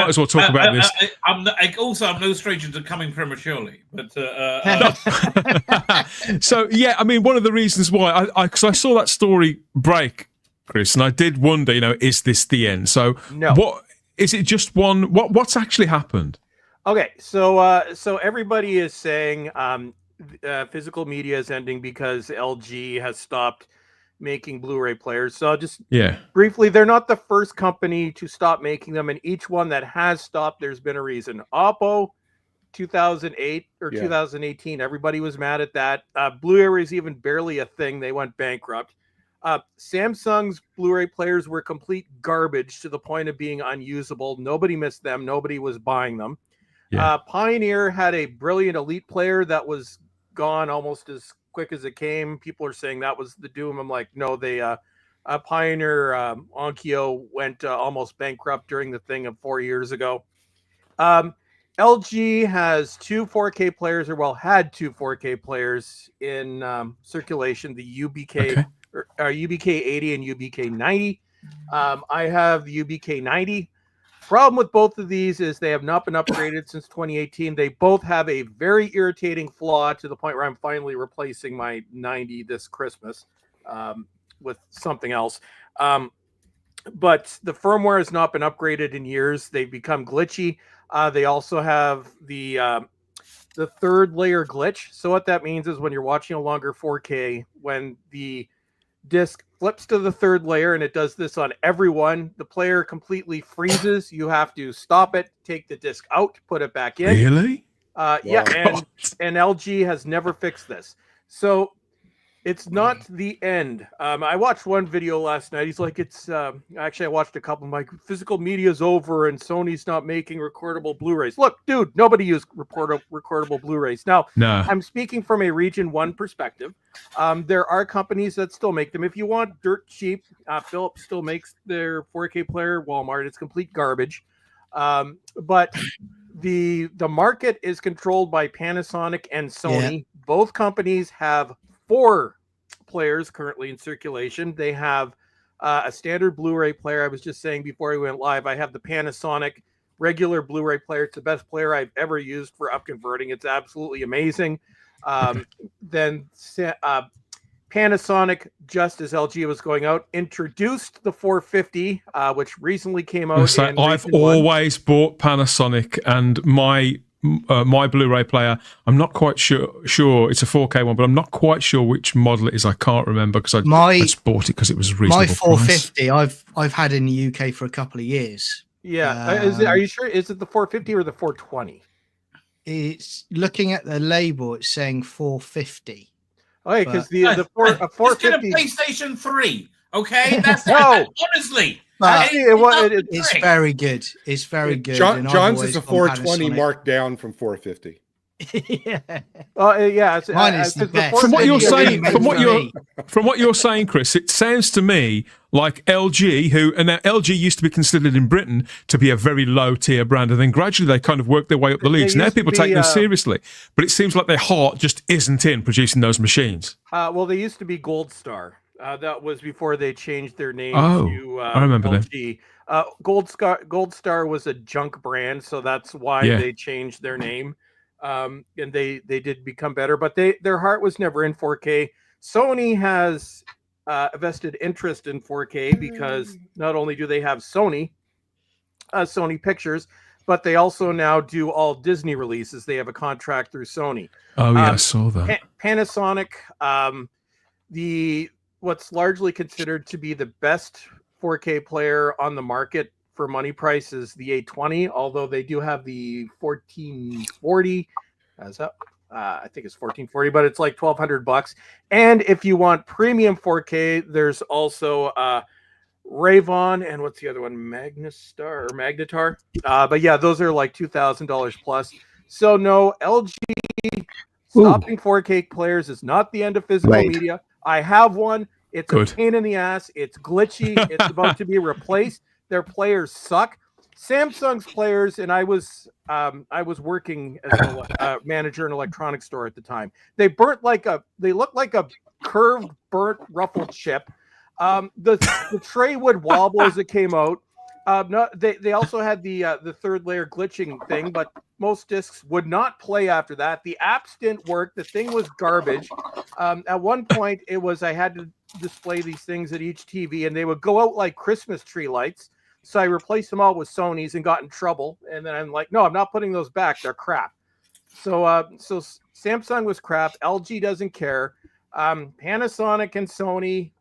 might as well talk about this. I'm no stranger to coming prematurely, but so yeah, I mean, one of the reasons why because I saw that story break, Chris, and I did wonder, is this the end? So No. What is it? Just one? What's actually happened? Okay, so everybody is saying physical media is ending because LG has stopped making Blu-ray players. So just briefly, they're not the first company to stop making them, and each one that has stopped, there's been a reason. Oppo, 2008 or 2018, everybody was mad at that. Blu-ray is even barely a thing. They went bankrupt. Samsung's Blu-ray players were complete garbage to the point of being unusable. Nobody missed them. Nobody was buying them. Pioneer had a brilliant Elite player that was gone almost as quick as it came. People are saying that was the doom. I'm like, no, they Pioneer Onkyo went almost bankrupt during the thing of 4 years ago. LG has two 4K players, had two 4K players in circulation, the UBK UBK 80 and UBK 90. I have the UBK 90. Problem with both of these is they have not been upgraded since 2018. They both have a very irritating flaw to the point where I'm finally replacing my 90 this Christmas with something else. But the firmware has not been upgraded in years. They've become glitchy. They also have the third layer glitch. So what that means is when you're watching a longer 4K, when the disc flips to the third layer, and it does this on everyone, the player completely freezes. You have to stop it, take the disc out, put it back in. Really? Yeah, and LG has never fixed this. So it's not the end. I watched one video last night. He's like, actually, I watched a couple. I'm like, physical media is over and Sony's not making recordable Blu-rays. Look, dude, nobody used recordable Blu-rays. Now, I'm speaking from a Region 1 perspective. There are companies that still make them. If you want dirt cheap, Philips still makes their 4K player. Walmart, it's complete garbage. But the market is controlled by Panasonic and Sony. Yeah. Both companies have 4 players currently in circulation. They have a standard Blu-ray player. I was just saying before we went live, I have the Panasonic regular Blu-ray player. It's the best player I've ever used for upconverting. It's absolutely amazing. Then Panasonic, just as LG was going out, introduced the 450, which recently came out. I've always bought Panasonic, and my Blu-ray player, I'm not quite sure it's a 4K one, but I'm not quite sure which model it is. I can't remember because I just bought it because it was reasonable. My 450 price. I've had in the UK for a couple of years. Yeah, are you sure? Is it the 450 or the 420? It's looking at the label. It's saying 450. Okay, because the 450 is PlayStation 3. Okay, that's honestly. It's very good. It's very good. John's is a 420 marked down from 450. Yeah. Mine is the best. From what you're saying, Chris, it sounds to me like LG, and now LG used to be considered in Britain to be a very low tier brand, and then gradually they kind of worked their way up the leagues. Now people take them seriously, but it seems like their heart just isn't in producing those machines. Well, they used to be Gold Star. That was before they changed their name to I remember LG. Gold Star was a junk brand, so that's why they changed their name. And they did become better, but their heart was never in 4K. Sony has a vested interest in 4K because not only do they have Sony Pictures, but they also now do all Disney releases. They have a contract through Sony. Oh yeah, I saw that. Panasonic, what's largely considered to be the best 4K player on the market for money price is the 820, although they do have the 1440. I think it's 1440, but it's like $1,200. And if you want premium 4K, there's also Ravon and what's the other one? Magnetar. But yeah, those are like $2,000 plus. So no, LG stopping 4K players is not the end of physical media. I have one. It's a pain in the ass. It's glitchy. It's about to be replaced. Their players suck. Samsung's players, and I was working as a manager in an electronics store at the time. They looked like a curved, burnt, ruffled chip. The tray would wobble as it came out. No, they also had the third layer glitching thing, but most discs would not play after that. The apps didn't work. The thing was garbage. At one point, I had to display these things at each TV, and they would go out like Christmas tree lights. So I replaced them all with Sony's and got in trouble. And then I'm like, no, I'm not putting those back. They're crap. So Samsung was crap. LG doesn't care. Panasonic and Sony.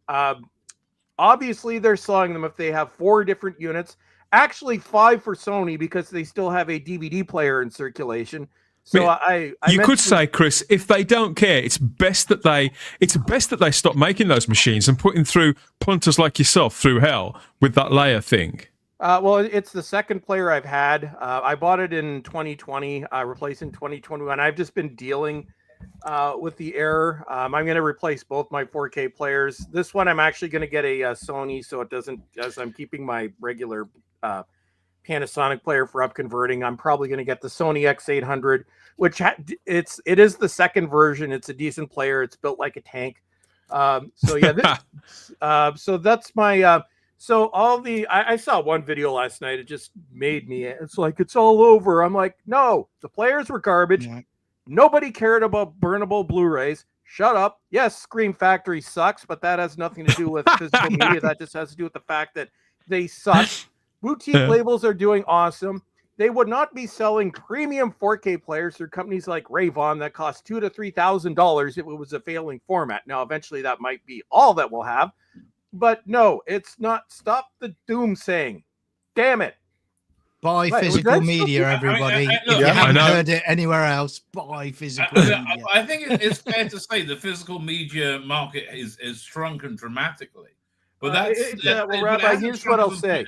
Obviously, they're selling them if they have 4 different units. Actually, 5 for Sony because they still have a DVD player in circulation. So you could say, Chris, if they don't care, it's best that they stop making those machines and putting through punters like yourself through hell with that layer thing. Well, it's the second player I've had. I bought it in 2020, replaced in 2021. I've just been dealing with the error. I'm going to replace both my 4K players. This one, I'm actually going to get a Sony, so it doesn't, as I'm keeping my regular Panasonic player for up converting. I'm probably going to get the Sony X800, which it is the second version. It's a decent player. It's built like a tank. So yeah, so that's my. So I saw one video last night. It just made me. It's like it's all over. I'm like, no, the players were garbage. Yeah. Nobody cared about burnable Blu-rays. Shut up. Yes, Scream Factory sucks, but that has nothing to do with physical media. That just has to do with the fact that they suck. Boutique labels are doing awesome. They would not be selling premium 4K players through companies like Rayvon that cost $2,000 to $3,000 if it was a failing format. Now, eventually, that might be all that we'll have. But no, it's not. Stop the doom saying. Damn it. Buy physical media, everybody. If you haven't heard it anywhere else, buy physical media. I think it's fair to say the physical media market is shrunken dramatically. But well, Rabbi, here's what I'll say.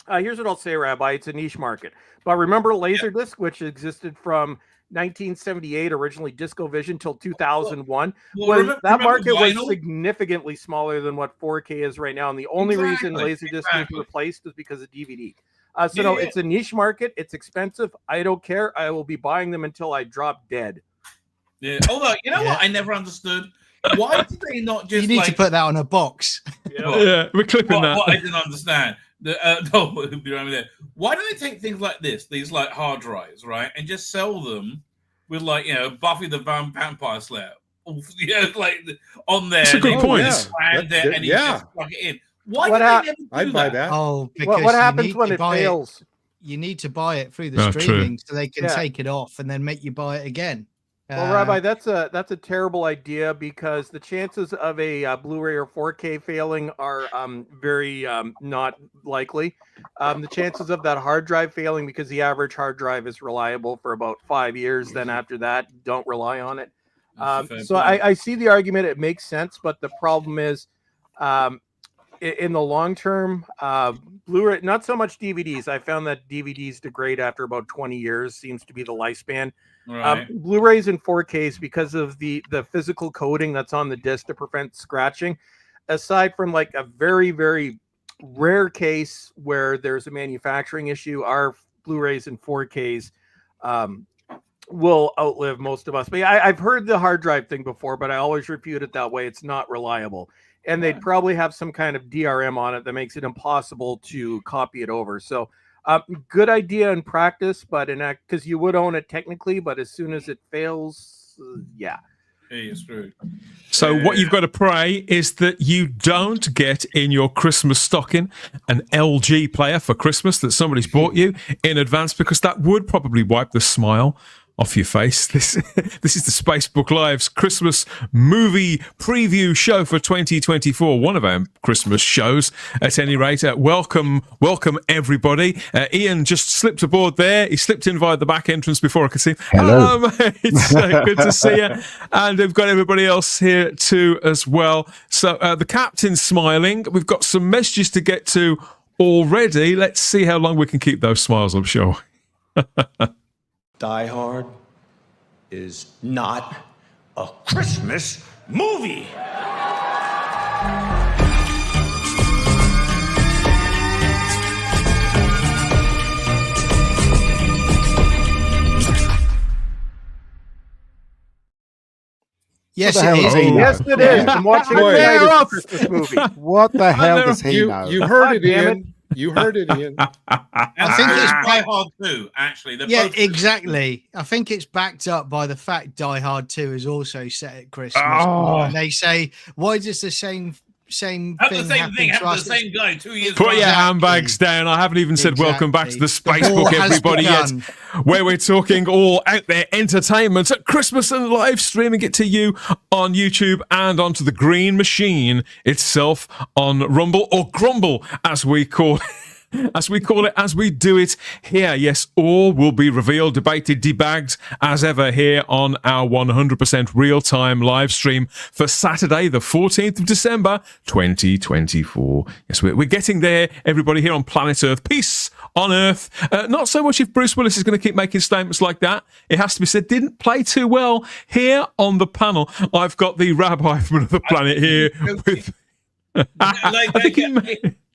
Here's what I'll say, Rabbi. It's a niche market. But remember Laserdisc, which existed from 1978, originally DiscoVision, till 2001. That market was significantly smaller than what 4K is right now. And the only reason Laserdisc was replaced was because of DVD. No, it's a niche market. It's expensive. I don't care. I will be buying them until I drop dead. Yeah. Although, you know what? I never understood. Why did they not just? You need to put that on a box. Yeah, we're clipping that. What I didn't understand. Why do they take things like this, these like hard drives, right, and just sell them with like Buffy the Vampire Slayer, like on there? That's a good point. And you just plug it in. Why do they never do I'd buy that. Oh, because what happens when it fails? You need to buy it through the streaming so they can take it off and then make you buy it again. Well, Rabbi, that's a terrible idea because the chances of a Blu-ray or 4K failing are very not likely. The chances of that hard drive failing, because the average hard drive is reliable for about 5 years. Then after that, don't rely on it. So I see the argument; it makes sense, but the problem is, in the long term, Blu-ray, not so much DVDs. I found that DVDs degrade after about 20 years. Seems to be the lifespan. Right. Blu-rays and 4Ks, because of the physical coating that's on the disc to prevent scratching, aside from like a very, very rare case where there's a manufacturing issue, our Blu-rays and 4Ks will outlive most of us. But I've heard the hard drive thing before, but I always refute it that way. It's not reliable. And they'd probably have some kind of DRM on it that makes it impossible to copy it over. So good idea in practice, but because you would own it technically, but as soon as it fails, yeah. Hey, you're screwed. So what you've got to pray is that you don't get in your Christmas stocking an LG player for Christmas that somebody's bought you in advance, because that would probably wipe the smile off your face. This is the Spacebook Live's Christmas movie preview show for 2024. One of our Christmas shows, at any rate. Welcome everybody. Ian just slipped aboard there. He slipped in via the back entrance before I could see him. Hello. It's good to see you. And we've got everybody else here too as well. So the captain's smiling. We've got some messages to get to already. Let's see how long we can keep those smiles, I'm sure. Die Hard is not a Christmas movie. Yes, it is. Yes, it is. I'm watching a Christmas movie. What the hell does he know? You heard it, Ian. You heard it, Ian. I think it's Die Hard 2, actually. Yeah, exactly. I think it's backed up by the fact Die Hard 2 is also set at Christmas. And they say, why does the same thing happen to us? The same guy 2 years Put your handbags down. I haven't even said welcome back to the Spacebook, everybody, yet, where we're talking all out there entertainment at Christmas and live streaming it to you on YouTube and onto the Green Machine itself on Rumble, or Grumble, as we call it. As we call it, as we do it here. Yes, all will be revealed, debated, debagged, as ever, here on our 100% real-time live stream for Saturday, the 14th of December, 2024. Yes, we're getting there, everybody, here on planet Earth. Peace on Earth. Not so much if Bruce Willis is going to keep making statements like that. It has to be said, didn't play too well. Here on the panel, I've got the rabbi from another planet here with...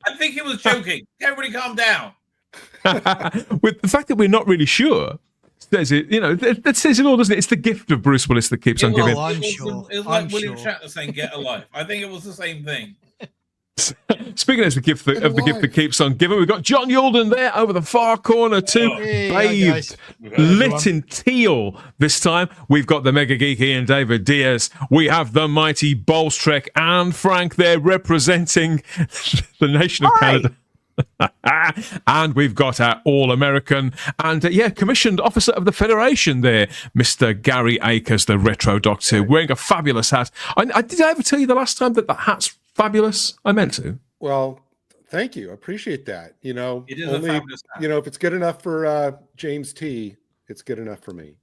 I think he was joking. Everybody calm down. With the fact that we're not really sure, says it, that says it all, doesn't it? It's the gift of Bruce Willis that keeps on giving. I'm sure. It was like William Shatner saying, "Get a life." I think it was the same thing. Speaking of the gift that keeps on giving, we've got John Yulden there over the far corner too, bathed, lit in teal. This time we've got the mega geek Ian David Diaz. We have the mighty Bolstrek and Frank there representing the nation of Canada. And we've got our all-American and commissioned officer of the Federation there, Mr. Gary Akers, the Retro Doctor, wearing a fabulous hat. Did I ever tell you the last time that hat's fabulous? I meant to. Well, thank you. I appreciate that. It is a fabulous hat. If it's good enough for James T, it's good enough for me.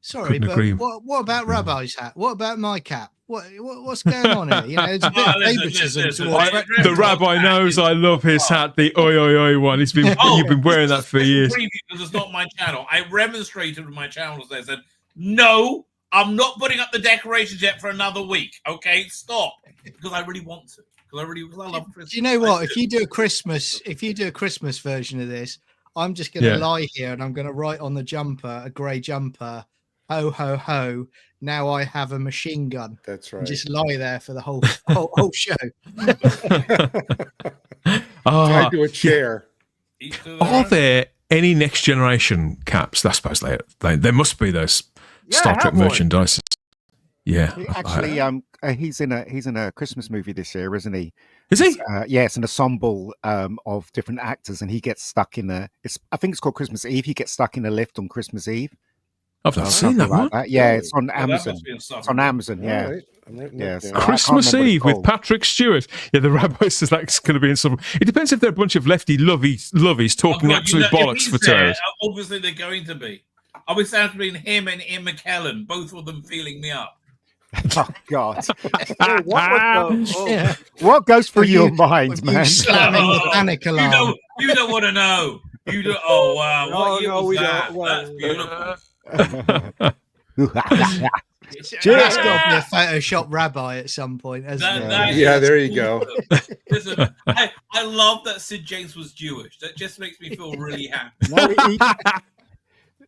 Sorry, but what about Rabbi's hat? What about my cap? What's going on here? There's a bit of favoritism towards the rabbi knows I love his hat, the oi oi oi one. You've been wearing that for years. Because it's not my channel. I remonstrated with my channels. They said, "No, I'm not putting up the decorations yet for another week. Okay, stop." Because I really want to. Because I love Christmas. Do you know what? If you do a Christmas version of this, I'm just going to lie here and I'm going to write on the jumper, a grey jumper, "Ho ho ho! Now I have a machine gun." That's right. And just lie there for the whole show. Tied to a chair. Are there any next generation caps? I suppose there must be those Star Trek merchandise. Yeah, actually, he's in a Christmas movie this year, isn't he? Is he? It's an ensemble of different actors, and he gets stuck in I think it's called Christmas Eve. He gets stuck in a lift on Christmas Eve. I've not seen that one. Yeah, it's on Amazon. It's on Amazon. Yeah. Yes. Christmas Eve with Patrick Stewart. Yeah, the rabbi says that's going to be in some. It depends if they're a bunch of lefty lovies talking absolute bollocks for tours. Obviously, they're going to be. I'll be sad between him and Ian McKellen, both of them feeling me up. Oh God! What goes through your mind, man? Slamming the panic alarm. You don't want to know. You don't. Oh wow! What year was that? That's beautiful. That's got to be a Photoshop rabbi at some point, hasn't it? Yeah, there you go. Listen, I love that Sid James was Jewish. That just makes me feel really happy.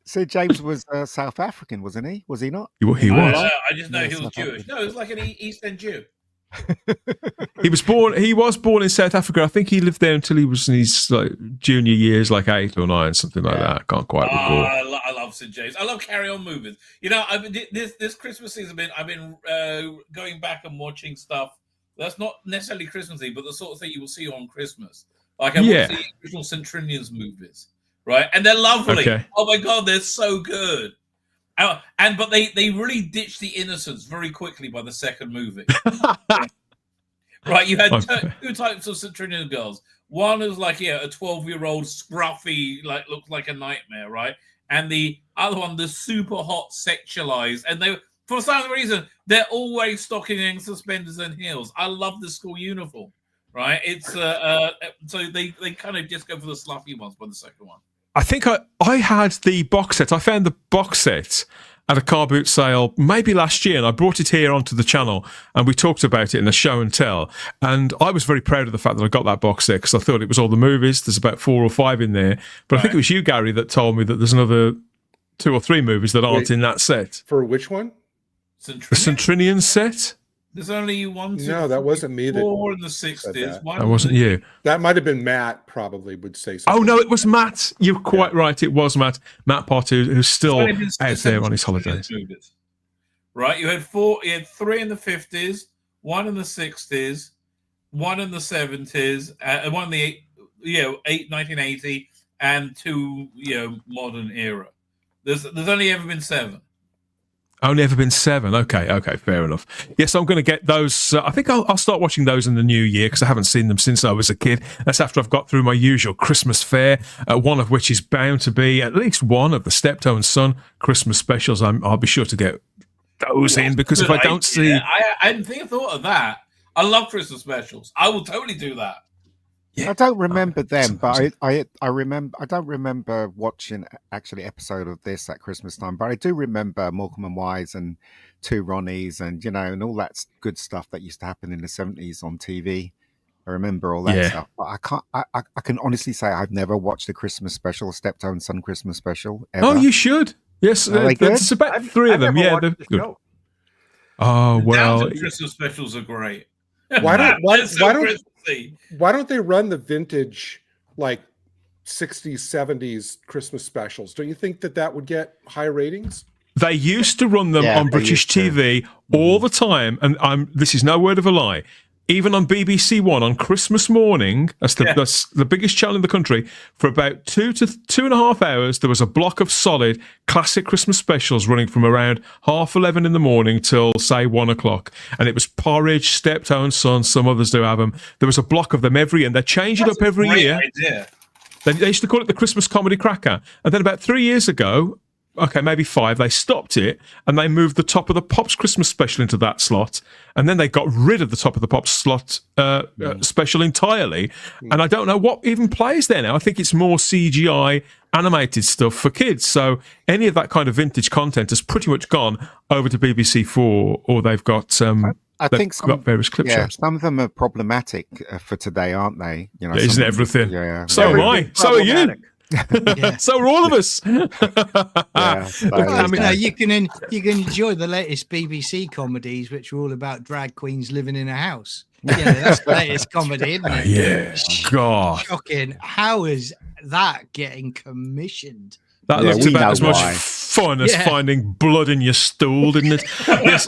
Sid James was South African, wasn't he? Was he not? He was. I just know he was Jewish. No, he was like an East End Jew. He was born in South Africa. I think he lived there until he was in his junior years, like 8 or 9, something like that. I can't quite recall. I love Sid James. I love Carry On Movies. This Christmas season, I've been going back and watching stuff that's not necessarily Christmassy, but the sort of thing you will see on Christmas. Like I watch the original Centurions movies, right? And they're lovely. Okay. Oh my God, they're so good. But they really ditched the innocence very quickly by the second movie. Right, you had two types of Centurion girls. One was like a 12-year-old scruffy, looked like a nightmare, right? And the other one, the super hot, sexualized, and they, for some reason, they're always stocking in suspenders and heels. I love the school uniform, right? It's so they kind of just go for the sloppy ones by the second one. I think I had the box set. I found the box set at a car boot sale maybe last year, and I brought it here onto the channel, and we talked about it in a show and tell. And I was very proud of the fact that I got that box set because I thought it was all the movies. There's about 4 or 5 in there, but I think it was you, Gary, that told me that there's another 2 or 3 movies that aren't in that set. For which one? The Centurion set. There's only one, two, No, that wasn't me. four in the said 60s. that. That wasn't you. That might have been Matt. Probably would say something. Oh no, it was Matt. You're quite right. It was Matt. Matt Potter, who's still It's only been out there on his 70 holidays. movies. Right? You had 3 in the 50s, 1 in the 60s, 1 in the 70s, 1 in the 1980, and 2 modern era. There's only ever been 7. Only ever been 7. Okay, fair enough. Yes, I'm going to get those. I think I'll start watching those in the new year because I haven't seen them since I was a kid. That's after I've got through my usual Christmas fare, one of which is bound to be at least one of the Steptoe and Son Christmas specials. I'll be sure to get those in because if I don't see... I didn't think I thought of that. I love Christmas specials. I will totally do that. Yeah. I don't remember them, but I remember. I don't remember watching actually episode of this at Christmas time, but I do remember Morecambe and Wise and Two Ronnies and and all that good stuff that used to happen in the 70s on TV. I remember all that stuff, but I can't. I can honestly say I've never watched a Christmas special, Steptoe and Son Christmas special. Ever. Oh, you should. Yes, there's about 3 of them. Yeah, they're good. Oh well, The Christmas specials are great. Why don't they run the vintage like 60s, 70s Christmas specials? Don't you think that would get high ratings? They used to run them on British TV all the time, and this is no word of a lie. Even on BBC One on Christmas morning, that's the biggest channel in the country, for about 2 to 2.5 hours, there was a block of solid classic Christmas specials running from around 11:30 in the morning till, say, 1 o'clock. And it was Porridge, Steptoe and Son, some others do have them. There was a block of them every year, and they change it up every year. Idea. They used to call it the Christmas Comedy Cracker. And then about 3 years ago, okay, maybe 5, they stopped it and they moved the Top of the Pops Christmas special into that slot. And then they got rid of the Top of the Pops slot special entirely. And I don't know what even plays there now. I think it's more CGI animated stuff for kids. So any of that kind of vintage content has pretty much gone over to BBC4, or they've got... I think some, got various clip shows. Some of them are problematic for today, aren't they? Isn't everything? Yeah. So am I. So are you. So are all of us. You can enjoy the latest BBC comedies, which are all about drag queens living in a house. That's the latest comedy, isn't it? Yeah, God, shocking. How is that getting commissioned? That looked about as much fun as finding blood in your stool, didn't it? Yes.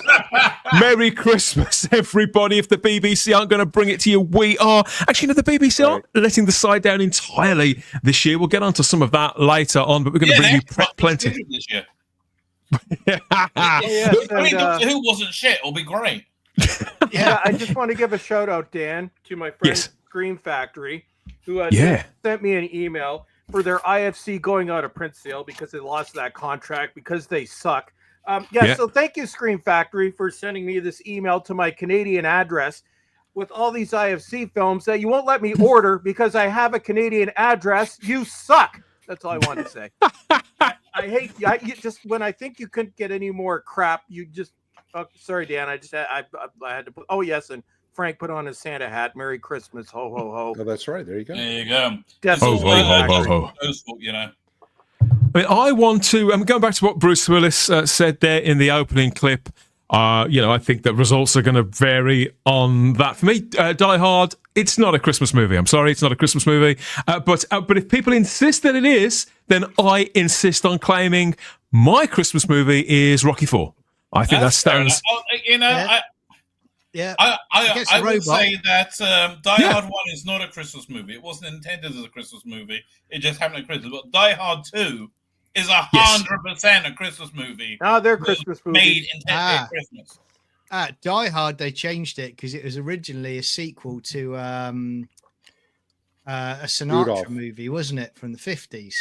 Merry Christmas, everybody. If the BBC aren't going to bring it to you, we are. Actually, no, the BBC aren't letting the side down entirely this year. We'll get onto some of that later on, but we're going to bring you plenty. This year. And, who wasn't shit will be great. I just want to give a shout out, Dan, to my friend Scream Factory, who sent me an email for their IFC going out of print sale because they lost that contract because they suck. So thank you, Scream Factory, for sending me this email to my Canadian address with all these IFC films that you won't let me order because I have a Canadian address. You suck. That's all I want to say. I hate you. Just when I think you couldn't get any more crap, you just. Oh, sorry, Dan. I had to put. Oh yes, and Frank put on his Santa hat. Merry Christmas, ho ho ho. Oh, that's right. There you go. There you go. Ho ho ho. I mean, I want to. I'm going back to what Bruce Willis said there in the opening clip. I think the results are going to vary on that. For me, Die Hard, it's not a Christmas movie. I'm sorry, it's not a Christmas movie. But if people insist that it is, then I insist on claiming my Christmas movie is Rocky IV. I think that stands. I would say that Die Hard 1 is not a Christmas movie. It wasn't intended as a Christmas movie. It just happened at Christmas. But Die Hard 2 is 100% a Christmas movie. No, they're Christmas movies. Made intended at Christmas. Die Hard, they changed it because it was originally a sequel to a Sinatra Rudolph. movie, wasn't it, from the 50s?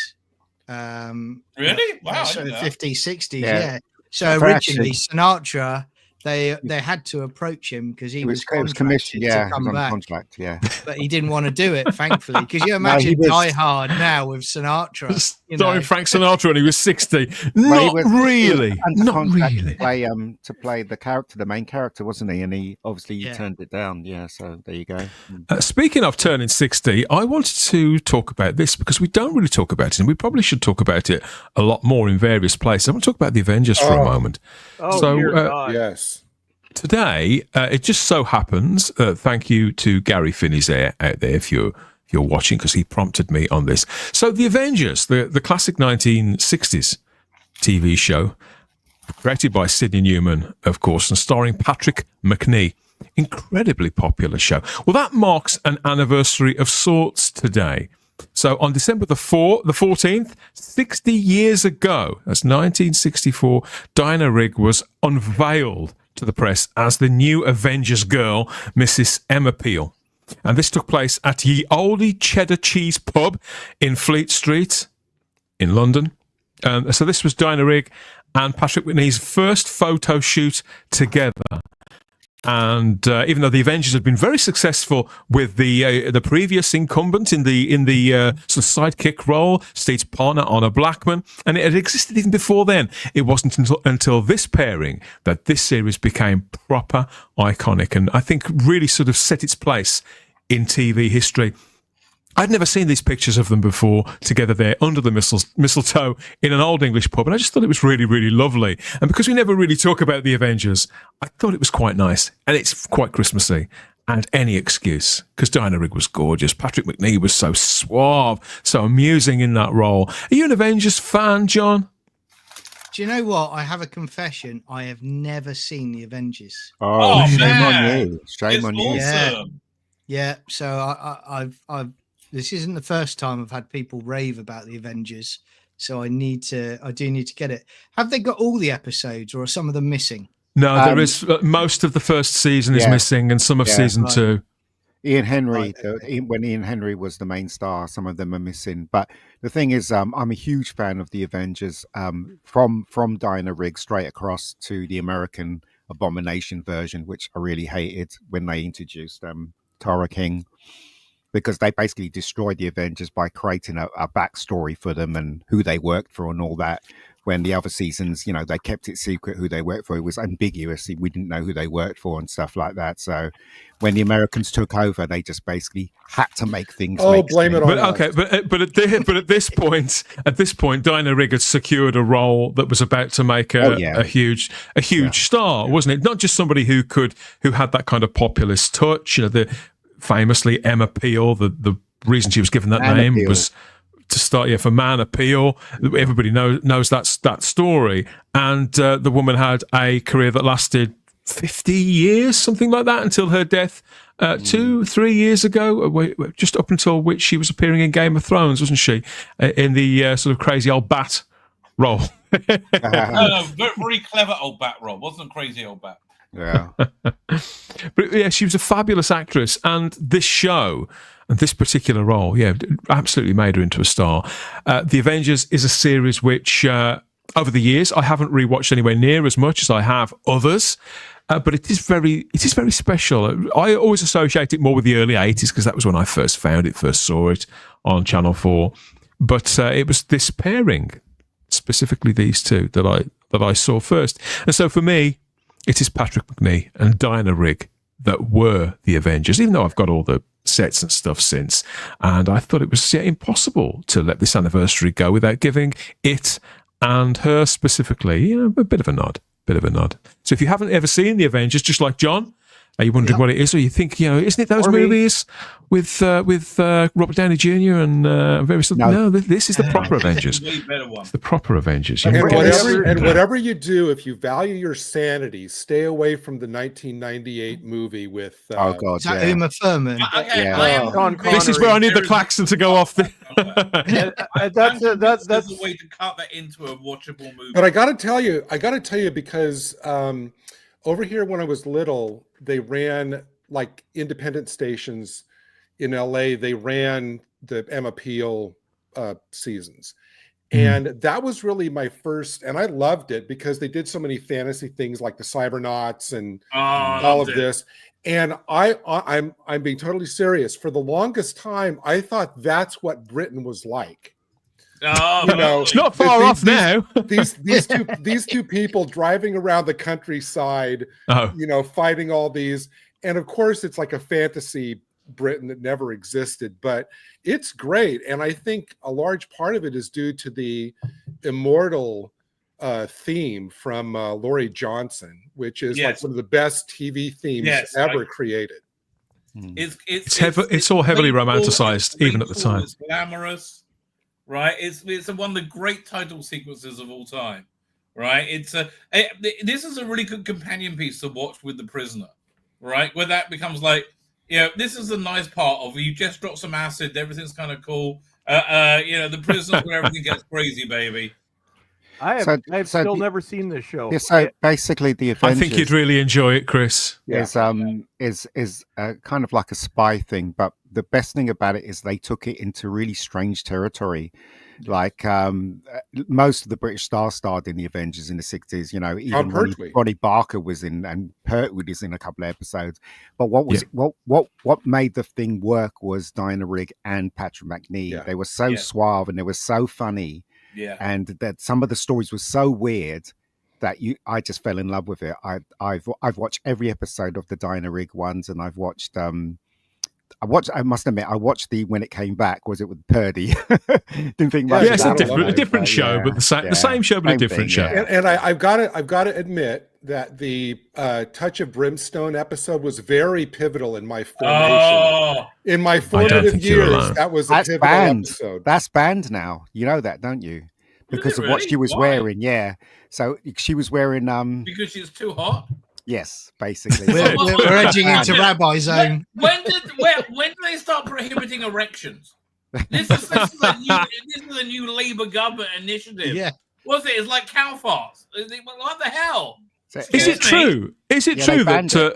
Really? Wow. So 50s, 60s, yeah. So originally, Sinatra, they had to approach him because he was commissioned, to come back. Contract, but he didn't want to do it, thankfully. Because you imagine Die Hard now with Sinatra, starring Frank Sinatra when he was 60. Not really. To play the character, the main character, wasn't he? And he obviously turned it down. Yeah, so there you go. Speaking of turning 60, I wanted to talk about this because we don't really talk about it, and we probably should talk about it a lot more in various places. I want to talk about the Avengers for a moment. Oh, dear God. Yes. today, it just so happens, thank you to Gary Finney's out there if you're watching, because he prompted me on this. So The Avengers, the classic 1960s TV show, created by Sidney Newman, of course, and starring Patrick McNee. Incredibly popular show. Well, that marks an anniversary of sorts today. So on December the 14th, 60 years ago, that's 1964, Diana Rigg was unveiled to the press as the new Avengers girl, Mrs. Emma Peel. And this took place at Ye Olde Cheddar Cheese Pub in Fleet Street in London. So this was Diana Rigg and Patrick McNee's first photo shoot together. And even though the Avengers had been very successful with the previous incumbent in the sort of sidekick role, Steve's partner, Honor Blackman, and it had existed even before then, it wasn't until this pairing that this series became proper iconic, and I think really sort of set its place in TV history. I'd never seen these pictures of them before together there under the mistletoe in an old English pub, and I just thought it was really, really lovely. And because we never really talk about the Avengers, I thought it was quite nice, and it's quite Christmassy. And any excuse, because Diana Rigg was gorgeous. Patrick McNee was so suave, so amusing in that role. Are you an Avengers fan, John? Do you know what? I have a confession. I have never seen the Avengers. Oh, shame man. on you. Shame on you. Awesome. Yeah. So I've this isn't the first time I've had people rave about the Avengers. So I do need to get it. Have they got all the episodes, or are some of them missing? No, there is. Most of the first season is missing, and some of season 2. Ian Henry, when Ian Henry was the main star, some of them are missing. But the thing is, I'm a huge fan of the Avengers, from Diana Rigg straight across to the American Abomination version, which I really hated when they introduced Tara King, because they basically destroyed the Avengers by creating a backstory for them and who they worked for and all that. When the other seasons, they kept it secret who they worked for. It was ambiguous. We didn't know who they worked for and stuff like that. So when the Americans took over, they just basically had to make things. Blame it on us. Okay, but at this point, Diana Rigg had secured a role that was about to make a huge star, wasn't it? Not just somebody who had that kind of populist touch. Famously Emma Peel, the reason she was given that name was to start for Man Appeal. Everybody knows that story, and the woman had a career that lasted 50 years, something like that, until her death 2-3 years ago, just up until which she was appearing in Game of Thrones, wasn't she, in the sort of crazy old bat role. No, very clever old bat role, wasn't crazy old bat. Yeah. But yeah, she was a fabulous actress, and this show and this particular role, absolutely made her into a star. The Avengers is a series which, over the years, I haven't rewatched anywhere near as much as I have others, but it is very special. I always associate it more with the early 80s because that was when I first saw it on Channel 4. But it was this pairing, specifically these two, that I saw first. And so for me, it is Patrick McNee and Diana Rigg that were the Avengers, even though I've got all the sets and stuff since. And I thought it was impossible to let this anniversary go without giving it and her specifically, a bit of a nod. So if you haven't ever seen the Avengers, just like John, are you wondering what it is, or you think, isn't it those movies with Robert Downey Jr. and various other? No, this is the proper Avengers. It's the proper Avengers. And whatever you do, if you value your sanity, stay away from the 1998 movie with Uma Thurman. This is where I need the klaxon to go off. That's a way to cut that into a watchable movie. But I got to tell you, because over here when I was little, they ran like independent stations in LA. They ran the Emma Peel seasons. And that was really my first, and I loved it because they did so many fantasy things like the Cybernauts and all of this. And I'm being totally serious. For the longest time, I thought that's what Britain was like. It's not far off now. these two people driving around the countryside, fighting all these, and of course it's like a fantasy Britain that never existed, but it's great. And I think a large part of it is due to the immortal theme from Laurie Johnson, which is like Yes. one of the best TV themes ever created. It's all heavily romanticized, even at the time. It's glamorous, right? It's one of the great title sequences of all time, right? This is a really good companion piece to watch with The Prisoner, right? Where that becomes like, this is a nice part of you just drop some acid, everything's kind of cool. The Prisoner's where everything gets crazy, baby. I've still never seen this show. Yeah, so basically, the Avengers. I think you'd really enjoy it, Chris. Is kind of like a spy thing, but the best thing about it is they took it into really strange territory. Like most of the British stars starred in the Avengers in the 60s. Even Ronnie Barker was in, and Pertwee is in a couple of episodes. But what made the thing work was Diana Rigg and Patrick McNee. Yeah. They were so suave and they were so funny. Yeah, and that some of the stories were so weird that I just fell in love with it. I've watched every episode of the Diana Rigg ones, and I've watched. I must admit, I watched when it came back. Was it with Purdy? Didn't think much. Yeah, it's a different show, but the same show, but a different show. And I've got to admit that the Touch of Brimstone episode was very pivotal in my formation. In my formative years, that was a pivotal episode. That's banned now. You know that, don't you? Because of what she was wearing. Yeah. So she was wearing because she's too hot. Yes, basically. We're edging into Rabbi Zone. When did they start prohibiting erections? This is a new Labour government initiative. Yeah. What's it? It's like cow farts. What the hell? Is it true? Is it true that they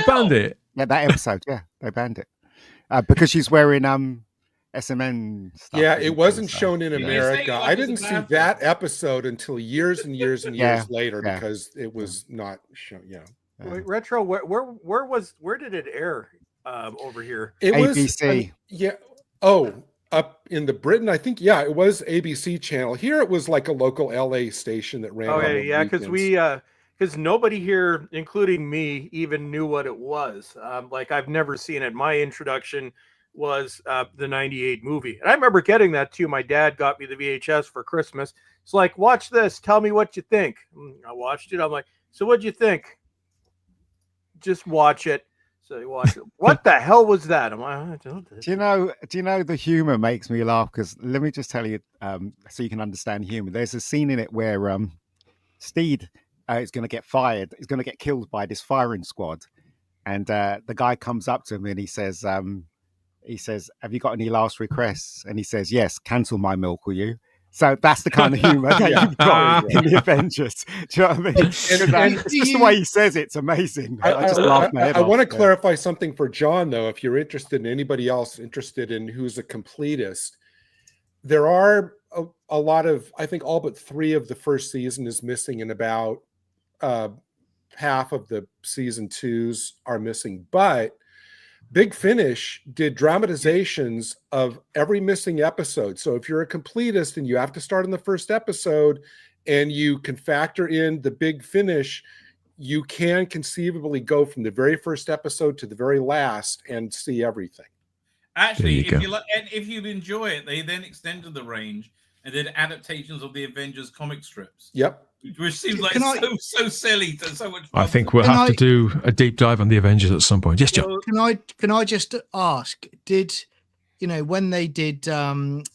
banned it? Yeah, that episode. Yeah, they banned it because she's wearing SMN stuff. Yeah, it wasn't shown in America. I didn't see that episode until years and years and years later because it was not shown. Wait, Retro, where did it air over here? It ABC. Up in the Britain, I think. Yeah, it was ABC channel. Here it was like a local LA station that ran. Because nobody here, including me, even knew what it was. I've never seen it. My introduction was the 98 movie. And I remember getting that too. My dad got me the VHS for Christmas. It's like, watch this. Tell me what you think. I watched it. I'm like, so what'd you think? Just watch it. So he watched it. What the hell was that? I'm like, do you know the humor makes me laugh? Because let me just tell you, so you can understand humor. There's a scene in it where Steed is going to get fired. He's going to get killed by this firing squad. And the guy comes up to him and he says, have you got any last requests? And he says, yes, cancel my milk, will you? So that's the kind of humor that you've got in the Avengers. Do you know what I mean? It's just the way he says it. It's amazing. I just laugh my head off. I want to clarify something for John, though. If you're interested, in anybody else interested in who's a completist, there are a lot of, I think all but 3 of the first season is missing, and about half of the season 2s are missing. But Big Finish did dramatizations of every missing episode. So if you're a completist and you have to start in the first episode and you can factor in the Big Finish, you can conceivably go from the very first episode to the very last and see everything. Actually, if you enjoy it, they then extended the range and did adaptations of the Avengers comic strips. Yep. Which seems like so silly. So much fun. I think we'll have to do a deep dive on the Avengers at some point. Yes, John. Can I just ask? Did when they did what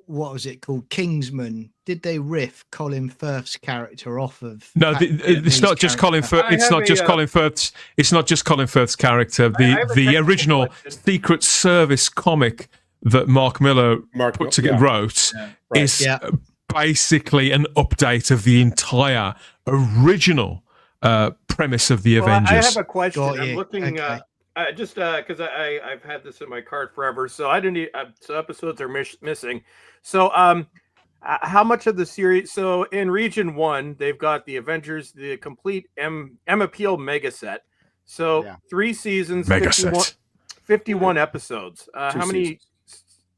was it called, Kingsman? Did they riff Colin Firth's character off of? No, it's not just Colin Firth. It's not just Colin Firth's. It's not just Colin Firth's character. The original Secret Service comic that Mark Miller wrote is basically an update of the entire original premise of the Avengers. I have a question. I'm looking just because I've had this in my card forever, so I didn't. So episodes are missing. So how much of the series? So in Region 1, they've got the Avengers, the complete M Appeal mega set. So 3 seasons, 51 episodes. How many? Seasons.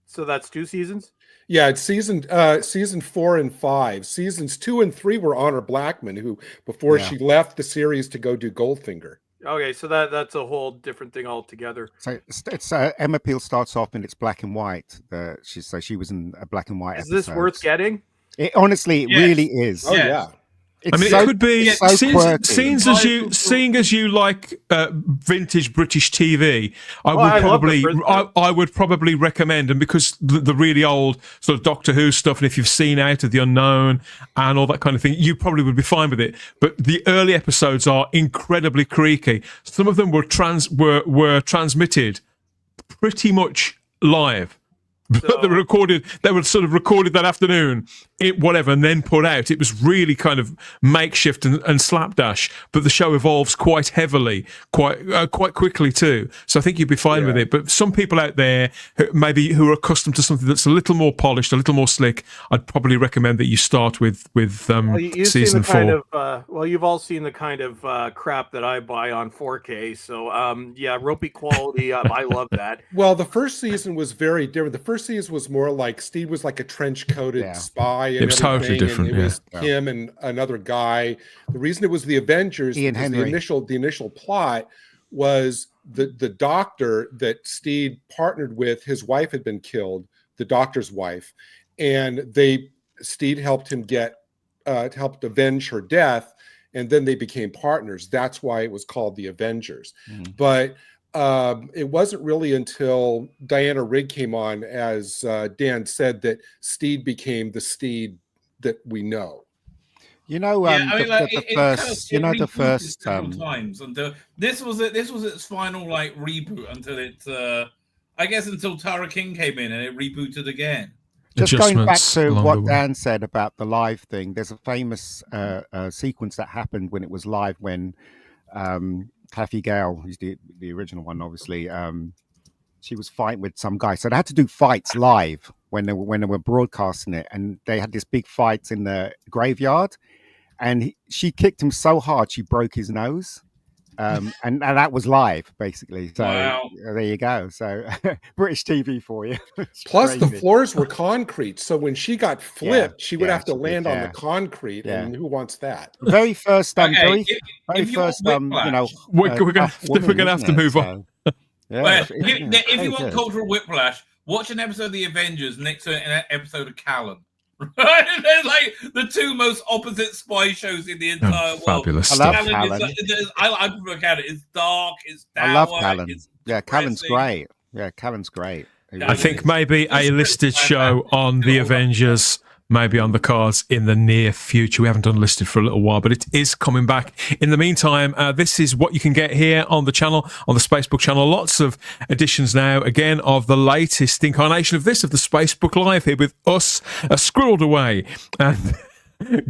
So that's 2 seasons. Yeah, it's season 4 and 5. Seasons 2 and 3 were Honor Blackman, who before she left the series to go do Goldfinger. Okay, so that's a whole different thing altogether. So it's Emma Peel starts off and it's black and white. She was in a black and white. Is this worth episodes. getting? It honestly, it really is. Oh yeah. It's I mean, so, it could be so quirky. seeing as you like vintage British TV. I would probably recommend, and because the really old sort of Doctor Who stuff, and if you've seen Out of the Unknown and all that kind of thing, you probably would be fine with it. But the early episodes are incredibly creaky. Some of them were transmitted pretty much live. But they were sort of recorded that afternoon, and then put out. It was really kind of makeshift and slapdash, but the show evolves quite heavily, quite quickly too. So I think you'd be fine with it. But some people out there who are accustomed to something that's a little more polished, a little more slick, I'd probably recommend that you start with season 4. You've all seen the kind of crap that I buy on 4K. So ropey quality. I love that. Well, the first season was very different. The first season was more like Steve was like a trench-coated spy. And it was totally different. And it was him and another guy. The reason it was the Avengers, Ian Henry. The initial plot was the doctor that Steve partnered with. His wife had been killed, the doctor's wife, and Steve helped him helped avenge her death, and then they became partners. That's why it was called the Avengers. But it wasn't really until Diana Rigg came on, as Dan said, that Steed became the Steed that we know. The first times until this was its final reboot until I guess until Tara King came in and it rebooted again. Just going back to what Dan said about the live thing, there's a famous sequence that happened when it was live when Kathy Gale, who's the original one, obviously, she was fighting with some guy. So they had to do fights live when they were broadcasting it, and they had this big fight in the graveyard, and she kicked him so hard she broke his nose. And that was live, basically. So there you go. So British TV for you. Plus, the floors were concrete, so when she got flipped, she would have to land on the concrete. And who wants that? Very first, we're gonna have to move on. If you want cultural whiplash, watch an episode of The Avengers next to an episode of Callan. Right? They're like the two most opposite spy shows in the entire world. Fabulous. I love Callan. I prefer Callan. It's dark. It's dour. I love Callan. Callan's great. Yeah, Callan's great. I think maybe a listed show on The Avengers, maybe on the cards in the near future. We haven't done listed for a little while, but it is coming back. In the meantime, this is what you can get here on the channel, on the Spacebook channel. Lots of editions now, again, of the latest incarnation of the Spacebook Live here with us squirreled away and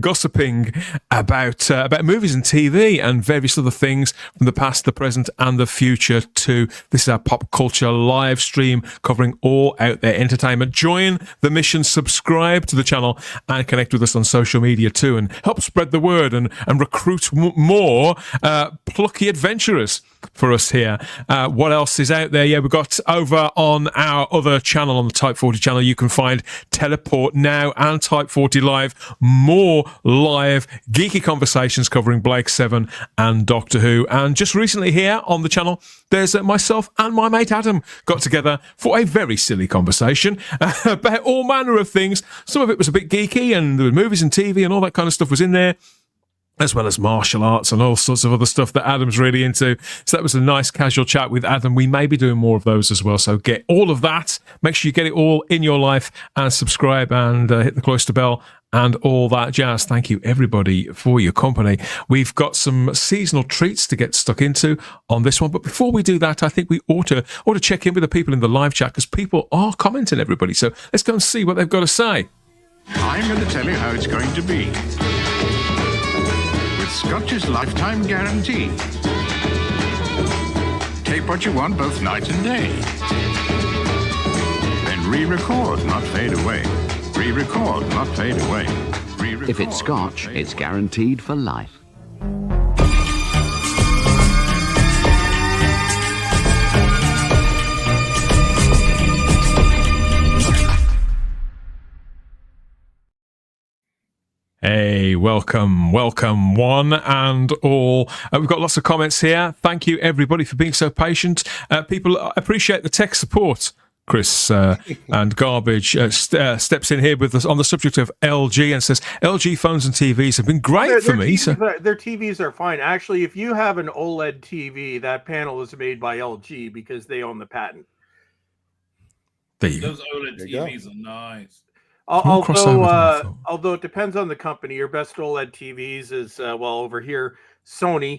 gossiping about movies and TV and various other things from the past, the present, and the future too. This is our pop culture live stream covering all out there entertainment. Join the mission, subscribe to the channel, and connect with us on social media too, and help spread the word and recruit more plucky adventurers for us here. What else is out there? Yeah, we've got over on our other channel, on the Type 40 channel, you can find Teleport Now and Type 40 Live. More live geeky conversations covering Blake 7 and Doctor Who. And just recently here on the channel, there's myself and my mate Adam got together for a very silly conversation about all manner of things. Some of it was a bit geeky, and there were movies and TV and all that kind of stuff was in there, as well as martial arts and all sorts of other stuff that Adam's really into. So that was a nice casual chat with Adam. We may be doing more of those as well. So get all of that. Make sure you get it all in your life and subscribe and hit the cloister bell and all that jazz. Thank you, everybody, for your company. We've got some seasonal treats to get stuck into on this one. But before we do that, I think we ought to check in with the people in the live chat, because people are commenting, everybody. So let's go and see what they've got to say. I'm going to tell you how it's going to be. Scotch's lifetime guarantee. Take what you want both night and day. Then re-record, not fade away. Re-record, not fade away. If it's Scotch, it's guaranteed for life. Hey, welcome one and all. We've got lots of comments here. Thank you, everybody, for being so patient. People appreciate the tech support. Chris and Garbage steps in here with us on the subject of LG and says, LG phones and TVs have been great for me. Their TVs are fine. Actually, if you have an OLED TV, that panel is made by LG because they own the patent. Those OLED TVs are nice. Although it depends on the company. Your best OLED TVs is, over here, Sony.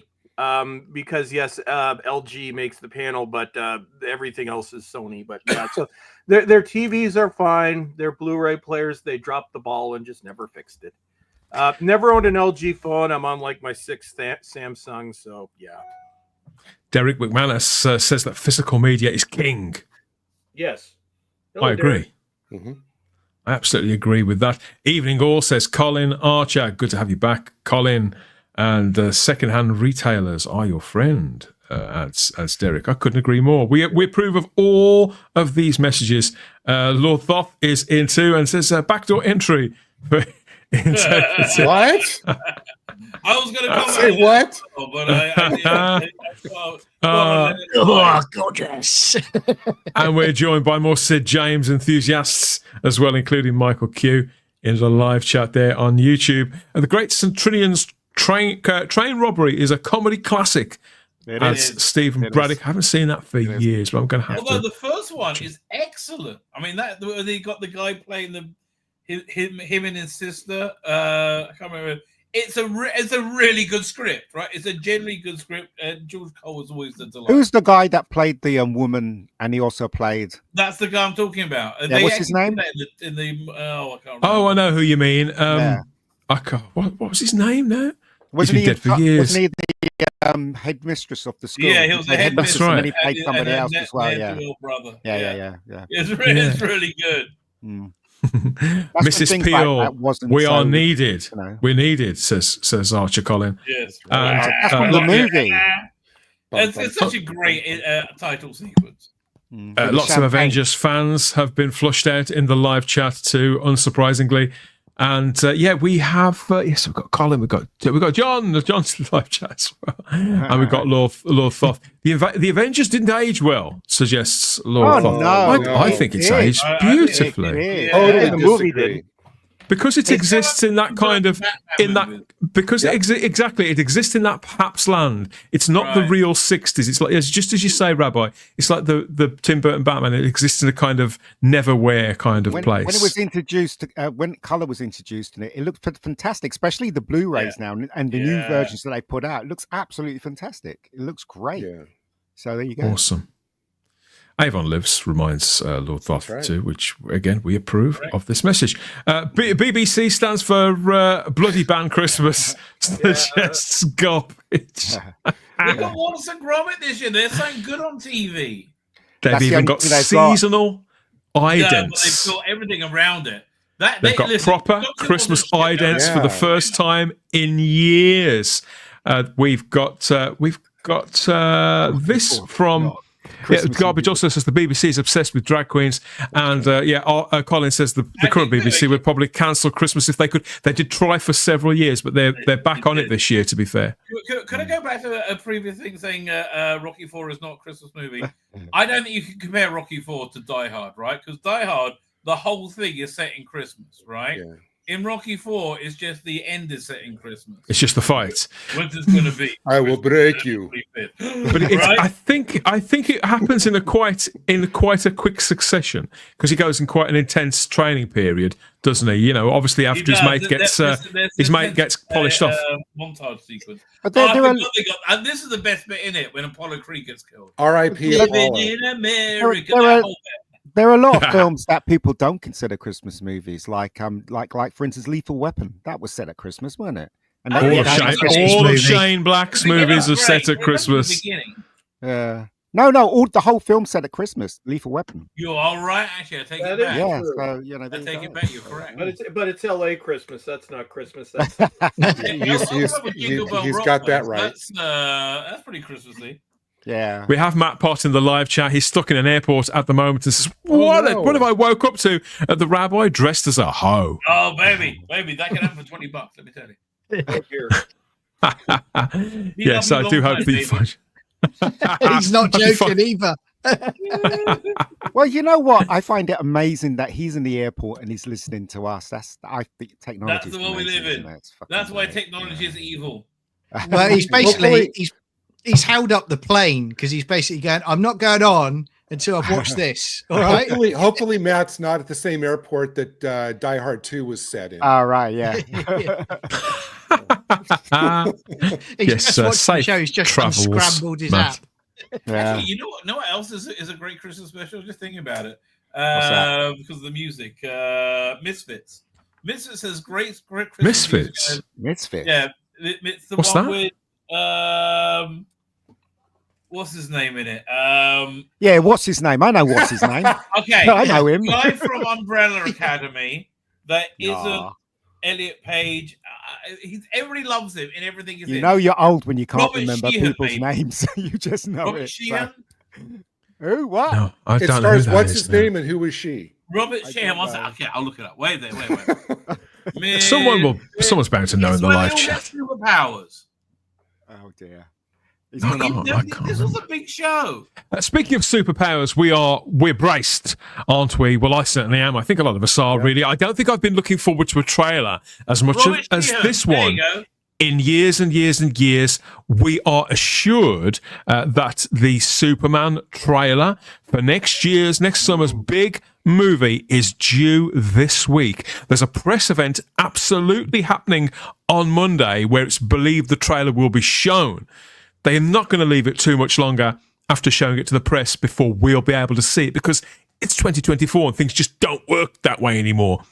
Because yes, LG makes the panel, but everything else is Sony. But yeah, so their TVs are fine. Their Blu-ray players, they dropped the ball and just never fixed it. Never owned an LG phone. I'm on like my 6th Samsung, so yeah. Derek McManus says that physical media is king. Yes. Hello, I agree. Mm-hmm. I absolutely agree with that. Evening All says, Colin Archer, good to have you back, Colin. And second-hand retailers are your friend, adds Derek. I couldn't agree more. We approve of all of these messages. Lord Thoth is in too and says, backdoor entry. What? I was going to say what? But gorgeous. And we're joined by more Sid James enthusiasts as well, including Michael Q in the live chat there on YouTube. And the Great St. Trinian's Train Robbery is a comedy classic. Adds Stephen Braddock. I haven't seen that for years, but I'm going to have to. Although the first one is excellent. I mean, they got the guy playing him and his sister. I can't remember. It's a really good script, right? It's a genuinely good script. George Cole was always the delight. Who's the guy that played the woman, and he also played? That's the guy I'm talking about. Yeah, what's his name? I can't remember. Oh, I know who you mean. What was his name now? Wasn't he dead for years? Wasn't he the headmistress of the school? Yeah, he was the headmistress. That's right. And he played somebody else as well. Yeah. Brother. Yeah. It's really good. Mm. Mrs. Peel, we are needed. You know. We're needed, says Archer Colin. Yes. That's from the movie. It's such a great title sequence. Lots of Avengers fans have been flushed out in the live chat too, unsurprisingly. And we have we've got Colin, we've got John. John's in the live chat as well, and we've got Lord Thoth. The Avengers didn't age well, suggests Lord Thoth. I think it's aged beautifully. The movie did. Because it exists in that kind of exactly it exists in that perhaps land. It's not the real 60s. It's like, it's just as you say, Rabbi. It's like the Tim Burton Batman. It exists in a kind of neverwhere kind of place. When it was introduced, when color was introduced in it, it looked fantastic. Especially the Blu-rays now and the new versions that they put out. It looks absolutely fantastic. It looks great. Yeah. So there you go. Awesome. Avon Lives reminds Lord Thoth too, which again we approve of this message. BBC stands for Bloody Ban Christmas. Suggests garbage. They got Wallace and Gromit this year. They're so good on TV. They've even got seasonal idents. Yeah, but they've got everything around it. They've got proper Christmas idents for the first time in years. We've got this from. Garbage also says the BBC is obsessed with drag queens, and Colin says the current BBC would probably cancel Christmas if they could. They did try for several years, but they're back on it this year. To be fair, could I go back to a previous thing saying Rocky IV is not a Christmas movie? I don't think you can compare Rocky IV to Die Hard, right? Because Die Hard, the whole thing is set in Christmas, right? Yeah. In Rocky IV, it's just the end is set in Christmas. It's just the fight. What is going to be? I will break you. But I think it happens in quite a quick succession because he goes in quite an intense training period, doesn't he? You know, obviously after his mate gets polished off. Montage sequence. But and this is the best bit in it when Apollo Creed gets killed. R.I.P. Living in America. There are a lot of films that people don't consider Christmas movies, like for instance, Lethal Weapon. That was set at Christmas, wasn't it? And all of Shane Black's movies are set at Christmas. No, all the whole film set at Christmas. Lethal Weapon. You're all right, actually. I take it back. Yeah, so, you know, I take it back. You're correct. But it's L.A. Christmas. That's not Christmas. That's he's got that right. That's pretty Christmassy. Yeah. We have Matt Pott in the live chat. He's stuck in an airport at the moment and says, what have I woke up to? The rabbi dressed as a hoe. Oh, baby, that can happen for $20. Let me tell you. Yes, I do hope that you find. He's not joking either. Well, you know what? I find it amazing that he's in the airport and he's listening to us. I think technology. That's the world we live in. That's why technology is evil. Well, he's basically he's held up the plane because he's basically going, I'm not going on until I've watched this. All right. Hopefully Matt's not at the same airport that Die Hard 2 was set in. All right, yeah. He's just safe show. He's just travels, unscrambled his Matt. app. Yeah. Actually, you know what else is a great Christmas special? Just thinking about it. Because of the music. Misfits. Misfits has great Christmas Misfits? music. Misfits? Yeah. It's the What's one that? with what's his name in it? Yeah, what's his name? I know what's his name. Okay. I know him. Guy from Umbrella Academy that isn't Elliot Page. Everybody loves him in everything he's in. You know you're old when you can't Robert remember Sheehan, people's maybe. names. You just know Robert it. Sheehan? Who? What? No, I It don't know. stars what's his name and who is she? Robert Sheehan. Okay, I'll look it up. Wait. Someone's bound to know in the live chat. Superpowers. Oh dear. This was a big show. Speaking of superpowers, we're braced, aren't we? Well, I certainly am. I think a lot of us are, really. I don't think I've been looking forward to a trailer as much as this one. In years and years and years, we are assured that the Superman trailer for next summer's big movie is due this week. There's a press event absolutely happening on Monday where it's believed the trailer will be shown. They are not going to leave it too much longer after showing it to the press before we'll be able to see it, because it's 2024 and things just don't work that way anymore.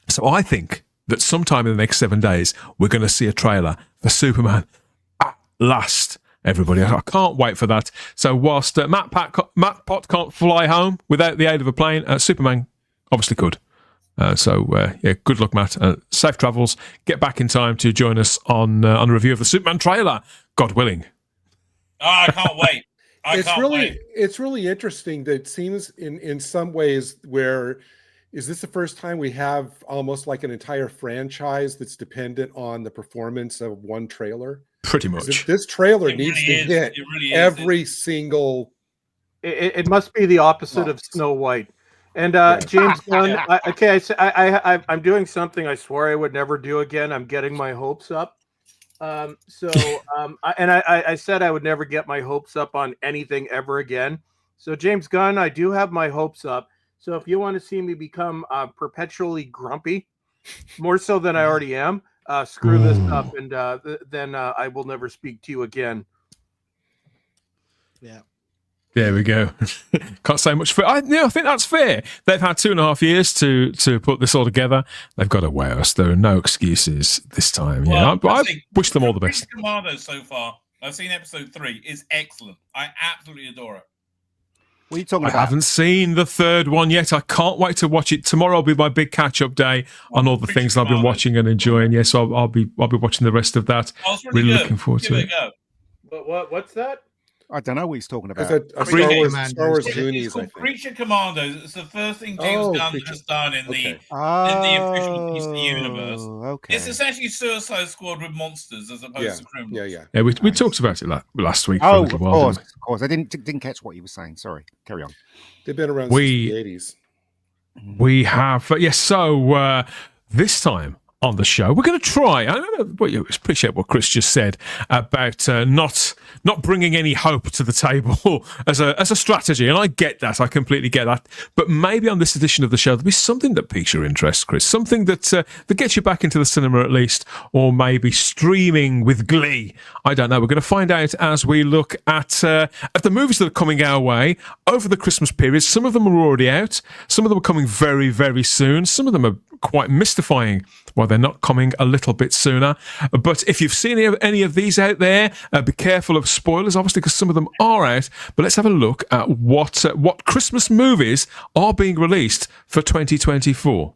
So I think that sometime in the next 7 days, we're going to see a trailer for Superman at last, everybody. I can't wait for that. So whilst Matt Pott can't fly home without the aid of a plane, Superman obviously could. Good luck, Matt. Safe travels. Get back in time to join us on a review of the Superman trailer, God willing. Oh, I can't wait. It's really interesting that it seems in some ways where is this the first time we have almost like an entire franchise that's dependent on the performance of one trailer? Pretty much. This trailer needs to hit every single. It must be the opposite of Snow White. And James Gunn, I'm doing something I swore I would never do again. I'm getting my hopes up. I said I would never get my hopes up on anything ever again. So James Gunn, I do have my hopes up. So if you want to see me become perpetually grumpy, more so than I already am, screw this up, and then I will never speak to you again. Yeah. There we go. Can't say much. I think that's fair. They've had 2.5 years to put this all together. They've got to weigh us. There are no excuses this time. Well, I wish them all the best. Commando so far, I've seen episode 3. Is excellent. I absolutely adore it. What are you talking about? I haven't seen the third one yet. I can't wait to watch it. Tomorrow will be my big catch-up day on all the things I've been watching and enjoying. Yes, I'll be watching the rest of that. Really looking forward to it. What's that? I don't know what he's talking about. Star Wars Goonies. It's called Creature Commandos. It's the first thing James Gunn has done in the official DC universe. Okay. It's essentially Suicide Squad with monsters as opposed to criminals. Yeah, we talked about it last week. Oh, of course. I didn't catch what you were saying. Sorry. Carry on. They've been around since the 80s. We have, So this time on the show, we're going to try. I appreciate what Chris just said about not bringing any hope to the table as a strategy, and I get that. I completely get that. But maybe on this edition of the show, there'll be something that piques your interest, Chris. Something that gets you back into the cinema at least, or maybe streaming with glee. I don't know. We're going to find out as we look at the movies that are coming our way over the Christmas period. Some of them are already out. Some of them are coming very, very soon. Some of them are quite mystifying why they're not coming a little bit sooner. But if you've seen any of these out there, be careful of spoilers, obviously, because some of them are out. But let's have a look at what Christmas movies are being released for 2024.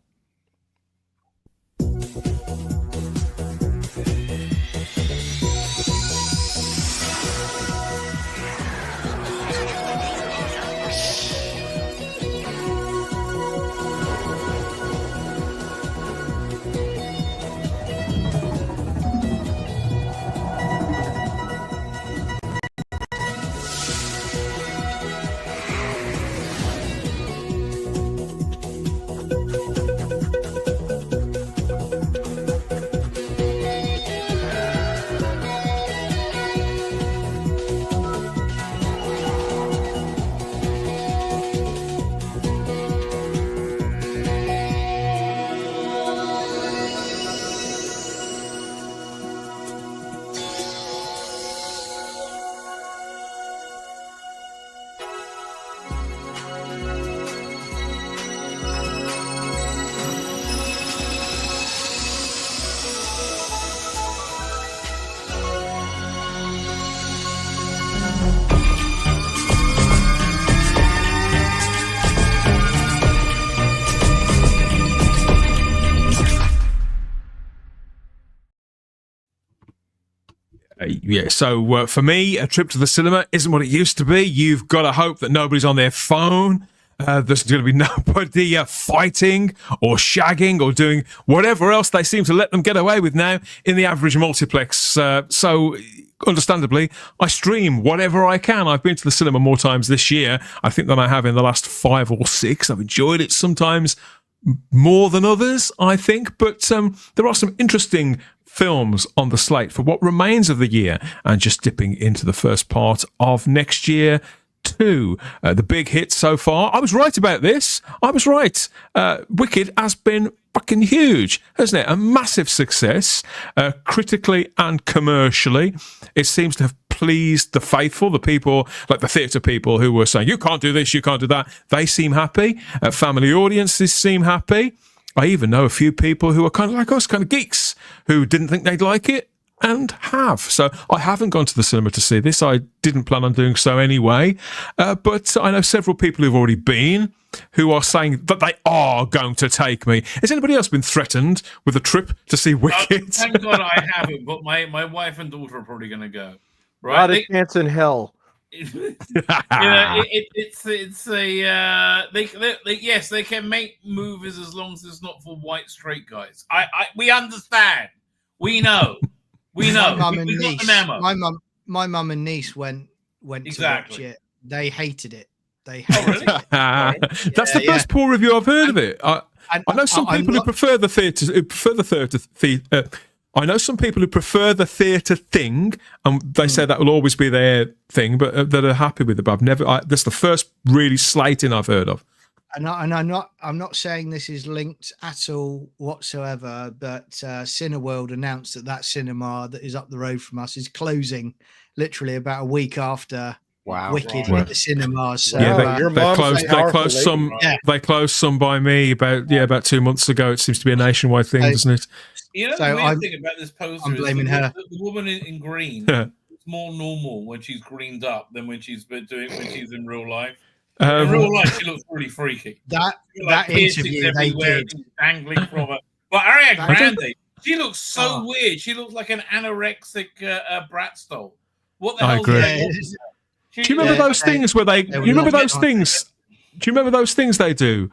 Yeah, so for me, a trip to the cinema isn't what it used to be. You've got to hope that nobody's on their phone. There's going to be nobody fighting or shagging or doing whatever else they seem to let them get away with now in the average multiplex. So, understandably, I stream whatever I can. I've been to the cinema more times this year, I think, than I have in the last 5 or 6. I've enjoyed it sometimes more than others, I think. But there are some interesting films on the slate for what remains of the year, and just dipping into the first part of next year too. The big hit so far, I was right about this. I was right. Wicked has been fucking huge, hasn't it? A massive success, critically and commercially. It seems to have pleased the faithful, the people, like the theatre people who were saying, you can't do this, you can't do that. They seem happy. Family audiences seem happy. I even know a few people who are kind of like us, kind of geeks, who didn't think they'd like it and have. So I haven't gone to the cinema to see this. I didn't plan on doing so anyway. But I know several people who've already been who are saying that they are going to take me. Has anybody else been threatened with a trip to see Wicked? Thank God I haven't, but my wife and daughter are probably going to go. Right? Not a chance in hell. It's yes, they can make movies as long as it's not for white straight guys. We understand. We know. We know. My mum and We got niece. the memo. My mum and niece went Exactly. to watch it. They hated it. They Oh, hated really? it. That's the first poor review I've heard of it. I know some people who prefer the theatre. I know some people who prefer the theatre thing, and they say that will always be their thing, but that are happy with it. But that's the first really slating I've heard of. And I'm not saying this is linked at all whatsoever, but Cineworld announced that cinema that is up the road from us is closing literally about a week after Wicked hit the cinemas. So, yeah, they closed some by me about 2 months ago. It seems to be a nationwide thing, doesn't it? You know, the weird thing about this poster I'm blaming is her. the woman in green is more normal when she's greened up than when she's in real life. In real life, she looks really freaky. That piercings interview they everywhere, did. things dangling from her. But Ariana Grande, she looks so weird. She looks like an anorexic Bratz doll. What the I hell? agree. Do you remember those things where they? You remember those things? Do you remember those things they do?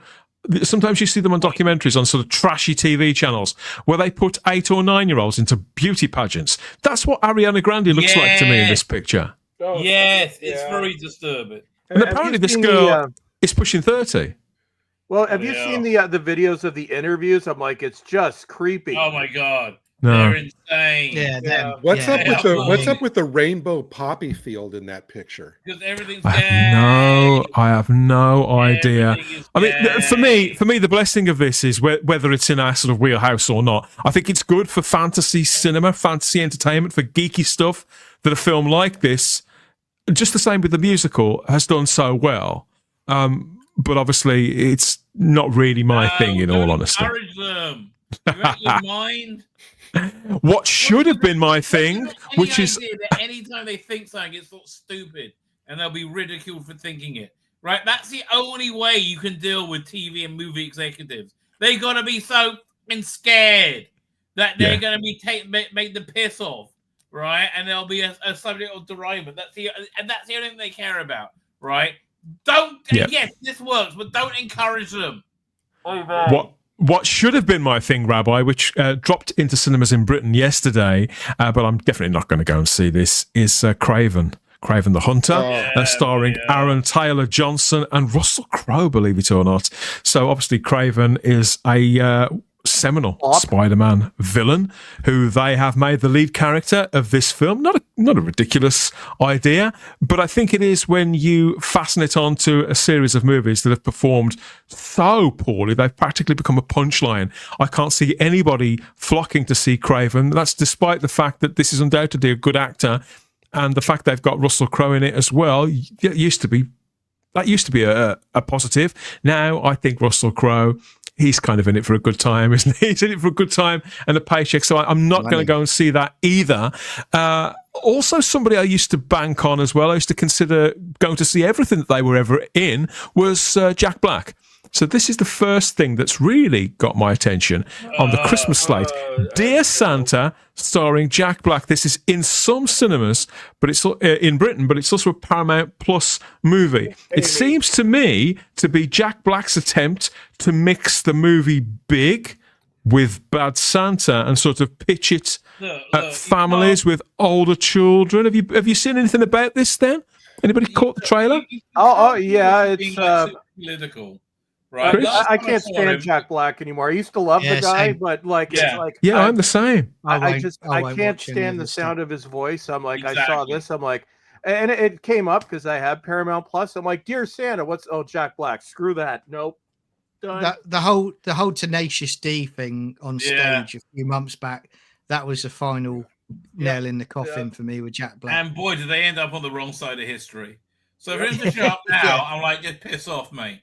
Sometimes you see them on documentaries on sort of trashy TV channels where they put 8 or 9-year-olds into beauty pageants. That's what Ariana Grande looks like to me in this picture. Oh, yes, it's very disturbing. And apparently this girl is pushing 30. Well, have you seen the videos of the interviews? I'm like, it's just creepy. Oh my God. No. They're insane. Yeah. What's up with the rainbow poppy field in that picture? Because everything's I have no idea. I mean, for me, the blessing of this is whether it's in our sort of wheelhouse or not. I think it's good for fantasy cinema, fantasy entertainment, for geeky stuff that a film like this, just the same with the musical, has done so well. But obviously, it's not really my thing, in all honesty. Encourage them. You're out your mind. What should have been my thing, which is that anytime they think something, it's sort of stupid, and they'll be ridiculed for thinking it. Right? That's the only way you can deal with TV and movie executives. They gotta be so scared that they're gonna be make the piss off, right? And there'll be a subject of derivement. That's the only thing they care about, right? Yes, this works, but don't encourage them. What should have been my thing, Rabbi, which dropped into cinemas in Britain yesterday, but I'm definitely not going to go and see this, is Craven the Hunter, starring Aaron Taylor Johnson and Russell Crowe, believe it or not. So obviously Craven is a seminal Spider-Man villain who they have made the lead character of this film. Not a ridiculous idea, but I think it is when you fasten it onto a series of movies that have performed so poorly, they've practically become a punchline. I can't see anybody flocking to see Craven. That's despite the fact that this is undoubtedly a good actor, and the fact they've got Russell Crowe in it as well. That used to be a positive. Now I think Russell Crowe, he's kind of in it for a good time, isn't he? He's in it for a good time and a paycheck. So I'm not going to go and see that either. Also, somebody I used to bank on as well, I used to consider going to see everything that they were ever in, was Jack Black. So this is the first thing that's really got my attention on the Christmas slate. Dear Santa, starring Jack Black. This is in some cinemas, but it's in Britain, but it's also a Paramount Plus movie. It seems to me to be Jack Black's attempt to mix the movie Big with Bad Santa and sort of pitch it at families with older children. Have you seen anything about this then? Anybody caught the trailer? Oh yeah, it's political. Right, I can't stand Jack Black anymore. I used to love the guy, but it's like I'm the same. I can't stand the sound of his voice. I'm like, I saw this. I'm like, and it came up because I have Paramount Plus. I'm like, Dear Santa, Jack Black? Screw that. Nope. Done. The whole Tenacious D thing on stage a few months back. That was the final nail in the coffin for me with Jack Black. And boy, did they end up on the wrong side of history. So for him to show up now, I'm like, just piss off, mate.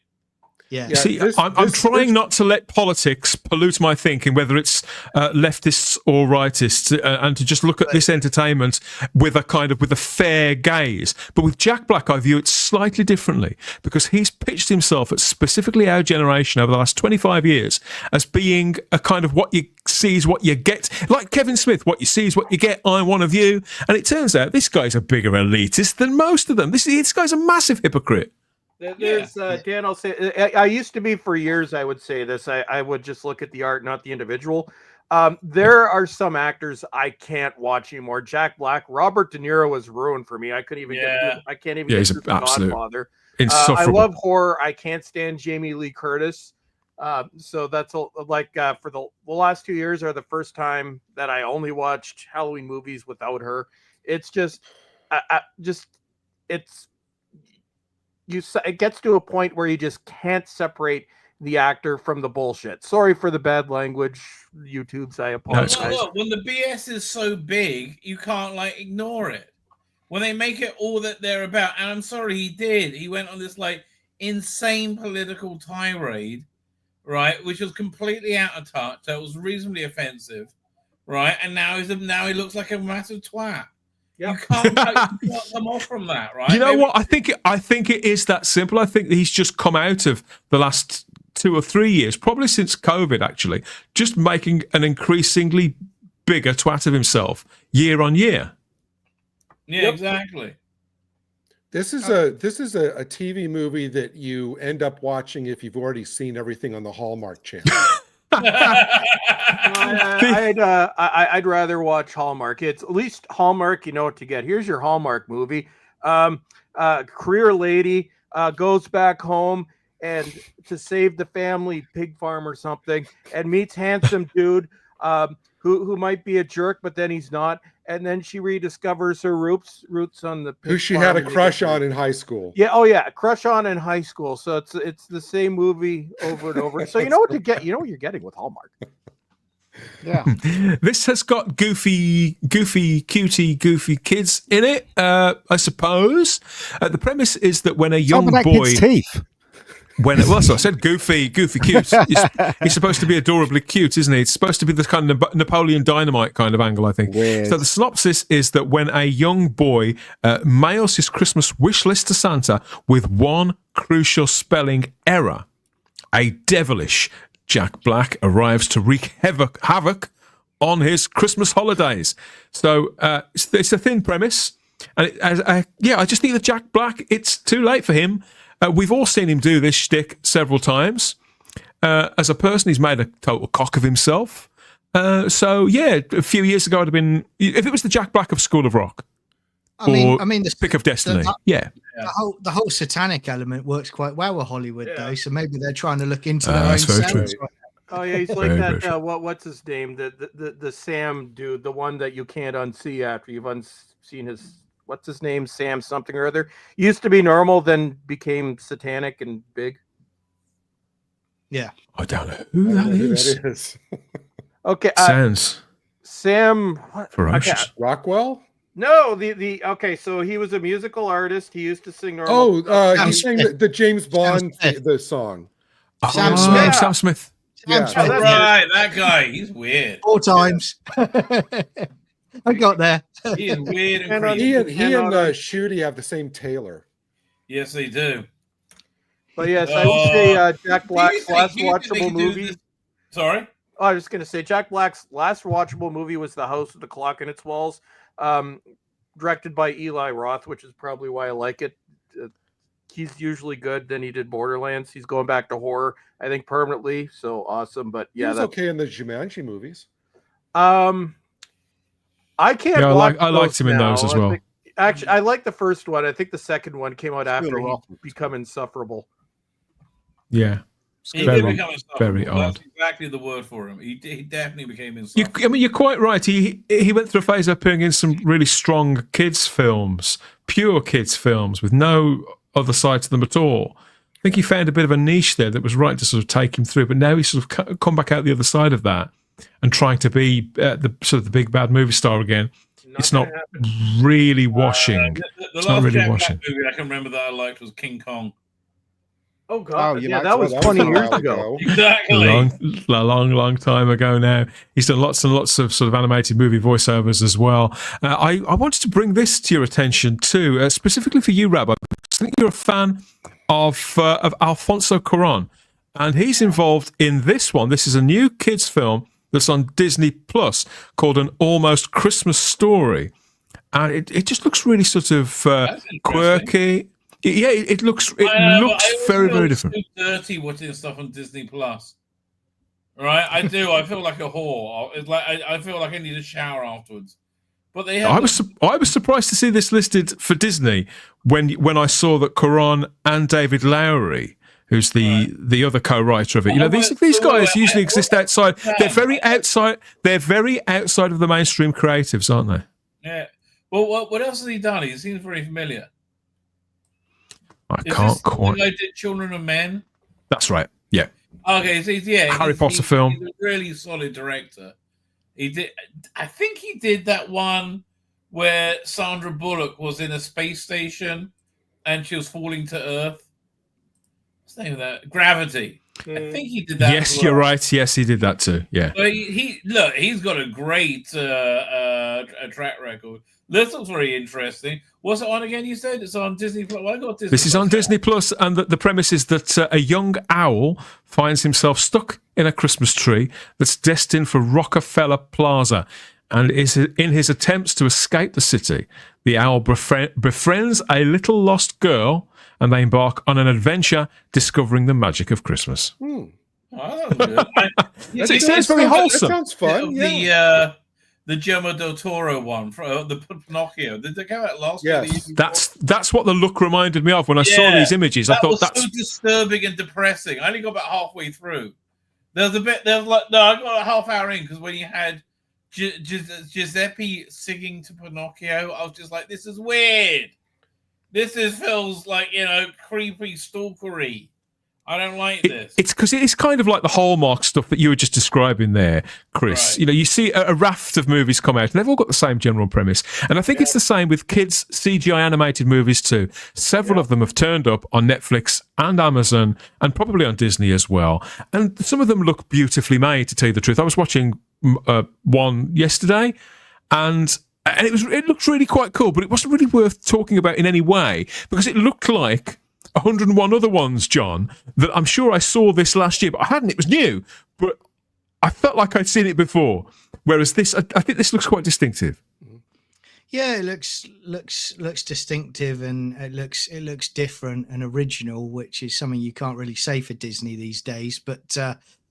Yeah. See, I'm trying not to let politics pollute my thinking, whether it's leftists or rightists, and to just look at this entertainment with a fair gaze. But with Jack Black, I view it slightly differently because he's pitched himself at specifically our generation over the last 25 years as being a kind of what you see is what you get, like Kevin Smith. What you see is what you get. I'm one of you, and it turns out this guy's a bigger elitist than most of them. This guy's a massive hypocrite. There's Dan, I'll say, I used to be for years, I would say this. I would just look at the art, not the individual. There are some actors I can't watch anymore. Jack Black, Robert De Niro was ruined for me. I couldn't even I can't even get through The Godfather. I love horror. I can't stand Jamie Lee Curtis. So that's for the last 2 years are the first time that I only watched Halloween movies without her. It's just it gets to a point where you just can't separate the actor from the bullshit. Sorry for the bad language, YouTubes. I apologize. No, look, when the BS is so big, you can't ignore it. When they make it all that they're about, and I'm sorry, he did. He went on this insane political tirade, right, which was completely out of touch. That was reasonably offensive, right? And now he looks like a massive twat. Yep. You can't come off from that, right? You know what? I think it is that simple. I think he's just come out of the last 2 or 3 years, probably since COVID, actually, just making an increasingly bigger twat of himself year on year. Yeah, exactly. This is a TV movie that you end up watching if you've already seen everything on the Hallmark Channel. I'd rather watch Hallmark. It's at least Hallmark, you know what to get. Here's your Hallmark movie. Career lady goes back home and to save the family, pig farm or something, and meets handsome dude who might be a jerk, but then he's not. And then she rediscovers her roots on the pig who she farm had a crush on in high school. Yeah, oh yeah, crush on in high school. So it's the same movie over and over. So you know what to get. You know what you're getting with Hallmark. Yeah. This has got goofy kids in it, I suppose. The premise is that when a young boy... teeth. So I said goofy cute. He's supposed to be adorably cute, isn't he? It's supposed to be the kind of Napoleon Dynamite kind of angle, I think. Weird. So the synopsis is that when a young boy mails his Christmas wish list to Santa with one crucial spelling error, a devilish Jack Black arrives to wreak havoc on his Christmas holidays. So it's a thin premise. And I just think that Jack Black, it's too late for him. We've all seen him do this shtick several times. As a person, he's made a total cock of himself. So, yeah, a few years ago, I'd have been... If it was the Jack Black of School of Rock. I mean, the Pick of Destiny. The whole satanic element works quite well with Hollywood, though. So maybe they're trying to look into their own selves. Oh, yeah, he's like that... what's his name? The Sam dude, the one that you can't unsee after you've unseen his... What's his name? Sam something or other. Used to be normal, then became satanic and big. Yeah. I don't know who that is. Okay. Sam. What? Ferocious. Rockwell? No, okay, so he was a musical artist. He used to sing normal. He sang the James Bond the song. Sam Smith. Sam Smith. Yeah. Right, that guy. He's weird. 4 times. I got there. He is weird and he and Shooty have the same tailor. Yes, they do. But yes, I would say Jack Black's last do you think they watchable could do movie. this- Sorry? I was just going to say Jack Black's last watchable movie was The House with the Clock in Its Walls, directed by Eli Roth, which is probably why I like it. He's usually good. Then he did Borderlands. He's going back to horror, I think, permanently. So awesome. But He yeah, was that's okay in the Jumanji movies. I can't. Yeah, watch I liked those him in those now. as well. Actually, I like the first one. I think the second one came out after he rough. become insufferable. Yeah. He Very- did become insufferable. very That's odd. exactly the word for him. He definitely became I insufferable. mean, you're quite right. He went through a phase of appearing in some really strong kids' films, pure kids' films, with no other side to them at all. I think he found a bit of a niche there that was right to sort of take him through. But now he's sort of come back out the other side of that and trying to be the sort of the big bad movie star again. It's not really washing. The It's not last really Jack washing. Black movie I can remember that I liked was King Kong. Oh god, you yeah, like that was that? 20 That was a years while ago. Exactly. A long time ago now. He's done lots and lots of sort of animated movie voiceovers as well. I wanted to bring this to your attention too, specifically for you, Rabbi. I think you're a fan of Alfonso Cuarón, and he's involved in this one. This is a new kids' film that's on Disney Plus called An Almost Christmas Story, and it just looks really sort of quirky. Yeah, it looks I always very feel different. So dirty watching stuff on Disney Plus. Right, I do. I feel like a whore. It's like I feel like I need a shower afterwards. But they have. I was surprised to see this listed for Disney when I saw that Cuarón and David Lowery, who's the other co-writer of it. You know, these guys usually exist outside. They're very outside. They're very outside of the mainstream creatives, aren't they? Yeah. Well, what else has he done? He seems very familiar. I can't quite. I did Children of Men. That's right. Yeah. Okay, so Harry Potter film. He's a really solid director. He did. I think he did that one where Sandra Bullock was in a space station and she was falling to Earth. What's the name of that? Gravity. I think he did that. Yes, as well. you're right. Yes, he did that too. Yeah. So he's got a great track record. This looks very interesting. What's it on again? You said it's on Disney Plus. Well, I got Disney. This is on Disney Plus, and the premise is that a young owl finds himself stuck in a Christmas tree that's destined for Rockefeller Plaza, and is in his attempts to escape the city. The owl befriends a little lost girl, and they embark on an adventure discovering the magic of Christmas. Oh, that was good. It sounds very wholesome. That sounds fun. Yeah. The Guillermo del Toro one, the Pinocchio. Did they come out last year? Yes. That's what the look reminded me of when I saw these images. I thought was that's so disturbing and depressing. I only got about halfway through. I got a half hour in because when you had Giuseppe singing to Pinocchio, I was just like, this is weird. Feels like, creepy, stalkery. I don't like this. It's because it's kind of like the Hallmark stuff that you were just describing there, Chris. Right. You know, you see a raft of movies come out, and they've all got the same general premise. And I think it's the same with kids' CGI animated movies too. Several of them have turned up on Netflix and Amazon, and probably on Disney as well. And some of them look beautifully made, to tell you the truth. I was watching one yesterday, and it looked really quite cool, but it wasn't really worth talking about in any way because it looked like 101 other ones, John, that I'm sure I saw this last year, but I hadn't. It was new, but I felt like I'd seen it before. Whereas this, I think this looks quite distinctive. Yeah, it looks distinctive, and it looks different and original, which is something you can't really say for Disney these days. But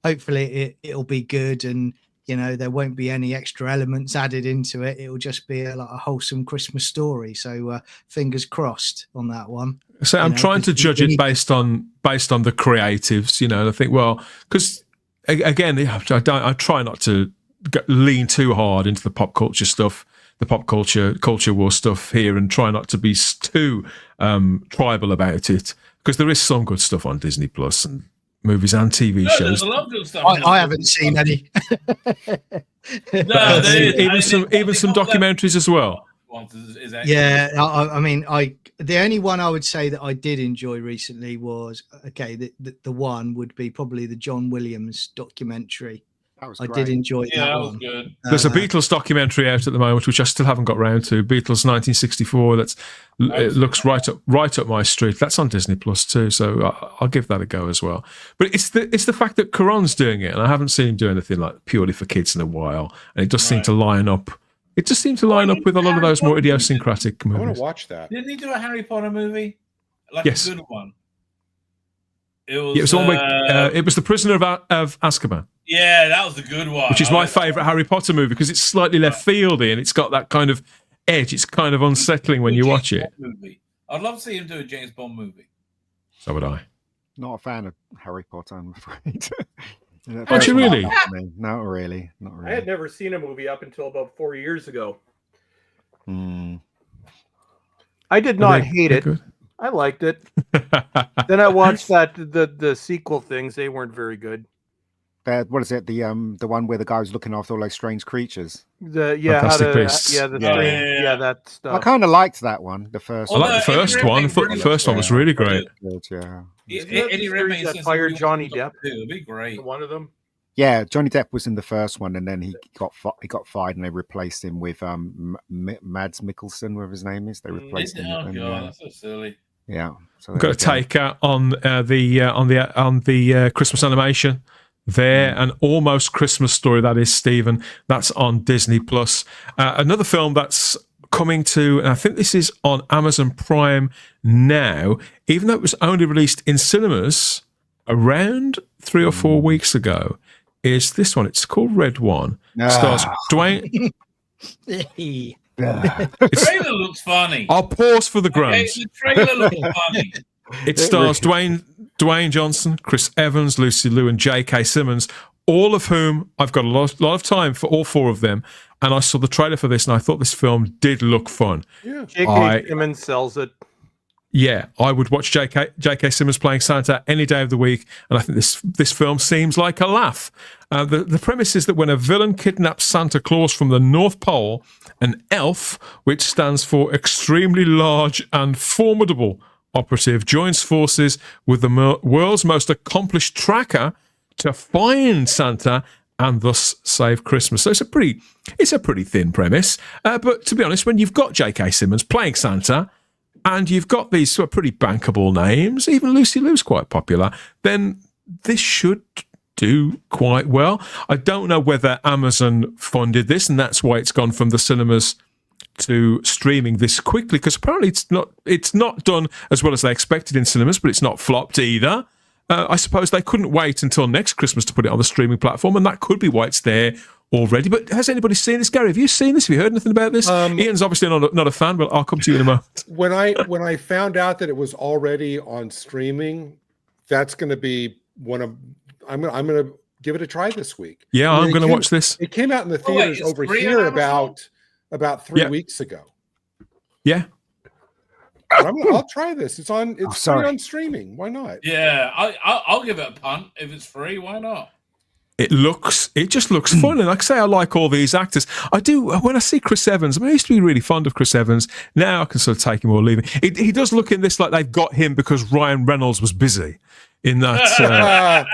hopefully it'll be good, and there won't be any extra elements added into it. It'll just be a wholesome Christmas story. So fingers crossed on that one. So I'm trying to judge it based on the creatives, and I think, well, because again, I try not to lean too hard into the pop culture stuff, the pop culture war stuff here, and try not to be too tribal about it, because there is some good stuff on Disney Plus and movies and TV shows. There's a lot of good stuff. I haven't seen any. Even some documentaries as well. Yeah, I mean, the only one I would say that I did enjoy recently was the one would be probably the John Williams documentary That was I great. did enjoy Yeah, that that was one. good. There's a Beatles documentary out at the moment, which I still haven't got round to. Beatles 1964. It looks right up my street. That's on Disney Plus too, so I'll give that a go as well. But it's the fact that Caron's doing it, and I haven't seen him do anything like purely for kids in a while, and it does seem to line up. It just seems to line up with a lot of those more idiosyncratic I want movies. to watch that. Didn't he do a Harry Potter movie? Like Yes. a good one. It was. Yeah, it was all it was The Prisoner of Azkaban, Yeah, that was a good one. which is my favourite Harry Potter movie because it's slightly left fieldy and it's got that kind of edge. It's kind of unsettling when you watch it. Movie. I'd love to see him do a James Bond movie. So would I. Not a fan of Harry Potter, I'm afraid. Aren't you really? Not really. Not I really. had never seen a movie up until about 4 years ago. I did not hate it. Good. I liked it. Then I watched the sequel things. They weren't very good. What is it? The one where the guy was looking after all those strange creatures. Fantastic Beasts. That stuff. I kind of liked that one. The first. I like the first one. I thought the first one was really great. Good, yeah. Eddie Redmayne that says fired he Johnny wants to Depp. do it. It'd be great. One of them. Yeah, Johnny Depp was in the first one, and then he got fired, and they replaced him with Mads Mikkelsen, whatever his name is. They replaced him. Oh with him, god, that's so silly. Yeah, so We've got a take on the Christmas animation. There, an almost Christmas story that is, Stephen. That's on Disney Plus. Another film that's coming to, and I think this is on Amazon Prime now, even though it was only released in cinemas around 3 or 4 weeks ago, is this one. It's called Red One. Stars Dwayne. The trailer looks funny. I'll pause for the groans. The trailer looks funny. It stars Dwayne Johnson, Chris Evans, Lucy Liu, and J.K. Simmons, all of whom I've got a lot of time for all four of them. And I saw the trailer for this, and I thought this film did look fun. Yeah. J.K. Simmons sells it. Yeah, I would watch J.K. Simmons playing Santa any day of the week, and I think this film seems like a laugh. The premise is that when a villain kidnaps Santa Claus from the North Pole, an elf, which stands for extremely large and formidable operative, joins forces with the world's most accomplished tracker to find Santa and thus save Christmas. So it's a pretty thin premise. But to be honest, when you've got J.K. Simmons playing Santa, and you've got these sort of pretty bankable names, even Lucy Liu's quite popular, then this should do quite well. I don't know whether Amazon funded this, and that's why it's gone from the cinemas to streaming this quickly, because apparently it's not done as well as they expected in cinemas, but it's not flopped either. I suppose they couldn't wait until next Christmas to put it on the streaming platform, and that could be why it's there already. But has anybody seen this? Gary, have you seen this? Have you heard anything about this? Ian's obviously not a fan, but I'll come to you in a moment. When I found out that it was already on streaming, that's going to be one of I'm going to give it a try this week. Yeah, I'm going to watch this. It came out in the theaters over here about 3 weeks ago. Yeah. I'll try this. It's free on streaming. Why not? Yeah, I'll give it a punt if it's free. Why not? It just looks fun. And like I say, I like all these actors. I do, when I see Chris Evans, I used to be really fond of Chris Evans. Now I can sort of take him or leave him. He does look in this like they've got him because Ryan Reynolds was busy in that.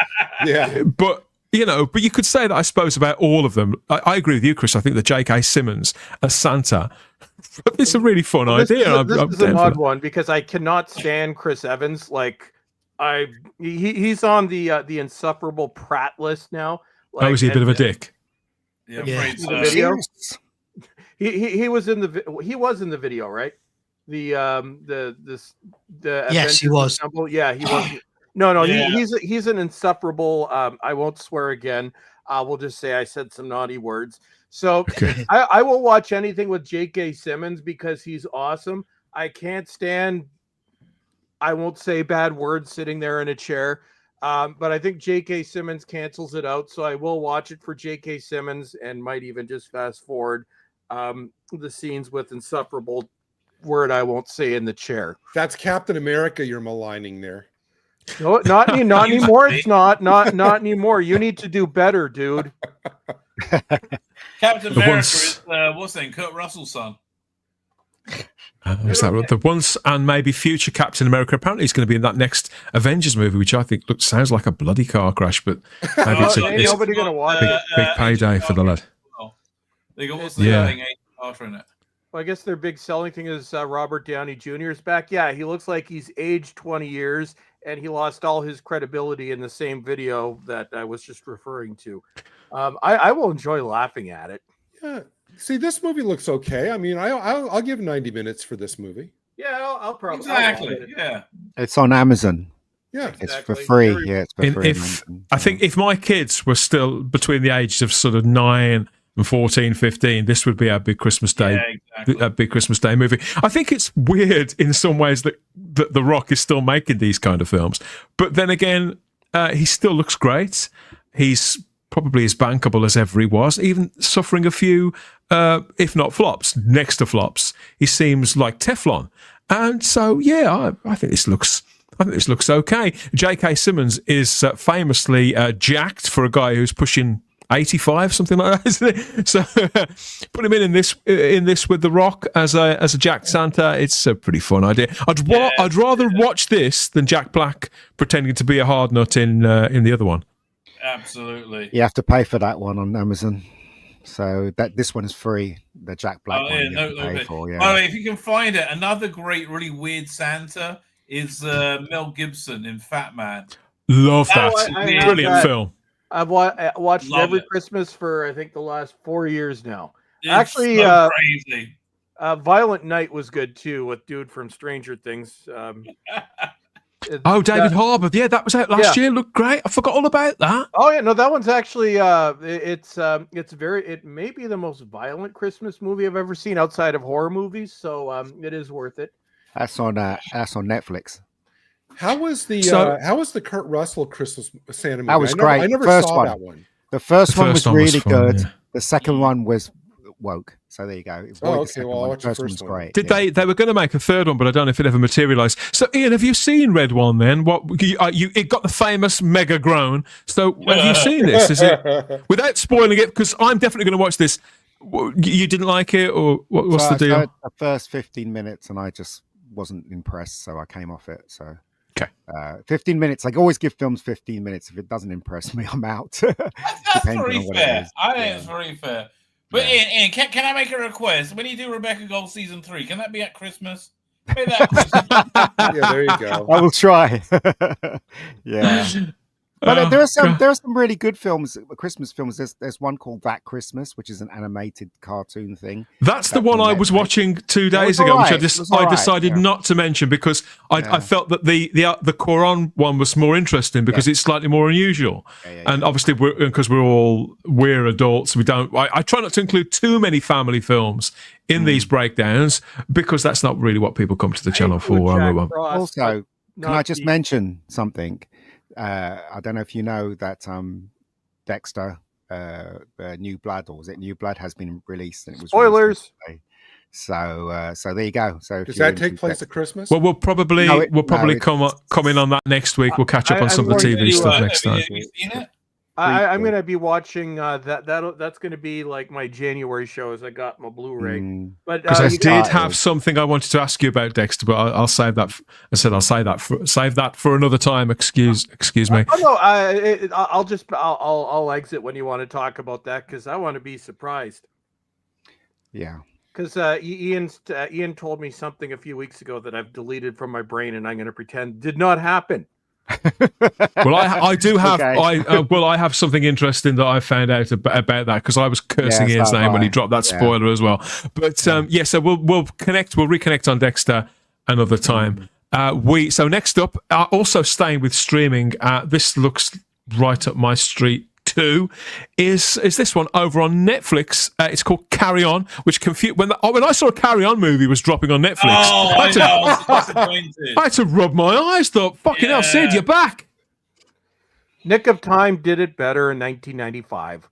Yeah. But you could say that, I suppose, about all of them. I agree with you, Chris. I think that J.K. Simmons as Santa, it's a really fun idea. This is an odd one because I cannot stand Chris Evans. Like, he's on the insufferable Pratt list now. Like, is he a bit of a dick? Yeah, video. He was in the video, right? The yes, he was. Example. Yeah, he was. No, Yeah. he's an insufferable. I won't swear again. We'll just say I said some naughty words. So Okay. I will watch anything with J.K. Simmons because he's awesome. I can't stand. I won't say bad words sitting there in a chair. But I think J.K. Simmons cancels it out. So I will watch it for J.K. Simmons and might even just fast forward the scenes with insufferable word I won't say in the chair. That's Captain America you're maligning there. No, not anymore. It's not anymore. You need to do better, dude. Captain America is what's that? Kurt Russell's son. Is that right? The once and maybe future Captain America apparently is going to be in that next Avengers movie, which I think sounds like a bloody car crash, but maybe it's ain't nobody gonna watch it. big payday for the lad. They got what's the thing? Carter in it. Well, I guess their big selling thing is Robert Downey Jr. is back. Yeah, he looks like he's aged 20 years, and he lost all his credibility in the same video that I was just referring to. I will enjoy laughing at it. Yeah. See, this movie looks okay. I mean, I'll give 90 minutes for this movie. Yeah, I'll probably Exactly. Yeah. It's on Amazon. Yeah, it's for free. Yeah, it's for free. I think if my kids were still between the ages of sort of 9 and 14, 15, this would be our big Christmas Day, a big Christmas Day movie. I think it's weird in some ways that The Rock is still making these kind of films, but then again, he still looks great. He's probably as bankable as ever he was, even suffering a few, if not flops, next to flops. He seems like Teflon, and so I think this looks. Okay. J.K. Simmons is famously jacked for a guy who's pushing 85, something like that, isn't it? So put him in this with The Rock as a jacked Santa. It's a pretty fun idea. I'd rather watch this than Jack Black pretending to be a hard nut in the other one. Absolutely. You have to pay for that one on Amazon. So this one is free. The Jack Black one you have to pay for. Yeah. By the way, if you can find it, another great, really weird Santa is Mel Gibson in Fat Man. Love that. Brilliant film. I've watched every Christmas for I think the last 4 years now. Actually, crazy. Violent Night was good too with dude from Stranger Things. David Harbour. Yeah, that was out last year. Looked great. I forgot all about that. Oh yeah, no, that one's actually it may be the most violent Christmas movie I've ever seen outside of horror movies. So it is worth it. That's on Netflix. How was the Kurt Russell Christmas Santa movie? That was great. I never first saw one. that one. The first one was really fun, good. yeah. The second one was woke. So there you go. Okay. Well, I'll watch the first one. Great. They were going to make a third one, but I don't know if it ever materialised. So Ian, have you seen Red One then? It got the famous mega groan. So have you seen this? Is it without spoiling it? Because I'm definitely going to watch this. You didn't like it, or what's the deal? I heard the first 15 minutes, and I just wasn't impressed, so I came off it. So. Okay. 15 minutes. I always give films 15 minutes. If it doesn't impress me, I'm out. That's very fair. I think it's very fair. But Ian, can I make a request? When you do Rebecca Gold season 3, can that be at Christmas? Maybe that Christmas. Yeah, there you go. I will try. Yeah. But there are some really good films, Christmas films. There's one called That Christmas, which is an animated cartoon thing. That's the one I was watching 2 days ago, which I decided not to mention because I felt that the Quran one was more interesting because it's slightly more unusual, and obviously because we're adults, we don't. I try not to include too many family films in these breakdowns because that's not really what people come to the channel for. Also, can I just mention something? I don't know if you know that Dexter, New Blood, or was it New Blood, has been released. And it was spoilers. So there you go. So does that take place at Christmas? Well, we'll probably come in on that next week. We'll catch up on some of the TV stuff next time. Have you seen it? I'm going to be watching that's going to be like my January show as I got my Blu-ray. But because I did have something I wanted to ask you about Dexter, but I'll save that. Save that for another time. Excuse me. I'll exit when you want to talk about that because I want to be surprised. Yeah. Because Ian told me something a few weeks ago that I've deleted from my brain, and I'm going to pretend did not happen. Well, I do have. Okay. I have something interesting that I found out about that because I was cursing Ian's name when he dropped that spoiler as well. But so we'll reconnect on Dexter another time. So next up, also staying with streaming. This looks right up my street too. Is this one over on Netflix? It's called Carry On, which confused when I saw a Carry On movie was dropping on Netflix. I had to rub my eyes. Thought, fucking hell, Sid, you're back. Nick of Time did it better in 1995.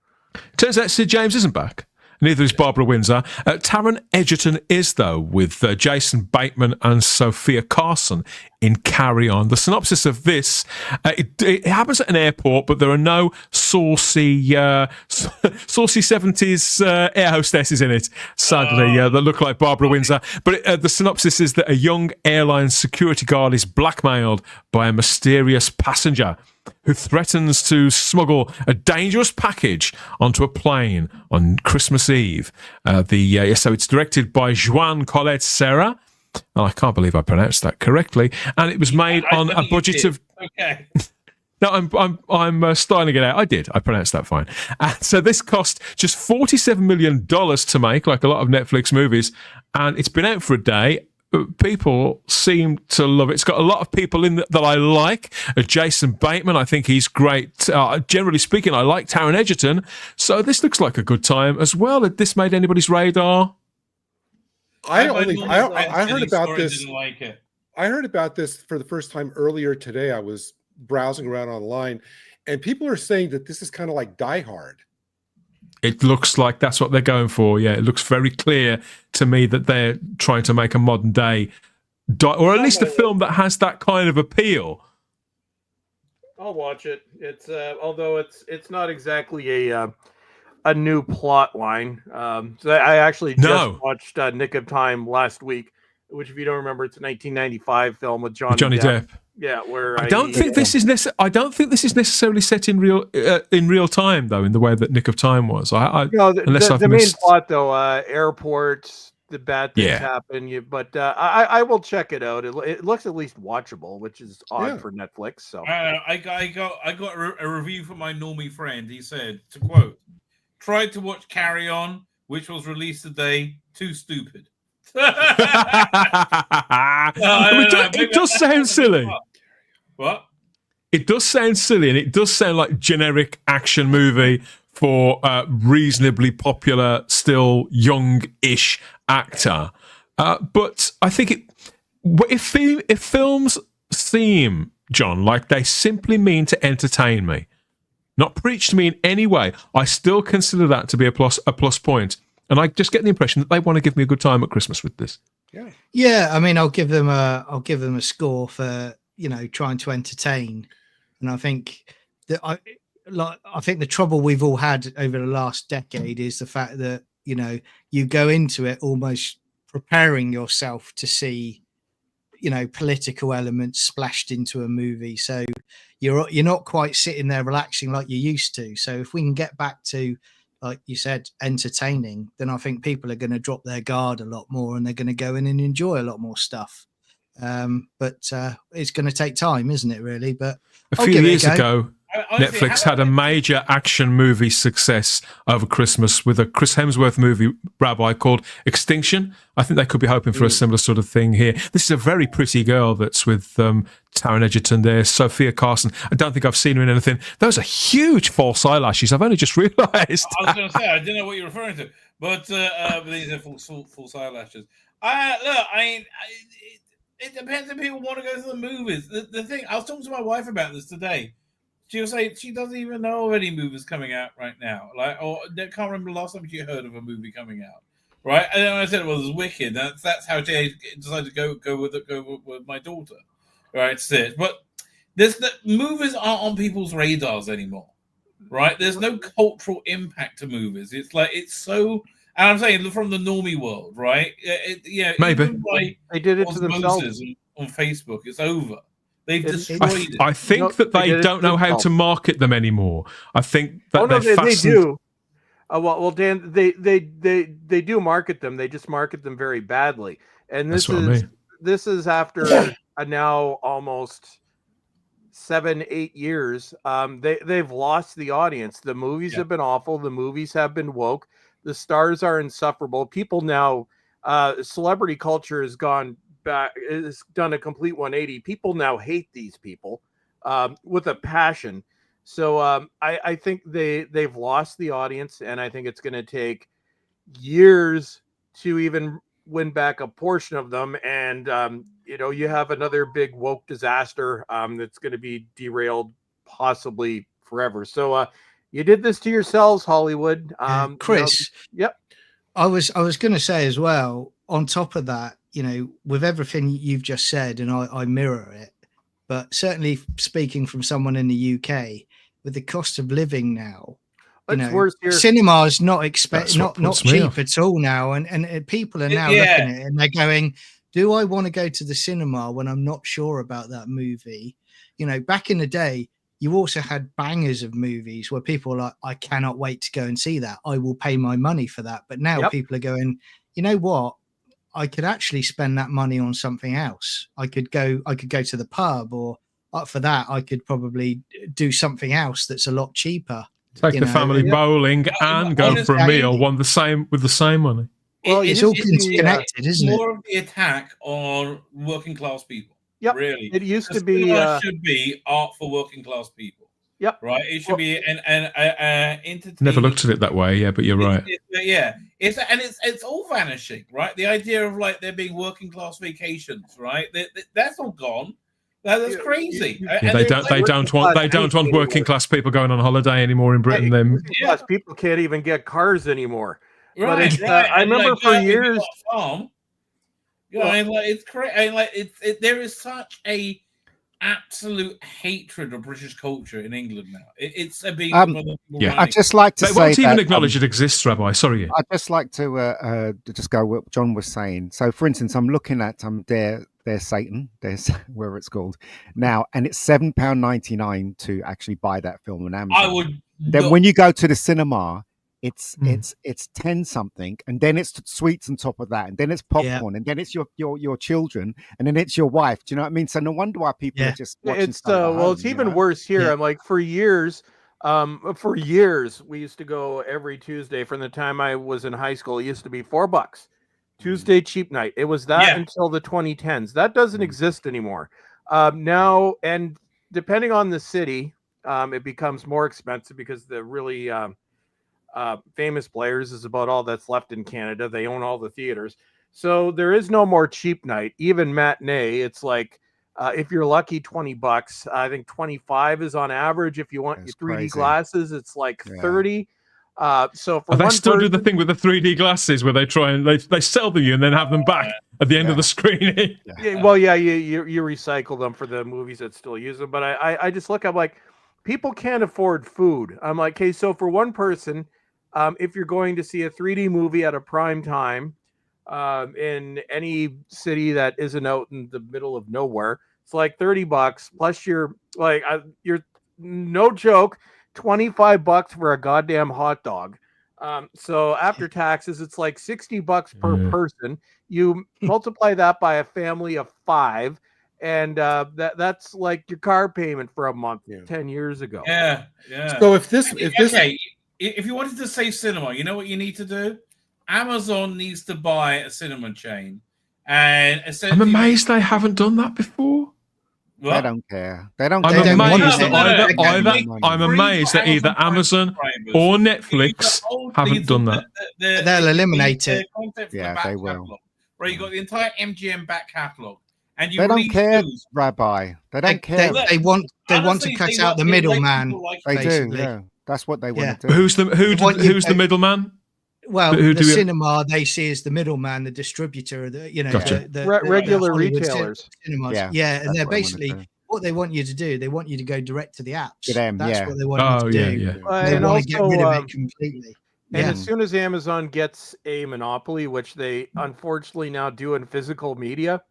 Turns out Sid James isn't back. Neither is Barbara Windsor. Taron Egerton is, though, with Jason Bateman and Sophia Carson in Carry On. The synopsis of this, it happens at an airport, but there are no saucy 70s air hostesses in it, sadly, that look like Barbara Windsor. But the synopsis is that a young airline security guard is blackmailed by a mysterious passenger who threatens to smuggle a dangerous package onto a plane on Christmas Eve. So it's directed by Joan Colette Serra. Oh, I can't believe I pronounced that correctly. And it was made on a budget of... Okay. No, I'm styling it out. I pronounced that fine. So this cost just $47 million to make, like a lot of Netflix movies, and it's been out for a day. People seem to love it. It's got a lot of people in that I like. Jason Bateman, I think he's great. Generally speaking, I like Taron Egerton. So this looks like a good time as well. Had this made anybody's radar? I heard about this. Didn't like it. I heard about this for the first time earlier today. I was browsing around online, and people are saying that this is kind of like Die Hard. It looks like that's what they're going for. Yeah, it looks very clear to me that they're trying to make a modern day, or at least a film that has that kind of appeal. I'll watch it. It's although it's not exactly a new plot line. So I actually just watched Nick of Time last week, which, if you don't remember, it's a 1995 film with Johnny Depp. Yeah, where I don't think this is necessarily set in real time, though, in the way that Nick of Time was. The main plot, though, airports, the bad things happen. But I will check it out. It looks at least watchable, which is odd for Netflix. So I got a review from my normie friend. He said, to quote, "Tried to watch Carry On, which was released today. Too stupid." It does sound silly. What? It does sound silly, and it does sound like generic action movie for a reasonably popular, still young-ish actor. But I think if films seem, John, like they simply mean to entertain me, not preach to me in any way, I still consider that to be a plus point. And I just get the impression that they want to give me a good time at Christmas with this. Yeah. I mean, I'll give them a score for trying to entertain, and I think that I think the trouble we've all had over the last decade is the fact that you go into it almost preparing yourself to see political elements splashed into a movie, so you're not quite sitting there relaxing like you used to. So if we can get back to, like you said, entertaining, then I think people are going to drop their guard a lot more, and they're going to go in and enjoy a lot more stuff. But it's going to take time, isn't it, really? But a few years ago, Netflix had a major action movie success over Christmas with a Chris Hemsworth movie, Rabbi, called Extinction. I think they could be hoping for a similar sort of thing here. This is a very pretty girl that's with Taron Egerton there, Sophia Carson. I don't think I've seen her in anything. Those are huge false eyelashes. I've only just realised. I was going to say, I didn't know what you're referring to, but these are false eyelashes. It depends if people want to go to the movies. The thing, I was talking to my wife about this today. She was saying she doesn't even know of any movies coming out right now. I can't remember the last time she heard of a movie coming out. Right? And then I said, well, it was Wicked. That's how she decided to go with my daughter. Right? But the movies aren't on people's radars anymore. Right? There's no cultural impact to movies. It's so... And I'm saying from the normie world, right? Maybe they did it to themselves on Facebook. It's over. They've destroyed it. I think that they don't know how to market them anymore. I think that they do. Well, Dan, they do market them. They just market them very badly. And this is after now almost 7-8 years. They've lost the audience. The movies have been awful. The movies have been woke. The stars are insufferable. People now, celebrity culture has gone back. It's done a complete 180. People now hate these people with a passion. So I think they've lost the audience, and I think it's going to take years to even win back a portion of them. And you have another big woke disaster that's going to be derailed possibly forever. So You did this to yourselves, Hollywood. Chris. Yep. I was going to say as well, on top of that, with everything you've just said, and I mirror it, but certainly speaking from someone in the UK, with the cost of living now, it's worse here. Cinema is not not cheap off. at all now, and people are now looking at it and they're going, do I want to go to the cinema when I'm not sure about that movie? Back in the day, you also had bangers of movies where people are like, I cannot wait to go and see that. I will pay my money for that. But now people are going, you know what? I could actually spend that money on something else. I could go to the pub, or for that, I could probably do something else that's a lot cheaper. Take the family bowling and go for a meal with the same money. Well, it's all connected, isn't it? More of the attack on working class people. Yep. Really. It used to be should be art for working class people. Yep. Right. It should be an entertainment. Never looked at it that way. Yeah, but you're right. It's all vanishing. Right. The idea of like there being working class vacations. Right. That's all gone. That's crazy. They don't want working class people going on holiday anymore in Britain. Then people can't even get cars anymore. Right. But I remember for years. It's correct. There is such a absolute hatred of British culture in England now. It's being. I'd just like to say they won't even acknowledge it exists, Rabbi. Sorry. I'd just like to just go what John was saying. So, for instance, I'm looking at there's Satan, there's where it's called now, and it's £7.99 to actually buy that film on Amazon. I would. Then when you go to the cinema, it's 10 something, and then it's sweets on top of that, and then it's popcorn, and then it's your children, and then it's your wife. Do you know what I mean? So no wonder why people are just watching it's it's even worse here. I'm like, for years we used to go every Tuesday from the time I was in high school. It used to be $4 Tuesday cheap night. It was that until the 2010s. That doesn't exist anymore now, and depending on the city, it becomes more expensive because the really famous players is about all that's left in Canada. They own all the theaters, so there is no more cheap night. Even matinee, it's like if you're lucky, $20. I think 25 is on average. If you want your 3D glasses, it's like 30. So for they still do the thing with the 3D glasses where they try and they sell them you and then have them back at the end of the screening. You recycle them for the movies that still use them. But I just look, I'm like, people can't afford food. I'm like, okay, so for one person, if you're going to see a 3D movie at a prime time in any city that isn't out in the middle of nowhere, it's like $30 plus you're no joke, $25 for a goddamn hot dog. So after taxes, it's like $60 per person. You multiply that by a family of 5, and that's like your car payment for a month 10 years ago. Yeah. So if you wanted to save cinema, you know what you need to do? Amazon needs to buy a cinema chain, and I'm amazed they haven't done that before. What? They don't care. They don't. I'm care. amazed that either Amazon or Netflix haven't done that. They'll eliminate it. Yeah, they will. Catalog, where you got the entire MGM back catalog, and they don't care, Rabbi. They don't care. They want to cut out the middleman. They do. Yeah, that's what they want to do. Who's the middleman? Well, the cinema they see as the middleman, the distributor, the regular retailers. Cinemas. Yeah, and they're basically what they want you to do. They want you to go direct to the apps. That's what they want you to do. They and want to get rid of it completely. And as soon as Amazon gets a monopoly, which they unfortunately now do in physical media,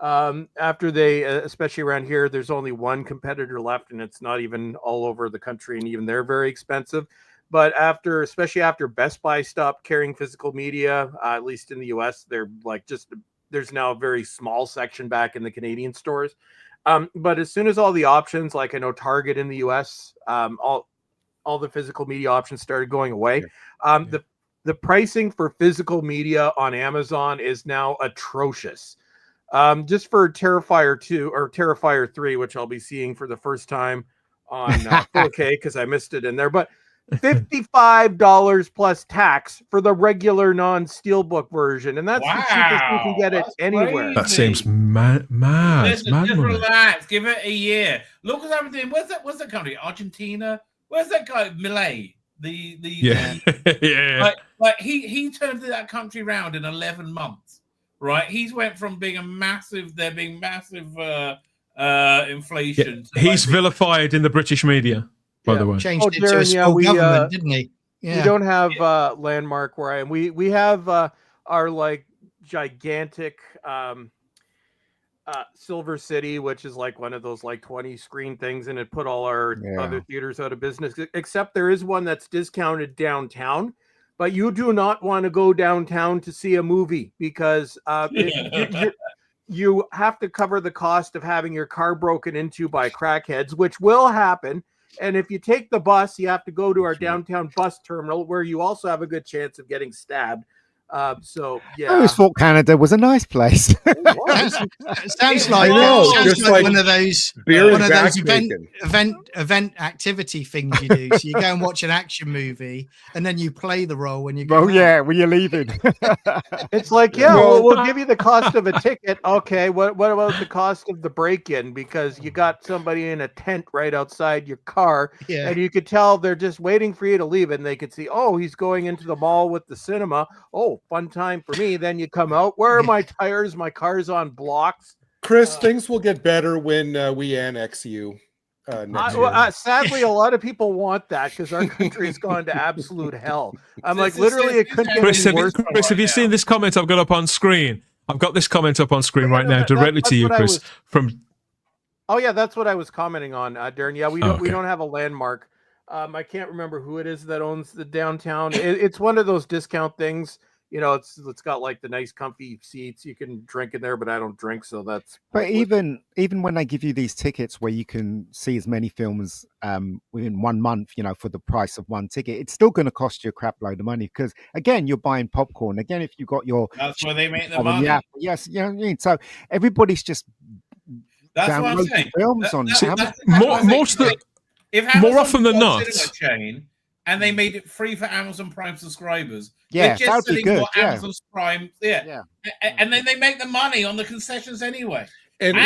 after they, especially around here, there's only one competitor left, and it's not even all over the country, and even they're very expensive. But especially after Best Buy stopped carrying physical media, at least in the US, they're like there's now a very small section back in the Canadian stores. But as soon as all the options, like I know Target in the US, all the physical media options started going away. The pricing for physical media on Amazon is now atrocious. Just for Terrifier 2 or Terrifier 3, which I'll be seeing for the first time on 4K because I missed it in there. But $55 plus tax for the regular non-steelbook version, and that's the cheapest you can get it anywhere. That seems mad. Just relax, give it a year. Look what's happening. What's that country? Argentina, Where's that guy Millet? The yeah. Like he turned that country round in 11 months, right? He's went from being massive inflation. Yeah. He's vilified in the British media, by the way. Changed it to a small government, didn't he? Yeah. We don't have Landmark where I am. We have our like gigantic Silver City, which is like one of those like 20 screen things, and it put all our other theaters out of business, except there is one that's discounted downtown. But you do not want to go downtown to see a movie because you have to cover the cost of having your car broken into by crackheads, which will happen. And if you take the bus, you have to go to our downtown bus terminal where you also have a good chance of getting stabbed. So yeah, I always thought Canada was a nice place. Sounds like one of those event activity things you do. So you go and watch an action movie, and then you play the role when you go. Oh yeah, when you're leaving. It's like we'll give you the cost of a ticket. Okay, what about the cost of the break-in? Because you got somebody in a tent right outside your car, and you could tell they're just waiting for you to leave, and they could see, oh, he's going into the mall with the cinema. Oh, fun time for me. Then you come out. Where are my tires? My car's on blocks. Chris, things will get better when we annex you. Next year. Sadly, a lot of people want that because our country has gone to absolute hell. I'm like, literally, it couldn't get any worse. Chris, have you seen this comment I've got up on screen? I've got this comment up on screen right now, directly to you, Chris. Oh yeah, that's what I was commenting on, Darren. Yeah, we don't have a Landmark. I can't remember who it is that owns the downtown. It's one of those discount things. You know, it's got like the nice comfy seats. You can drink in there, but I don't drink, so that's. But even when they give you these tickets where you can see as many films within 1 month, you know, for the price of one ticket, it's still going to cost you a crap load of money because again, you're buying popcorn. Again, if you got your that's where they make the money. Yeah, yes, you know what I mean. So everybody's just that's what I'm saying. Films on more often than not. Chain, and they made it free for Amazon Prime subscribers. Yeah, they're just selling good. more Amazon Prime. Yeah. And then they make the money on the concessions anyway. And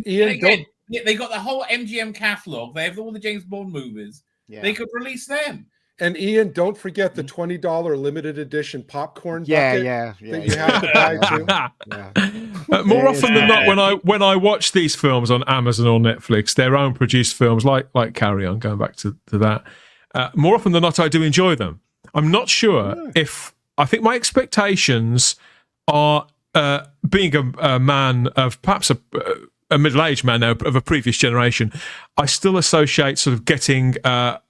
Ian, again, they got the whole MGM catalog. They have all the James Bond movies. Yeah. They could release them. And Ian, don't forget the $20 limited edition popcorn bucket that you have to buy too. More often than not, when I watch these films on Amazon or Netflix, their own produced films like Carry On, going back to that. More often than not, I do enjoy them. I'm not sure if I think my expectations are being a man of perhaps a middle-aged man now of a previous generation. I still associate sort of getting a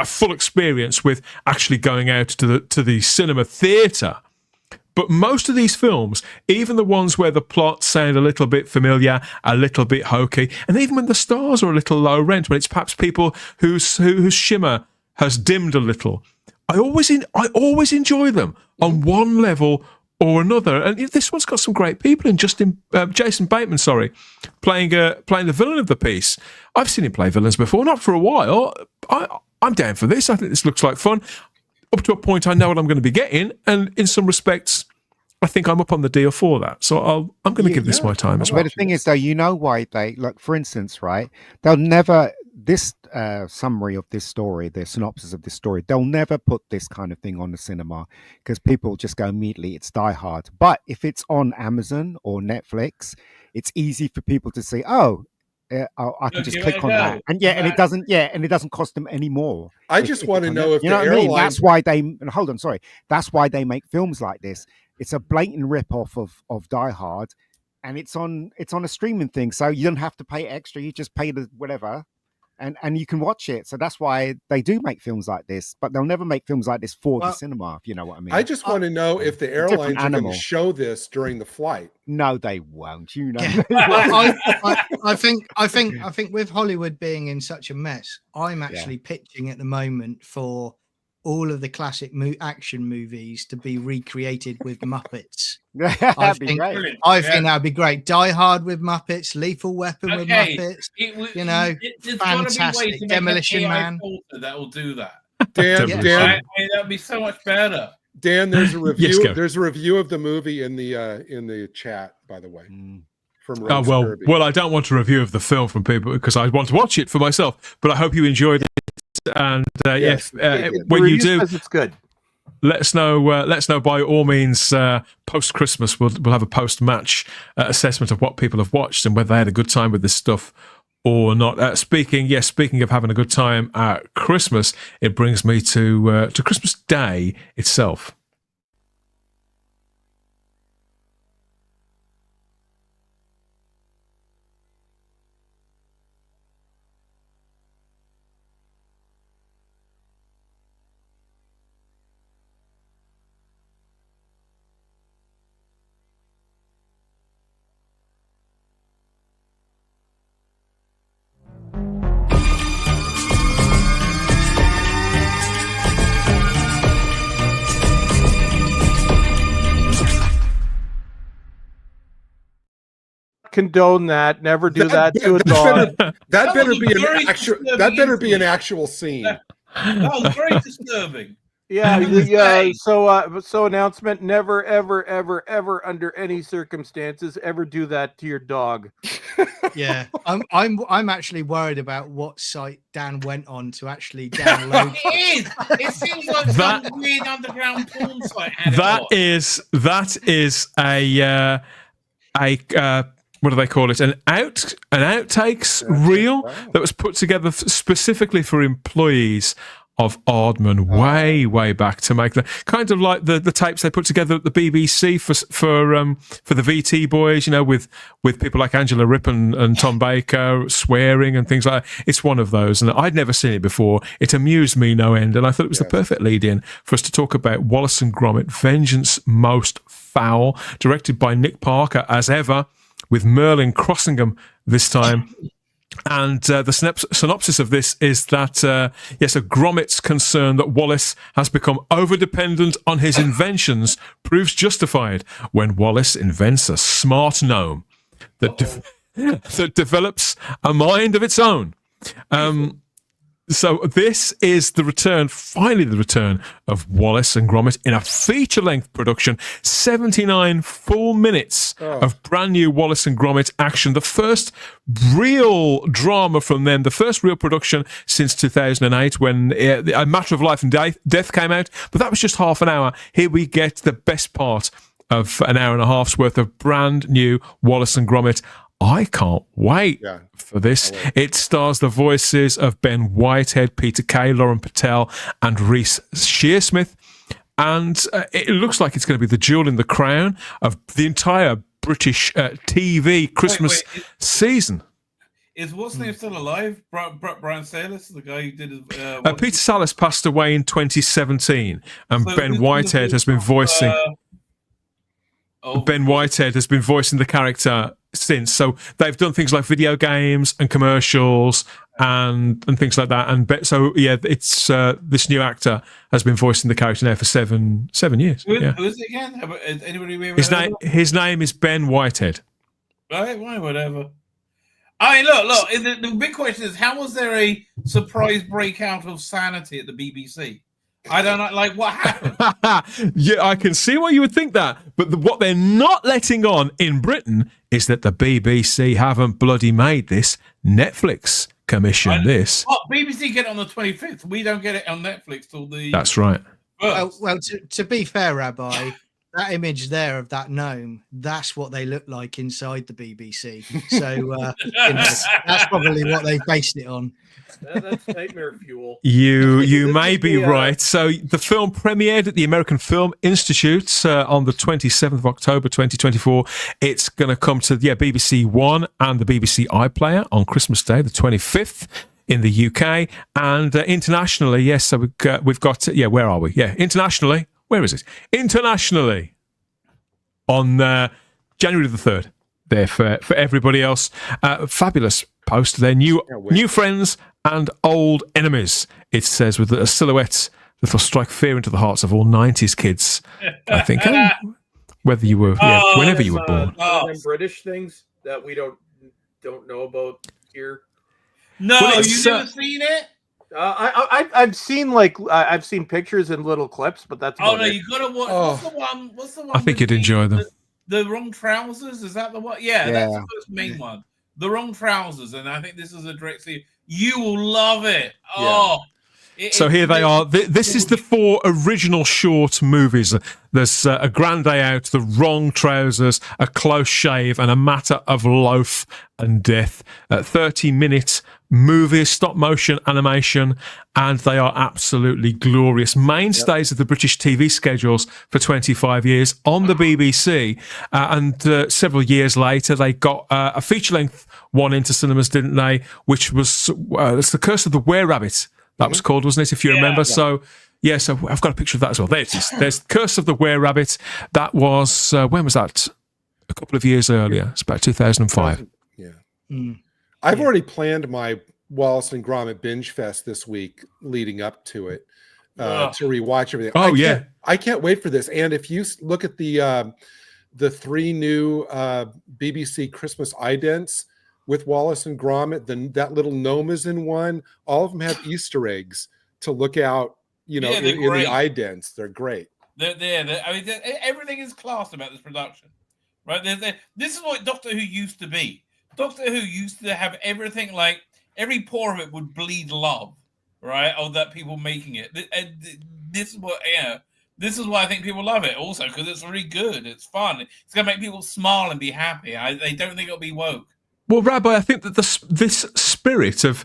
full experience with actually going out to the cinema theatre. But most of these films, even the ones where the plots sound a little bit familiar, a little bit hokey, and even when the stars are a little low rent, when it's perhaps people whose shimmer has dimmed a little, I always enjoy them on one level or another. And this one's got some great people in. Jason Bateman, playing the villain of the piece. I've seen him play villains before, not for a while. I'm down for this. I think this looks like fun. Up to a point, I know what I'm going to be getting, and in some respects, I think I'm up on the deal for that. So I'm going to give this my time as well. But the thing is, though, you know why they, like, for instance, right? They'll never, this summary of this story, the synopsis of this story, they'll never put this kind of thing on the cinema because people just go immediately, it's Die Hard. But if it's on Amazon or Netflix, it's easy for people to say, I can just click on that, and it doesn't cost them any more. I just want to know if you know what I mean. That's why that's why they make films like this. It's a blatant rip-off of Die Hard, and it's on a streaming thing, so you don't have to pay extra. You just pay the whatever, and you can watch it. So that's why they do make films like this, but they'll never make films like this for the cinema, if you know what I mean. I just want to know if the airlines are going to show this during the flight. No, they won't. You know. I think with Hollywood being in such a mess, I'm actually pitching at the moment for all of the classic action movies to be recreated with Muppets. I think that'd be great. Die Hard with Muppets, Lethal Weapon with Muppets. Fantastic. Demolition Man. That will do that. Dan, that'd be so much better. Dan, there's a review. There's a review of the movie in the chat, by the way. From well, I don't want a review of the film from people because I want to watch it for myself. But I hope you enjoyed And Yes, when you do, it's good. let us know. Let us know by all means. Post Christmas, we'll have a post match assessment of what people have watched and whether they had a good time with this stuff or not. Speaking of having a good time at Christmas, it brings me to Christmas Day itself. Condone that. Never do that to a dog. That better be an actual scene. That was very disturbing. Yeah. So announcement: never, ever, ever, ever, under any circumstances, ever do that to your dog. Yeah, I'm actually worried about what site Dan went on to actually download. It is. It seems like some weird underground porn site. That is a what do they call it? An outtakes reel that was put together specifically for employees of Aardman way back to make the kind of like the tapes they put together at the BBC for the VT boys, with people like Angela Ripp and Tom Baker swearing and things like that. It's one of those, and I'd never seen it before. It amused me no end, and I thought it was the perfect lead in for us to talk about Wallace and Gromit: Vengeance Most Foul, directed by Nick Parker as ever, with Merlin Crossingham this time. And the synopsis of this is that, a Gromit's concern that Wallace has become over-dependent on his inventions proves justified when Wallace invents a smart gnome that develops a mind of its own. So this is finally the return of Wallace and Gromit in a feature-length production, 79 full minutes of brand new Wallace and Gromit action. The first real drama from them, the first real production since 2008 when A Matter of Life and Death came out, but that was just half an hour. Here we get the best part of an hour and a half's worth of brand new Wallace and Gromit. I can't wait for this. It stars the voices of Ben Whitehead, Peter Kay, Lauren Patel, and Reese Shearsmith. And it looks like it's going to be the jewel in the crown of the entire British TV Christmas season. Is what's name still alive? Brian Salis, the guy who did Peter Salis passed away in 2017, and Ben Whitehead has been voicing. Ben Whitehead has been voicing the character since. So they've done things like video games and commercials and things like that. And it's this new actor has been voicing the character now for seven years. Who is it again? Anybody his name is Ben Whitehead. Right, whatever. I mean, look. The big question is, how was there a surprise breakout of sanity at the BBC? I don't know, like, what happened? Yeah, I can see why you would think that. But what they're not letting on in Britain is that the BBC haven't bloody made this. Netflix commissioned this. Oh, BBC get it on the 25th. We don't get it on Netflix till the... That's right. Well, to be fair, Rabbi, that image there of that gnome, that's what they look like inside the BBC. So that's probably what they based it on. That's nightmare fuel. You may be right. So the film premiered at the American Film Institute on the 27th of October 2024. It's going to come to BBC One and the BBC iPlayer on Christmas Day, the 25th. In the UK and internationally, yes. So we've got where are we? Yeah, internationally. Where is it? Internationally on January the 3rd. There for everybody else. Fabulous post. They're new friends and old enemies. It says with a silhouette that'll strike fear into the hearts of all 90s kids. I think whether you were whenever you were born. British things that we don't know about here. No, you've never seen it? I've seen pictures and little clips, but that's no, you gotta watch. What's the one? I think you'd enjoy them. The Wrong Trousers, is that the one? Yeah, that's the first main one. The Wrong Trousers, and I think this is a direct. You will love it. Oh, So here they are. This is the 4 original short movies. There's A Grand Day Out, The Wrong Trousers, A Close Shave, and A Matter of Loaf and Death. 30-minute movies, stop motion animation, and they are absolutely glorious. Mainstays of the British TV schedules for 25 years on the BBC. And several years later, they got a feature-length one into cinemas, didn't they? Which was it's The Curse of the Were-Rabbit. That was called, wasn't it, if you remember? So I've got a picture of that as well. There it is. There's Curse of the Were-Rabbit. That was, when was that? A couple of years earlier. It's about 2005. I've already planned my Wallace and Gromit Binge Fest this week leading up to it to rewatch everything. I can't wait for this. And if you look at the 3 new BBC Christmas idents with Wallace and Gromit, that little gnome is in one. All of them have Easter eggs to look out, in the idents. They're great. They're there. I mean, everything is class about this production, right? This is what Doctor Who used to be. Doctor Who used to have everything, like every pore of it would bleed love, right? Of that people making it. And this is what, this is why I think people love it. Also, because it's really good. It's fun. It's gonna make people smile and be happy. They don't think it'll be woke. Well, Rabbi, I think that this spirit of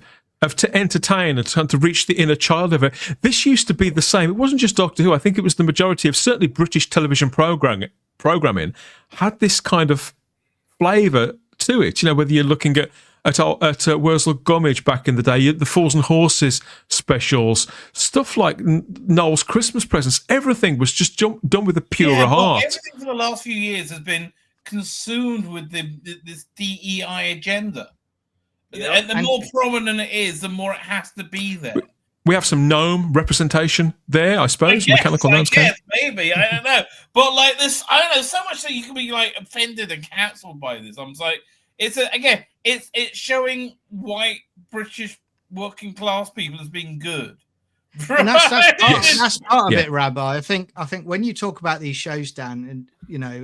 to entertain and to reach the inner child of it, this used to be the same. It wasn't just Doctor Who. I think it was the majority of certainly British television programming had this kind of flavour to it. Whether you're looking at Wurzel Gummidge back in the day, the Fools and Horses specials, stuff like Noel's Christmas Presents, everything was just done with a purer heart. Everything for the last few years has been consumed with this DEI agenda. And the more prominent it is, the more it has to be there. We have some gnome representation there, I suppose. Mechanical gnomes. Maybe. I don't know. But like this, I don't know, so much that you can be like offended and cancelled by this. I'm like, it's showing white British working class people as being good. And that's part of it, Rabbi. I think when you talk about these shows, Dan, and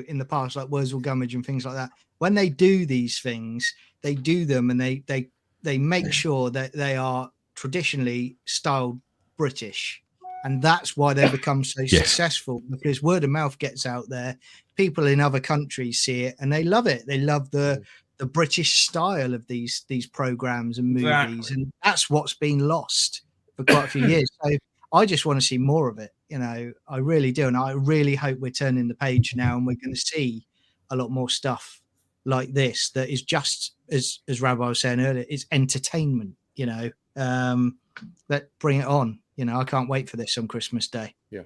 in the past, like Wurzel Gummidge and things like that, when they do these things, they do them and they make sure that they are traditionally styled British, and that's why they become so successful, because word of mouth gets out there. People in other countries see it and they love it. They love the British style of these programs and movies, and that's what's been lost for quite a few years. So I just want to see more of it. I really do, and I really hope we're turning the page now and we're going to see a lot more stuff like this that is just as Rabbi was saying earlier, it's entertainment. Let bring it on. I can't wait for this on Christmas Day. Yeah.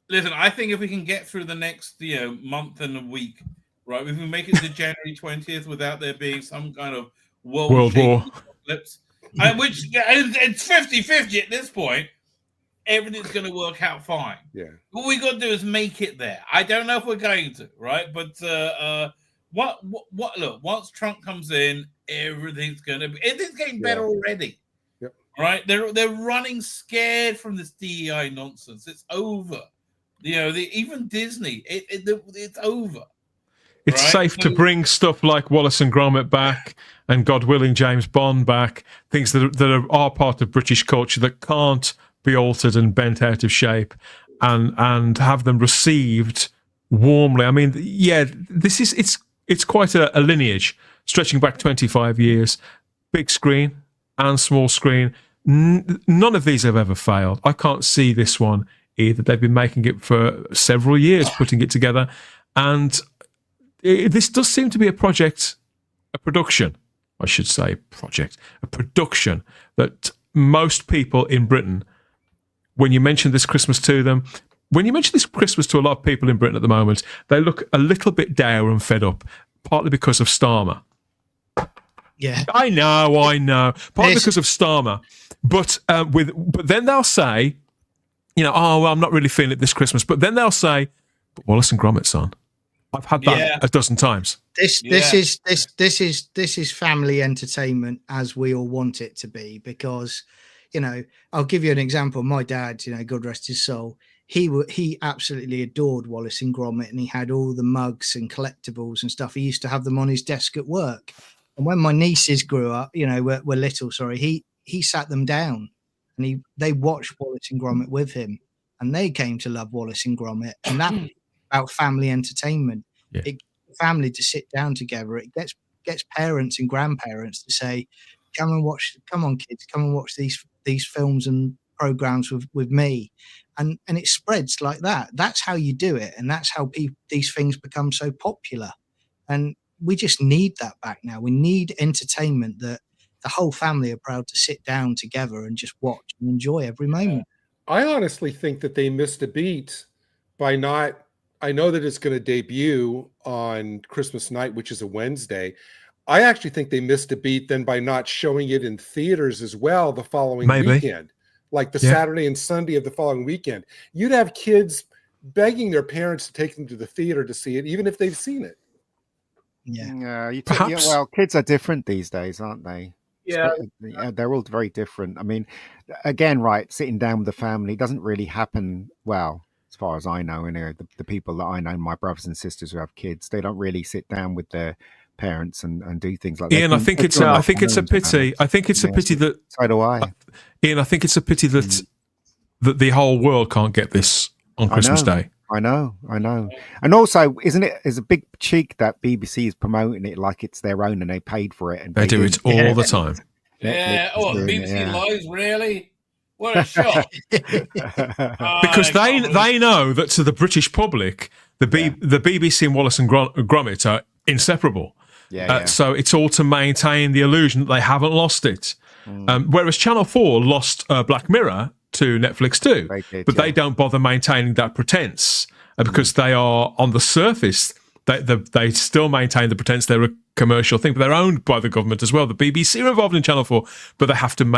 Listen, I think if we can get through the next month and a week, right? If we make it to January 20th without there being some kind of world war apocalypse, which it's 50-50 at this point, everything's going to work out fine. Yeah. What we got to do is make it there. I don't know if we're going to, right? But look, once Trump comes in, everything's getting better already. Yep. Right? They're running scared from this DEI nonsense. It's over. Even Disney, it's over. It's safe to bring stuff like Wallace and Gromit back, and God willing, James Bond back. Things that are part of British culture that can't be altered and bent out of shape, and have them received warmly. I mean, it's quite a lineage stretching back 25 years. Big screen and small screen. None of these have ever failed. I can't see this one either. They've been making it for several years, putting it together, and this does seem to be a production that most people in Britain, when you mention this Christmas to them, when you mention this Christmas to a lot of people in Britain at the moment, they look a little bit dour and fed up, partly because of Starmer. Yeah, I know. Partly because of Starmer, but then they'll say, I'm not really feeling it this Christmas. But then they'll say, but Wallace and Gromit's on. I've had that a dozen times. This is family entertainment as we all want it to be, because I'll give you an example. My dad, God rest his soul, he absolutely adored Wallace and Gromit, and he had all the mugs and collectibles and stuff. He used to have them on his desk at work. And when my nieces grew up, were little, he sat them down and they watched Wallace and Gromit with him, and they came to love Wallace and Gromit, and that's about family entertainment. Yeah. It gets family to sit down together. It gets parents and grandparents to say, come on kids, come and watch these films and programs with me, and it spreads like that. That's how you do it, and that's how these things become so popular. And we just need that back now. We need entertainment that the whole family are proud to sit down together and just watch and enjoy every moment. I honestly think that they missed a beat by not. I know that it's going to debut on Christmas night, which is a Wednesday. I actually think they missed a beat then by not showing it in theaters as well the following weekend, like the Saturday and Sunday of the following weekend. You'd have kids begging their parents to take them to the theater to see it, even if they've seen it. Yeah. Well, kids are different these days, aren't they? Yeah. They're all very different. I mean, again, right, sitting down with the family doesn't really happen well. As far as I know, the people that I know, my brothers and sisters who have kids, they don't really sit down with their parents and do things like that. Ian, I think it's a pity. I think it's a pity that. So do I. Ian, I think it's a pity that the whole world can't get this on Christmas Day. I know. And also, isn't it is a big cheek that BBC is promoting it like it's their own and they paid for it? And they do it all the time. BBC Live, really? What a shock! Because they know that to the British public, the BBC and Wallace and Gromit are inseparable. So it's all to maintain the illusion that they haven't lost it. Whereas Channel 4 lost Black Mirror to Netflix too, they don't bother maintaining that pretense because they are on the surface. They still maintain the pretense they're a commercial thing, but they're owned by the government as well. The BBC are involved in Channel 4, but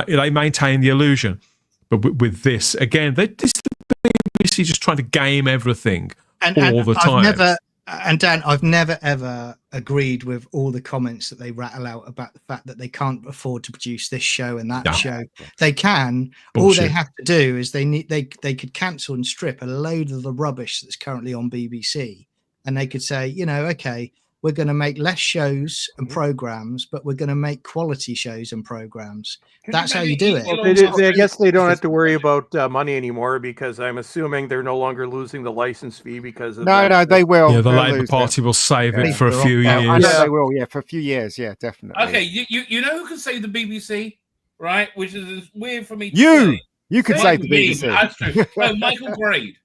they maintain the illusion. But with this, again, the BBC just trying to game everything all the time. I've never ever agreed with all the comments that they rattle out about the fact that they can't afford to produce this show and that show. They can. Bullshit. All they have to do is they could cancel and strip a load of the rubbish that's currently on BBC, and they could say, okay, we're going to make less shows and programs, but we're going to make quality shows and programs. That's how you do it. I guess they don't have to worry about money anymore because I'm assuming they're no longer losing the license fee because of No, they will. Yeah, the Labour Party will save it for a few years. I know they will. Yeah, for a few years. Yeah, definitely. Okay, you know who can save the BBC, right? Which is weird for me. You could save the BBC. That's true. Oh, Michael Grade.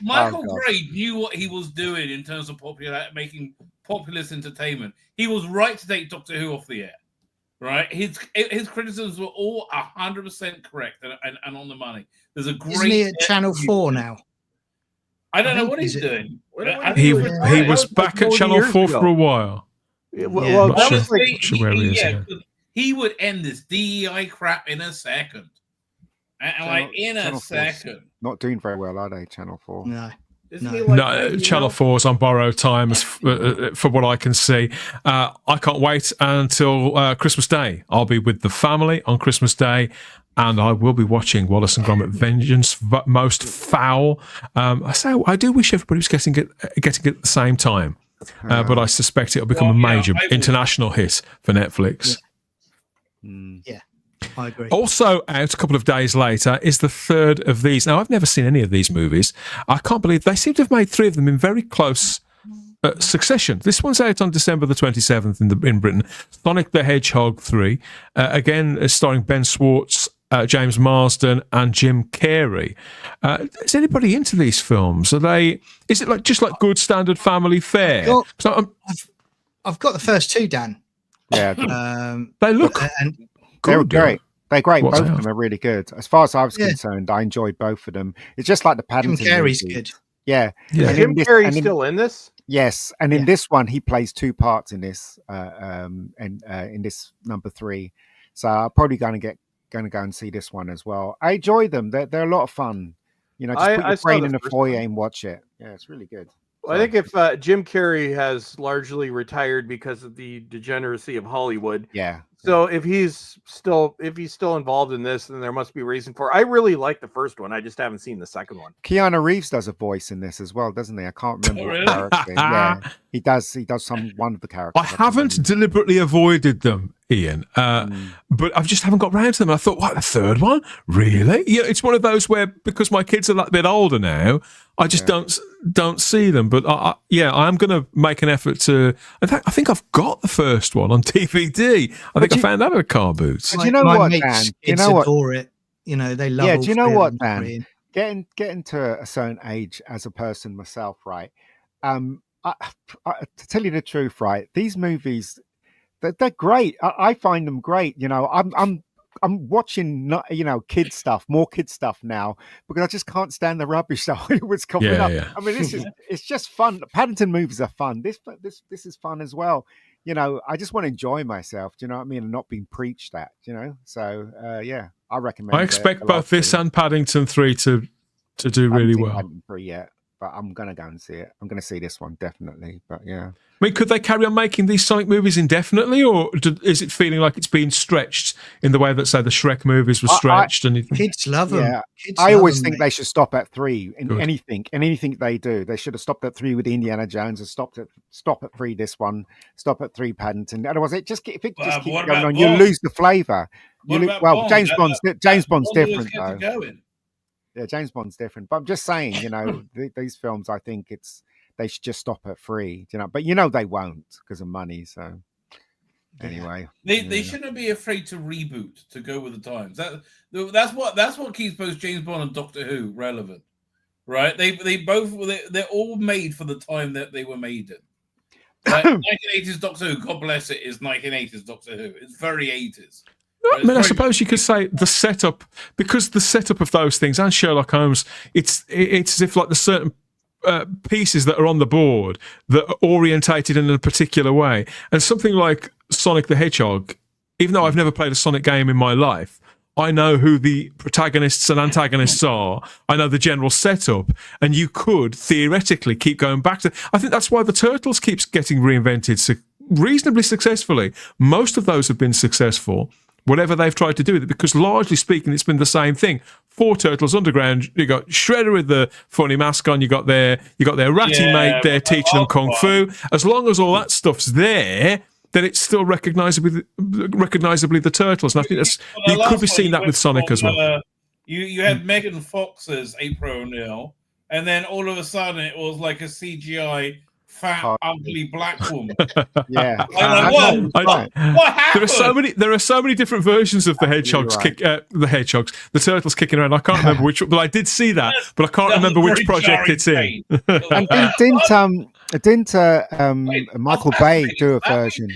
Michael Grade knew what he was doing in terms of making populist entertainment. He was right to take Doctor Who off the air, right? His criticisms were all 100% correct and on the money. There's a great. Isn't he at Channel 4 now? I don't know what he's doing. He was back at Channel 4 for a while. Well, not sure where he is. He would end this DEI crap in a second. Not doing very well, are they? Channel 4. No, Channel 4's on borrowed time for what I can see. I can't wait until Christmas Day. I'll be with the family on Christmas Day, and I will be watching Wallace and Gromit: Vengeance Most Foul. I do wish everybody was getting it at the same time, but I suspect it'll become a major international hit for Netflix. Yeah. I agree. Also out a couple of days later is the third of these. Now, I've never seen any of these movies. I can't believe they seem to have made three of them in very close succession. This one's out on December the 27th in Britain. Sonic the Hedgehog 3. Again, starring Ben Schwartz, James Marsden and Jim Carrey. Is anybody into these films? Is it just like good standard family fare? I've got the first two, Dan. Yeah. They look... They're great. They're great. What's Both of them are really good. As far as I was concerned, I enjoyed both of them. It's just like the Paddington Jim Carrey's movies. good. Yeah. Jim Carrey's still in this? Yes. And in this one, he plays two parts in this, in this number 3. So I'm probably going to go and see this one as well. I enjoy them. They're a lot of fun. Just put your brain in the foyer and watch it. Yeah, it's really good. Well, I think if Jim Carrey has largely retired because of the degeneracy of Hollywood. Yeah. So if he's still involved in this, then there must be a reason for it. I really like the first one. I just haven't seen the second one. Keanu Reeves does a voice in this as well, doesn't he? I can't remember what character. Yeah, he does one of the characters. I haven't deliberately avoided them Ian. But I just haven't got round to them. I thought, what, the third one? Really? Yeah, it's one of those where, because my kids are that bit older now, I just don't see them. But I am going to make an effort to. In fact, I think I've got the first one on DVD. I think I found that at a car boot. My, Do you know my what, mates, Dan? Do you kids know what? adore it. You know, they love. Yeah, all do you know three of what, them. Dan? Getting to a certain age as a person myself, right? To tell you the truth, right? These movies, they're great. I find them great. You know, I'm watching, kid stuff, more kid stuff now, because I just can't stand the rubbish that was coming up. Yeah. I mean, it's just fun. Paddington movies are fun. This is fun as well. You know, I just want to enjoy myself. Do you know what I mean? And not being preached at. You know, so I recommend. I expect both this and Paddington 3 to do really well. Paddington 3 yet. But I'm going to go and see it. I'm going to see this one, definitely. But yeah. I mean, could they carry on making these Sonic movies indefinitely, or is it feeling like it's being stretched in the way that, say, the Shrek movies were stretched? Kids love them. Yeah. I always think they should stop at 3 in anything they do. They should have stopped at 3 with Indiana Jones and stop at 3 this one, stop at 3 Paddington. Otherwise, if it just keeps going on, you lose the flavour. James Bond's different, though. Yeah, James Bond's different, but I'm just saying, you know, these films, I think they should just stop at 3, you know, but they won't because of money. So anyway, they shouldn't be afraid to reboot, to go with the times. That's what keeps both James Bond and Doctor Who relevant, right? They're all made for the time that they were made in. 1980s Doctor Who, God bless it, is 1980s Doctor Who. It's very 80s. I mean, I suppose you could say the setup, because the setup of those things and Sherlock Holmes, it's as if like the certain pieces that are on the board that are orientated in a particular way. And something like Sonic the Hedgehog, even though I've never played a Sonic game in my life, I know who the protagonists and antagonists are. I know the general setup, and you could theoretically keep going back to. I think that's why the Turtles keeps getting reinvented reasonably successfully. Most of those have been successful, whatever they've tried to do with it, because largely speaking, it's been the same thing. 4 Turtles Underground, you got Shredder with the funny mask on, you got their ratty mate there teaching them kung fu. As long as all that stuff's there, then it's still recognizably the Turtles. And I think you could be seeing that with Sonic as well. You had Megan Fox as April O'Neil, and then all of a sudden it was like a CGI fat, ugly black woman. Yeah. What happened? There are so many different versions of the hedgehogs, the Turtles kicking around. I can't remember which, but I did see that, but I can't remember which project it's in. And didn't Michael Bay do a version?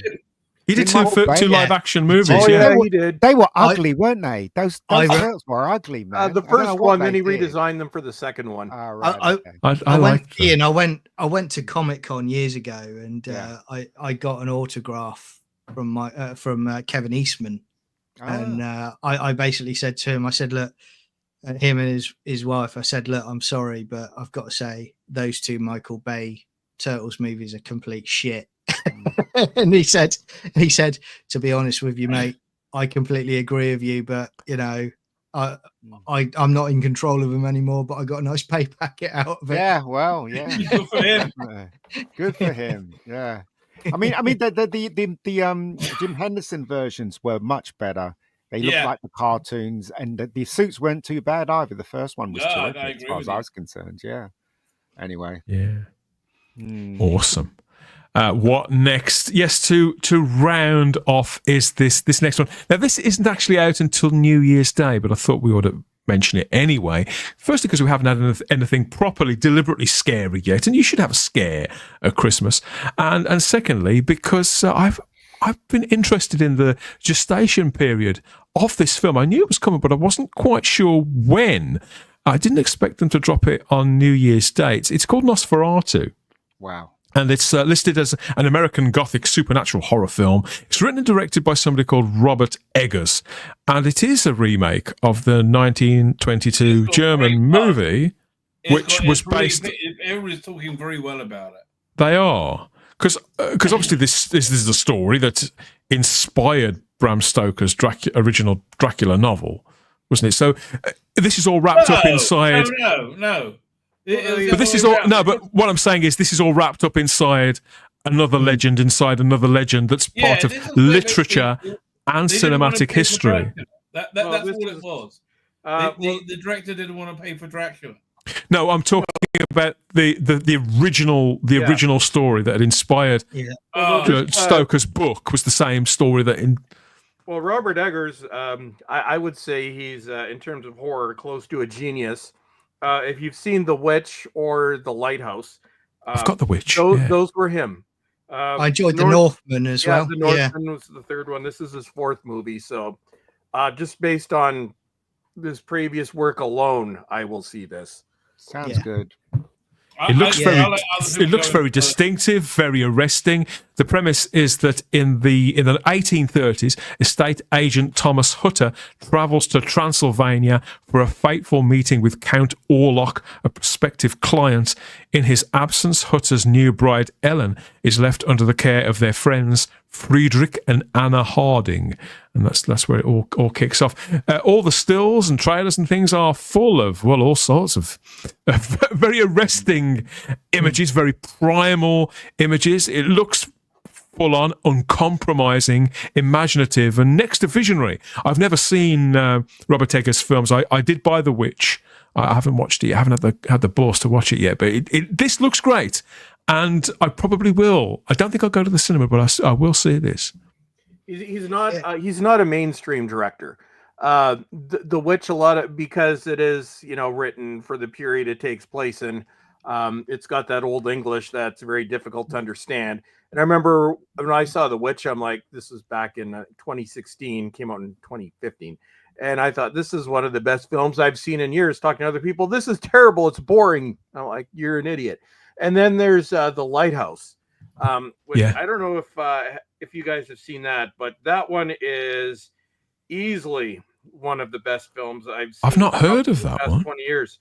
He did two live action movies. Oh, yeah, he did. They were ugly, weren't they? Those turtles were ugly, man. The first one, then he redesigned them for the second one. I went to Comic-Con years ago, and I got an autograph from Kevin Eastman, and I basically said to him, I said, look, him and his wife, I said, look, I'm sorry, but I've got to say those 2 Michael Bay Turtles movies are complete shit. And he said, to be honest with you, mate, I completely agree with you, but you know, I'm not in control of him anymore, but I got a nice pay packet out of it. Yeah, well, yeah. Good for him. Good for him. Yeah. I mean, the Jim Henderson versions were much better. They looked like the cartoons, and the suits weren't too bad either. The first one was terrific, as far as I was concerned. Yeah. Anyway. Yeah. Awesome. What next? Yes, to round off is this next one. Now, this isn't actually out until New Year's Day, but I thought we ought to mention it anyway. Firstly, because we haven't had anything properly, deliberately scary yet, and you should have a scare at Christmas. And secondly, because I've been interested in the gestation period of this film. I knew it was coming, but I wasn't quite sure when. I didn't expect them to drop it on New Year's Day. It's called Nosferatu. Wow. And it's listed as an American Gothic supernatural horror film. It's written and directed by somebody called Robert Eggers. And it is a remake of the 1922 German movie, which was based... Everybody's talking very well about it. They are. Because obviously this is the story that inspired Bram Stoker's original Dracula novel, wasn't it? So this is all wrapped up inside... No. But this is all but what I'm saying is this is all wrapped up inside another legend inside another legend that's part of literature and cinematic history. That's all it was. The director didn't want to pay for Dracula. No, I'm talking about the original story that had inspired Stoker's book was the same story that in. Well, Robert Eggers, I would say he's in terms of horror close to a genius. If you've seen The Witch or The Lighthouse, I've got The Witch. Those were him. I enjoyed The Northman as well. The Northman was the third one. This is his fourth movie, so just based on this previous work alone, I will see this. Sounds good. It looks very distinctive, very arresting. The premise is that in the 1830s, estate agent Thomas Hutter travels to Transylvania for a fateful meeting with Count Orlok, a prospective client. In his absence, Hutter's new bride Ellen is left under the care of their friends Friedrich and Anna Harding, and that's where it all kicks off. All the stills and trailers and things are full of all sorts of very arresting images, very primal images. It looks full on, uncompromising, imaginative, and next to visionary. I've never seen Robert Eggers' films. I did buy The Witch. I haven't watched it. I haven't had the balls to watch it yet, but this looks great. And I probably will. I don't think I'll go to the cinema, but I will see this. He's not a mainstream director. The Witch, because it is written for the period it takes place in. It's got that old English that's very difficult to understand. And I remember when I saw The Witch, I'm like, this was back in 2016, came out in 2015. And I thought, this is one of the best films I've seen in years. Talking to other people, this is terrible. It's boring. I'm like, you're an idiot. And then there's The Lighthouse, which I don't know if you guys have seen that, but that one is easily one of the best films I've seen. I've not heard of that one. 20 years.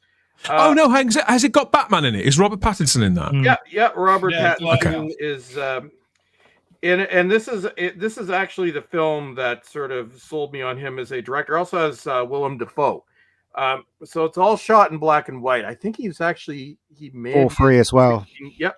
Oh no, has it got Batman in it? Is Robert Pattinson in that? Yeah, Robert Pattinson is. And this is actually the film that sort of sold me on him as a director. Also has Willem Dafoe. So it's all shot in black and white. I think he made all three as well. Yep.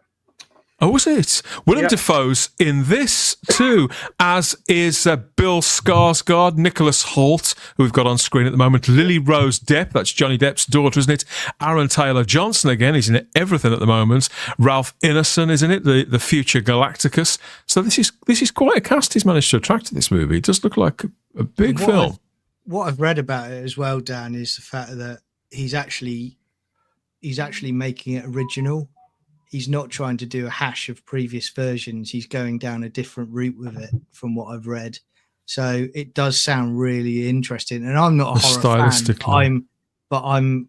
Oh, was it? Willem Dafoe's in this too, as is Bill Skarsgård, Nicholas Hoult, who we've got on screen at the moment, Lily Rose Depp, that's Johnny Depp's daughter, isn't it? Aaron Taylor Johnson again, he's in everything at the moment. Ralph Ineson is in it, the future Galacticus. So this is quite a cast he's managed to attract to this movie. It does look like a big film. What I've read about it as well, Dan, is the fact that he's actually making it original. He's not trying to do a hash of previous versions. He's going down a different route with it, from what I've read. So it does sound really interesting. And I'm not a horror fan. I'm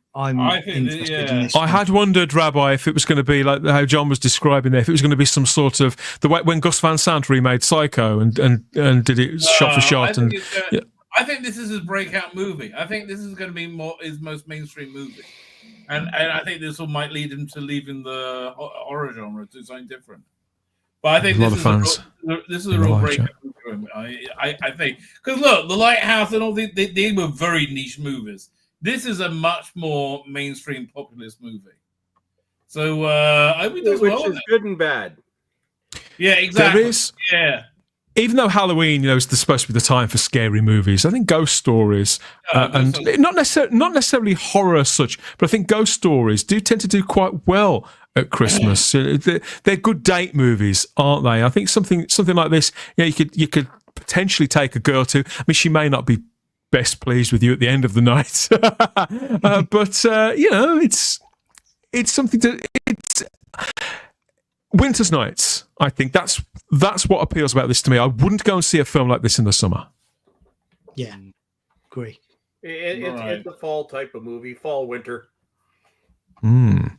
interested in this. I had wondered, Rabbi, if it was going to be like how John was describing there, if it was going to be some sort of the way when Gus Van Sant remade Psycho and did it shot for shot. I think this is his breakout movie. I think this is going to be his most mainstream movie. And I think this might lead him to leaving the horror genre to something different. But I think this is a real breakout movie for him. I think. Because look, The Lighthouse and all they were very niche movies. This is a much more mainstream populist movie. So I think that's which is good and bad. Yeah, exactly. There is. Yeah. Even though Halloween, is supposed to be the time for scary movies, I think ghost stories and not necessarily horror as such, but I think ghost stories do tend to do quite well at Christmas. They're good date movies, aren't they? I think something like this, you could potentially take a girl to. I mean, she may not be best pleased with you at the end of the night, but it's something to. It's Winter's Nights. I think that's what appeals about this to me. I wouldn't go and see a film like this in the summer. Yeah, agree. It's a fall type of movie, fall, winter. So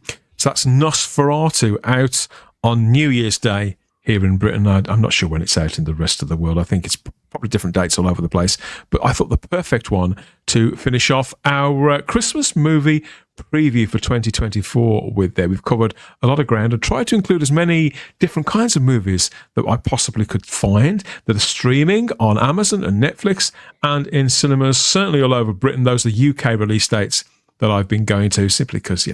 that's Nosferatu out on New Year's Day here in Britain. I'm not sure when it's out in the rest of the world. I think it's probably different dates all over the place. But I thought the perfect one to finish off our Christmas movie preview for 2024 with there. We've covered a lot of ground and tried to include as many different kinds of movies that I possibly could find that are streaming on Amazon and Netflix and in cinemas, certainly all over Britain. Those are the UK release dates that I've been going to simply because,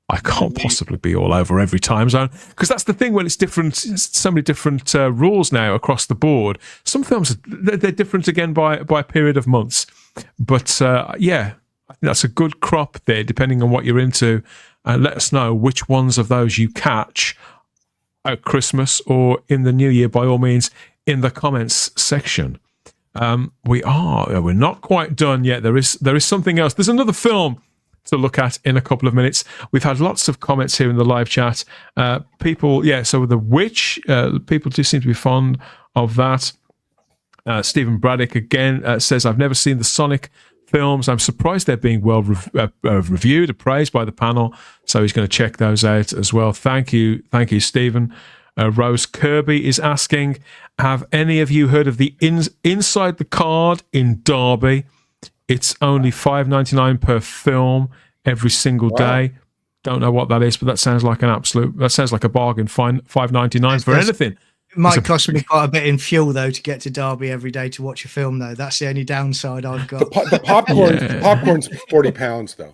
I can't possibly be all over every time zone, because that's the thing when it's different. So many different rules now across the board. Some films they're different again by a period of months, but yeah, I think that's a good crop there, depending on what you're into. And let us know which ones of those you catch at Christmas or in the New Year. By all means, in the comments section. We're not quite done yet. There is something else. There's another film to look at in a couple of minutes. We've had lots of comments here in the live chat. People, so The Witch, people do seem to be fond of that. Stephen Braddock again says, I've never seen the Sonic films. I'm surprised they're being well reviewed, appraised by the panel. So he's going to check those out as well. Thank you, Stephen. Rose Kirby is asking, have any of you heard of the Inside the Card in Derby? It's only $5.99 per film every single day. Don't know what that is, but that sounds like a bargain. Fine, $5.99 for anything. It might cost me quite a bit in fuel though to get to Derby every day to watch a film though. That's the only downside I've got. The popcorn's £40 though.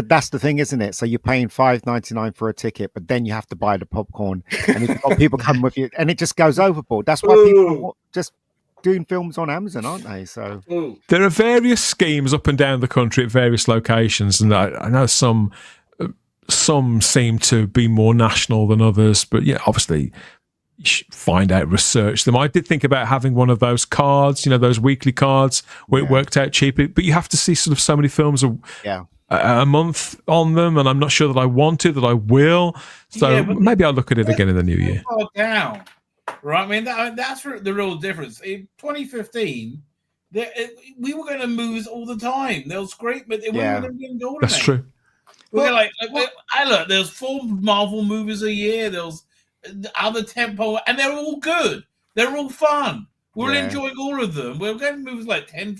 That's the thing, isn't it? So you're paying $5.99 for a ticket, but then you have to buy the popcorn, and if you've got people come with you, and it just goes overboard. That's why people are just doing films on Amazon, aren't they? So there are various schemes up and down the country at various locations, and I know some seem to be more national than others, but yeah, obviously you should find out, research them. I did think about having one of those cards, those weekly cards where it worked out cheaper, but you have to see sort of so many films a month on them, and I'm not sure that I want to, that I will. So maybe I'll look at it again in the new year. Down, right? I mean, that's the real difference. In 2015, we were going to movies all the time. There was great, but they weren't going to be golden. That's true. There's 4 Marvel movies a year. There's other tempo, and they're all good. They're all fun. We're enjoying all of them. We're getting movies like 10,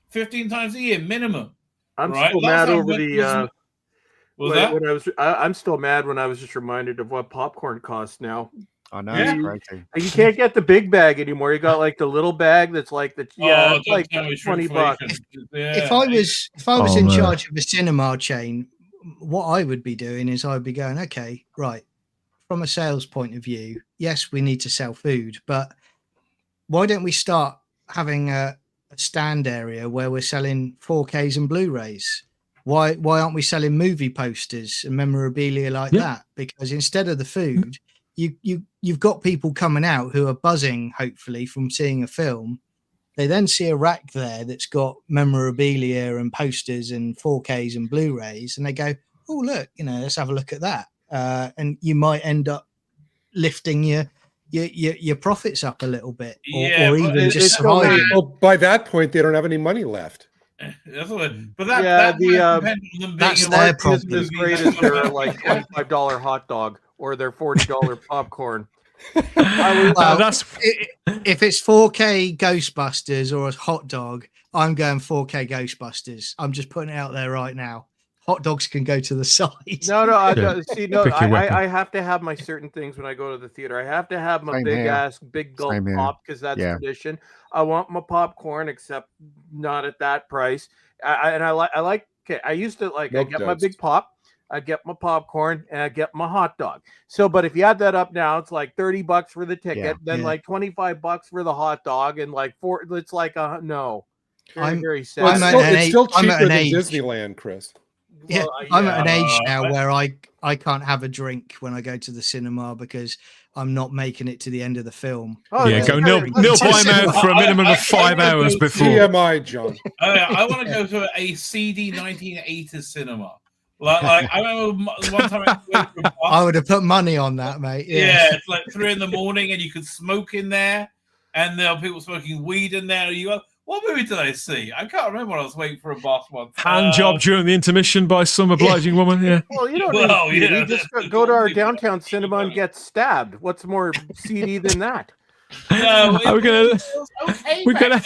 15 times a year minimum. I'm still mad over the. I'm still mad when I was just reminded of what popcorn costs now. I know. It's crazy. You can't get the big bag anymore. You got like the little bag that's like it's like $20. If I was in charge of a cinema chain, what I would be doing is I'd be going, okay, right, from a sales point of view, yes, we need to sell food, but why don't we start having a stand area where we're selling 4Ks and Blu-rays? Why aren't we selling movie posters and memorabilia like that? Because instead of the food, you've got people coming out who are buzzing, hopefully, from seeing a film. They then see a rack there that's got memorabilia and posters and 4Ks and Blu-rays, and they go, oh, look, let's have a look at that. And you might end up lifting your profits up a little bit, or even just surviving. Well, by that point, they don't have any money left. That's their problem. As great as their like $25 hot dog or their $40 popcorn. If it's 4K Ghostbusters or a hot dog, I'm going 4K Ghostbusters. I'm just putting it out there right now. Hot dogs can go to the side. I have to have my certain things when I go to the theater. I have to have my big gulp pop because that's tradition. I want my popcorn, except not at that price. I used to like. I get my big pop. I get my popcorn and I get my hot dog. So, but if you add that up now, it's like $30 for the ticket, then like $25 for the hot dog, and like it's like very sad. It's still cheaper than Disneyland, Chris. Yeah, I'm at an age now where I can't have a drink when I go to the cinema because I'm not making it to the end of the film. Go nil by mouth for a minimum of 5 hours before. TMI, John. I want to go to a CD 1980s cinema. Like I remember one time I would have put money on that, mate. Yeah, it's like 3 a.m, and you could smoke in there, and there are people smoking weed in there. You go, what movie did I see? I can't remember when I was waiting for a bus once. Hand job during the intermission by some obliging woman. Yeah. Well, you just go to our downtown cinema and get stabbed. What's more seedy than that? No, I think we've got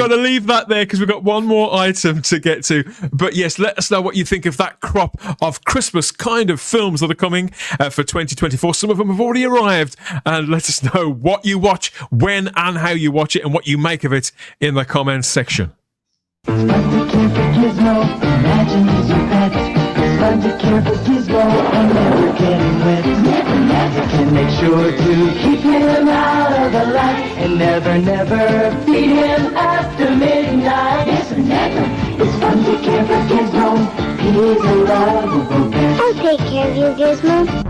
to leave that there because we've got one more item to get to. But yes, let us know what you think of that crop of Christmas kind of films that are coming for 2024. Some of them have already arrived, and let us know what you watch, when and how you watch it, and what you make of it in the comments section. Gizmo, imagine he's your pet. But be careful, Gizmo, and never get him wet. Never, never can make sure to keep him out of the light. And never, never feed him after midnight. Never, never. It's fun to care for Gizmo. He's a lovable pet. I'll take care of you, Gizmo.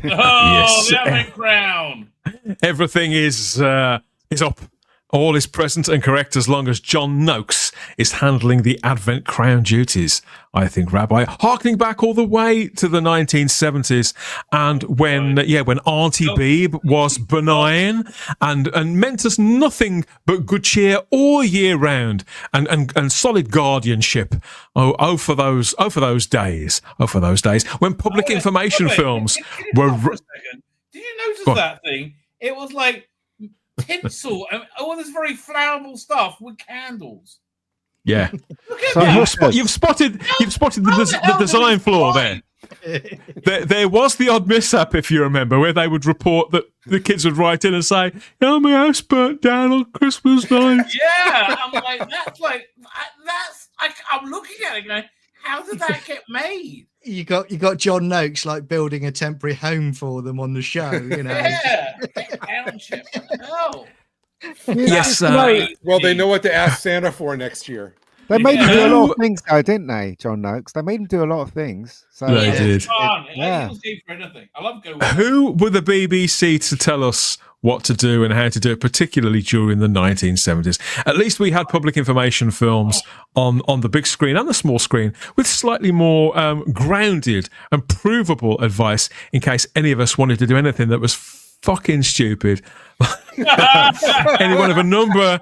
Oh, the Advent crown. Everything is up. All is present and correct as long as John Noakes is handling the Advent crown duties, I think, Rabbi. Harkening back all the way to the 1970s and when Auntie Beeb was benign and meant us nothing but good cheer all year round and solid guardianship. Oh, for those days. Oh, for those days when public information films were. Did you notice that thing? It was like tinsel and all this very flammable stuff with candles. Yeah. Look at So that. you've spotted the design flaw there. There was the odd mishap, if you remember, where they would report that the kids would write in and say, "Oh, my house burnt down on Christmas night." Yeah, I'm like, I'm looking at it going, how did that get made? You got John Noakes like building a temporary home for them on the show, you know. Yeah, township. No. Yes. Well, they know what to ask Santa for next year. They made him do a lot of things, though, didn't they, John Noakes? They made him do a lot of things. So They did. Yeah. For anything. I love going. Who were the BBC to tell us what to do and how to do it, particularly during the 1970s? At least we had public information films on the big screen and the small screen with slightly more grounded and provable advice in case any of us wanted to do anything that was fucking stupid. Any one of a number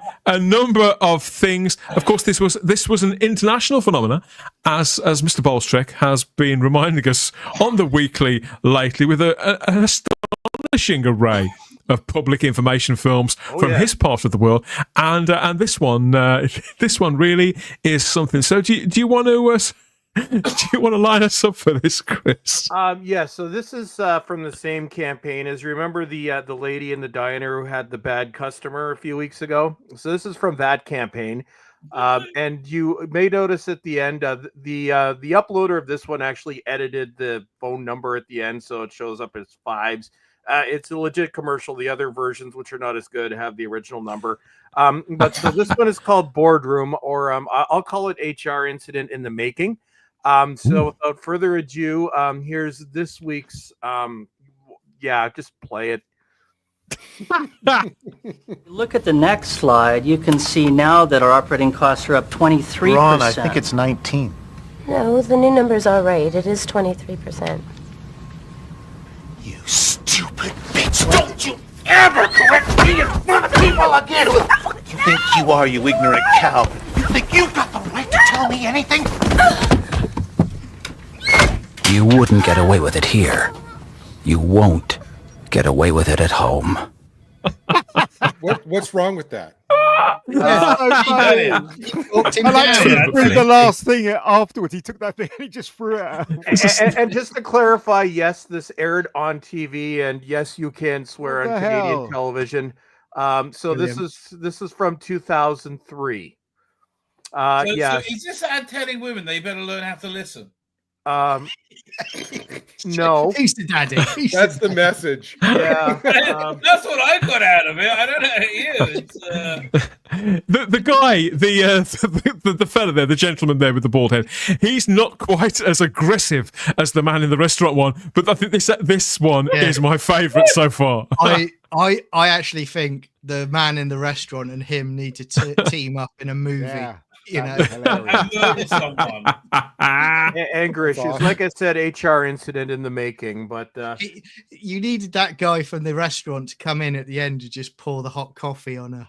of things. Of course, this was an international phenomenon, as Mr. Bolstrek has been reminding us on the weekly lately, with an astonishing array of public information films from his part of the world, and this one really is something. So, do you want to? Do you want to line us up for this, Chris? Yeah, so this is from the same campaign as you remember the lady in the diner who had the bad customer a few weeks ago. So this is from that campaign, and you may notice at the end the uploader of this one actually edited the phone number at the end, so it shows up as 5s. It's a legit commercial. The other versions, which are not as good, have the original number. But so this one is called Boardroom, or I'll call it HR Incident in the Making. So without further ado, here's this week's, just play it. Look at the next slide. You can see now that our operating costs are up 23%. Ron, I think it's 19. No, the new number's all right. It is 23%. You stupid bitch! Don't you ever correct me in front of people again! Who the fuck you think you are, you ignorant cow? You think you've got the right to tell me anything? You wouldn't get away with it here. You won't get away with it at home. What's wrong with that? I like he threw the last thing afterwards. He took that thing and he just threw it out. And just to clarify, yes, this aired on TV, and yes, you can swear on Canadian television. So this is from 2003. So is this ad telling women they better learn how to listen? No. He's the daddy. That's the message. Yeah. That's what I got out of it. I don't know you. The guy, the fella there, the gentleman there with the bald head, he's not quite as aggressive as the man in the restaurant one, but I think this one is my favourite so far. I actually think the man in the restaurant and him need to team up in a movie. Yeah. You know, anger issues. Awesome. Like I said, HR Incident in the Making. But you needed that guy from the restaurant to come in at the end to just pour the hot coffee on her,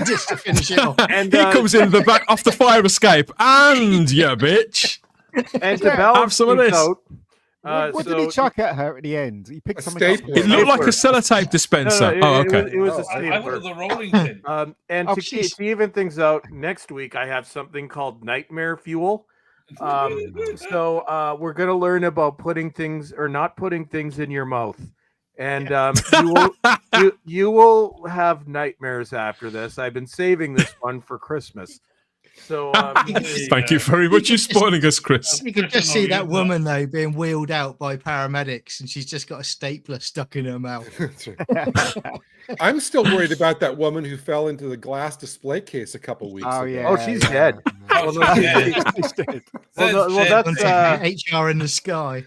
just to finish it off. And he comes in the back off the fire escape, and bitch. And to balance have some of this. Out, what did he chuck at her at the end? He picked something up. It looked like a sellotape dispenser. Okay. It was a stapler. The rolling pin. And to even things out, next week I have something called Nightmare Fuel. So we're going to learn about putting things or not putting things in your mouth. And you will have nightmares after this. I've been saving this one for Christmas. So thank you very much. You're spoiling us, Chris. You can just see that woman though being wheeled out by paramedics, and she's just got a stapler stuck in her mouth. I'm still worried about that woman who fell into the glass display case a couple weeks ago. Oh, she's dead. Oh, she's dead. Well, that's HR in the sky.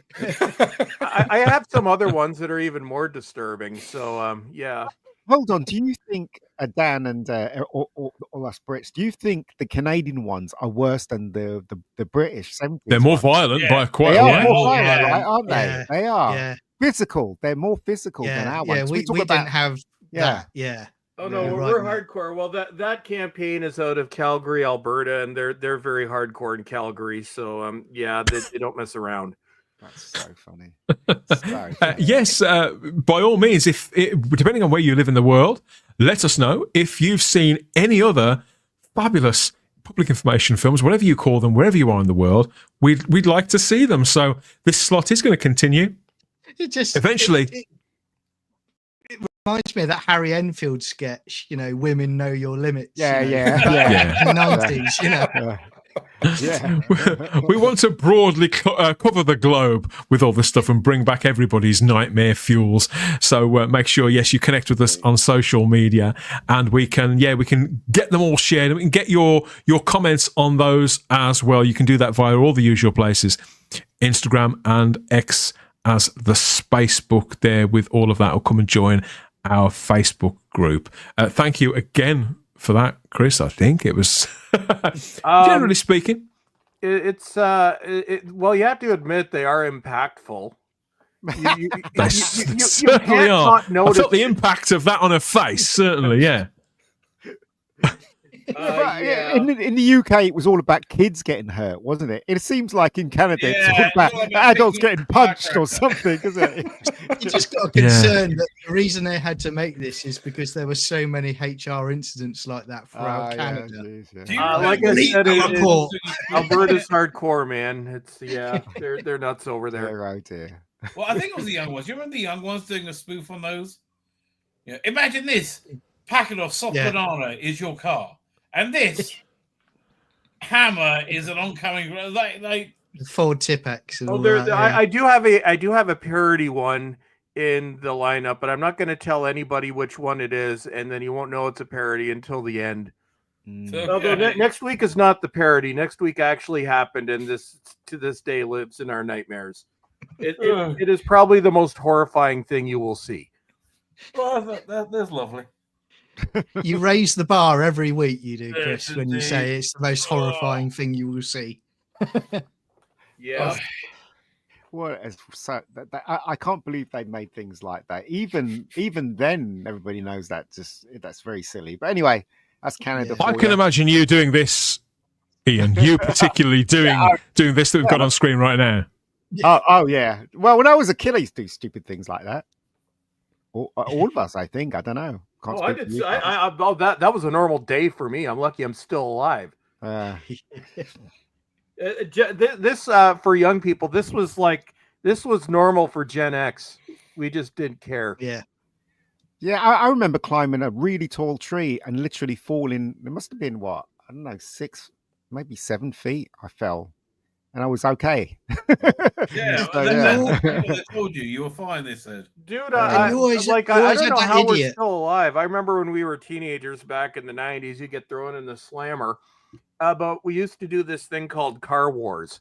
I have some other ones that are even more disturbing. So yeah. Hold on. Do you think Dan and all us Brits? Do you think the Canadian ones are worse than the British 70s? They're more violent by quite a They way. are more violent, right, aren't Yeah. they? They are Yeah. physical. They're more physical than our Yeah, ones. we talk didn't have that. Yeah. Oh no, You're we're right, mate. hardcore. Well, that campaign is out of Calgary, Alberta, and they're very hardcore in Calgary. So yeah, they don't mess around. That's so funny. Yes, by all means, depending on where you live in the world, let us know if you've seen any other fabulous public information films, whatever you call them, wherever you are in the world. We'd like to see them. So this slot is going to continue. Eventually. It reminds me of that Harry Enfield sketch, women know your limits. Yeah. In the 90s, Yeah. We want to broadly cover the globe with all this stuff and bring back everybody's nightmare fuels. So make sure, yes, you connect with us on social media, and we can get them all shared. We can get your comments on those as well. You can do that via all the usual places, Instagram and X as the Spacebook there with all of that. Or come and join our Facebook group. Thank you again for that, Chris. I think it was generally speaking. Well, you have to admit they are impactful. They certainly are. I felt the impact of that on her face. Certainly, yeah. In the UK, it was all about kids getting hurt, wasn't it? It seems like in Canada, it's all about adults getting punched or something, isn't it? You just got concerned that the reason they had to make this is because there were so many HR incidents like that throughout Canada. Like I said, Alberta's hardcore, man. It's they're nuts over there. Right there. Well, I think it was the young ones. You remember the young ones doing a spoof on those? Yeah. Imagine this: packet of soft banana is your car. And this hammer is an oncoming like Ford Tipex. I do have a parody one in the lineup, but I'm not going to tell anybody which one it is, and then you won't know it's a parody until the end. Although next week is not the parody. Next week actually happened, and this to this day lives in our nightmares. It is probably the most horrifying thing you will see. Well, that's lovely. You raise the bar every week, you do, Chris, when you say it's the most horrifying thing you will see. Yeah. I can't believe they made things like that. Even then, everybody knows that's very silly. But anyway, that's Canada. I can imagine you doing this, Ian. You particularly doing this that we've got on screen right now. Oh yeah. Well, when I was a kid, I used to do stupid things like that. All of us, I think. I don't know. I did. That was a normal day for me. I'm lucky I'm still alive. This for young people. This was normal for Gen X. We just didn't care. Yeah. Yeah, I remember climbing a really tall tree and literally falling. It must have been 6, maybe 7 feet. I fell, and I was okay. Yeah, they told you were fine. They said, "Dude, I don't know how we're still alive." I remember when we were teenagers back in the '90s, you get thrown in the slammer. But we used to do this thing called car wars.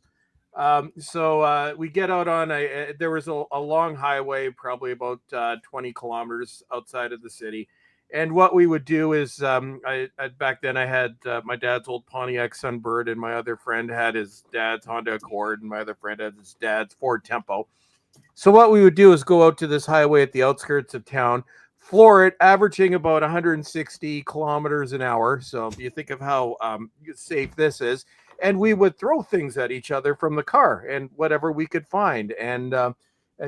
So we get out on there was a long highway, probably about 20 kilometers outside of the city. And what we would do is, back then I had my dad's old Pontiac Sunbird, and my other friend had his dad's Honda Accord, and my other friend had his dad's Ford Tempo. So what we would do is go out to this highway at the outskirts of town, floor it, averaging about 160 kilometers an hour. So you think of how safe this is. And we would throw things at each other from the car and whatever we could find. And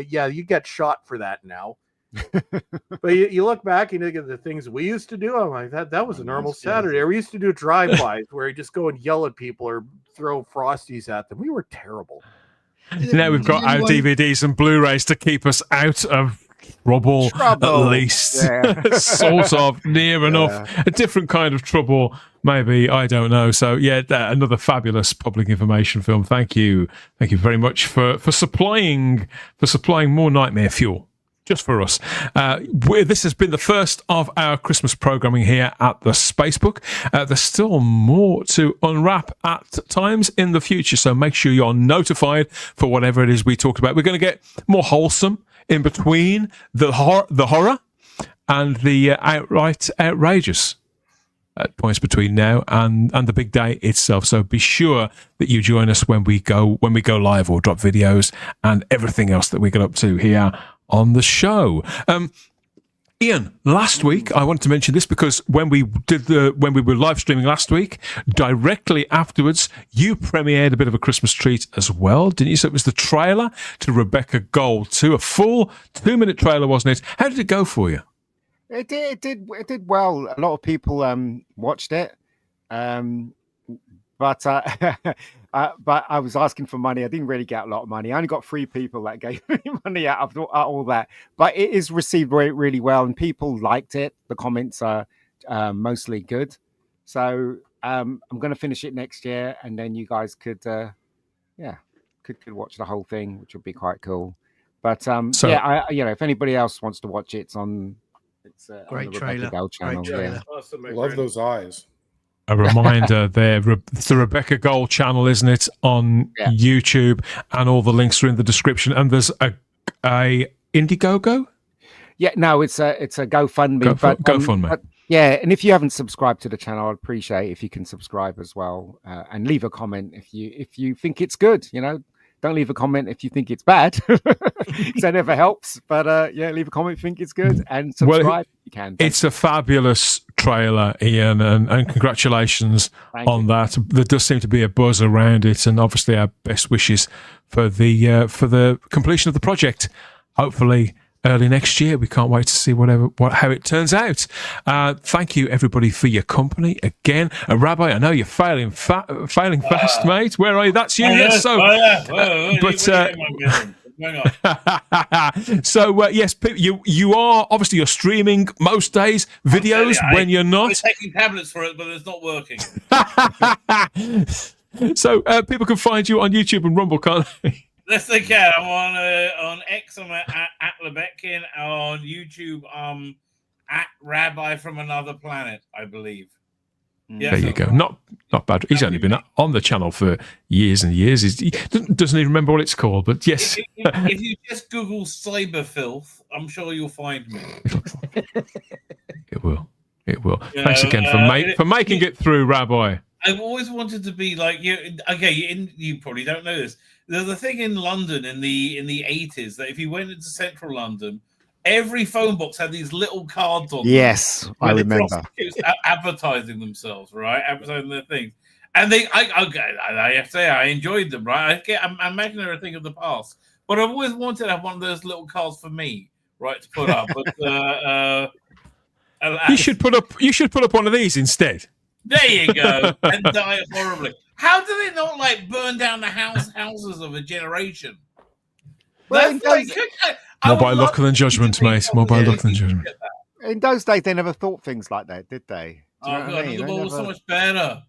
you get shot for that now. But you look back and you look at the things we used to do. I'm like, that was a normal Saturday. Or we used to do drive-bys where you just go and yell at people or throw Frosties at them. We were terrible. Now we've got our DVDs and Blu-rays to keep us out of trouble. At least. Sort of, near enough. A different kind of trouble, maybe, I don't know. So yeah, another fabulous public information film. Thank you very much for supplying more nightmare fuel just for us. This has been the first of our Christmas programming here at the Spacebook. There's still more to unwrap at times in the future, so make sure you're notified for whatever it is we talked about. We're going to get more wholesome in between the horror and the outright outrageous at points between now and the big day itself. So be sure that you join us when we go live or drop videos and everything else that we get up to here on the show. Ian, last week I wanted to mention this because when we were live streaming last week, directly afterwards you premiered a bit of a Christmas treat as well, didn't you? So it was the trailer to Rebecca Gold 2, a full 2-minute trailer, wasn't it? How did it go for you? It did well. A lot of people watched it, but I was asking for money. I didn't really get a lot of money. I only got 3 people that gave me money out of all that. But it is received really well, and people liked it. The comments are mostly good. So I'm going to finish it next year, and then you guys could watch the whole thing, which would be quite cool. But if anybody else wants to watch it, it's great on the trailer. Rebecca Gold channel. Great trailer. Awesome, Love those eyes. A reminder there, it's the Rebecca Gold channel, isn't it, on YouTube, and all the links are in the description. And there's a Indiegogo? Yeah, no, it's a GoFundMe. GoFundMe. But, yeah, and if you haven't subscribed to the channel, I'd appreciate if you can subscribe as well, and leave a comment if you think it's good. Don't leave a comment if you think it's bad, because that never helps. But leave a comment if you think it's good, and subscribe if you can. It's a fabulous trailer, Ian, and congratulations on that. There does seem to be a buzz around it, and obviously our best wishes for the completion of the project. Hopefully early next year. We can't wait to see how it turns out. Thank you everybody for your company again. Rabbi, I know you're failing fast, mate.Here are you? That's you. Yes. So, so yes, you are obviously you're streaming most days videos when you're not. I'm taking tablets for it, but it's not working. So people can find you on YouTube and Rumble, can't they? Yes, they can. I'm on X. I'm at Lebetkin. On YouTube, at Rabbi from Another Planet, I believe. There you go. Not bad. He's only been on the channel for years and years. He doesn't even remember what it's called, but yes. If you just Google cyber filth, I'm sure you'll find me. It will. Thanks again for making it through, Rabbi. I've always wanted to be like you. Okay, you probably don't know this. There's a thing in London in the 80s that if you went into central London, every phone box had these little cards on. Yes, them, I remember. Advertising themselves, right? Advertising their things, and I have to say I enjoyed them, right? I'm making a thing of the past, but I've always wanted to have one of those little cards for me, right, to put up. But you should put up one of these instead. There you go, and die horribly. How do they not burn down the houses of a generation? Well, more by luck than judgment, mate. More by luck than judgment. In those days, they never thought things like that, did they? The ball was so much better.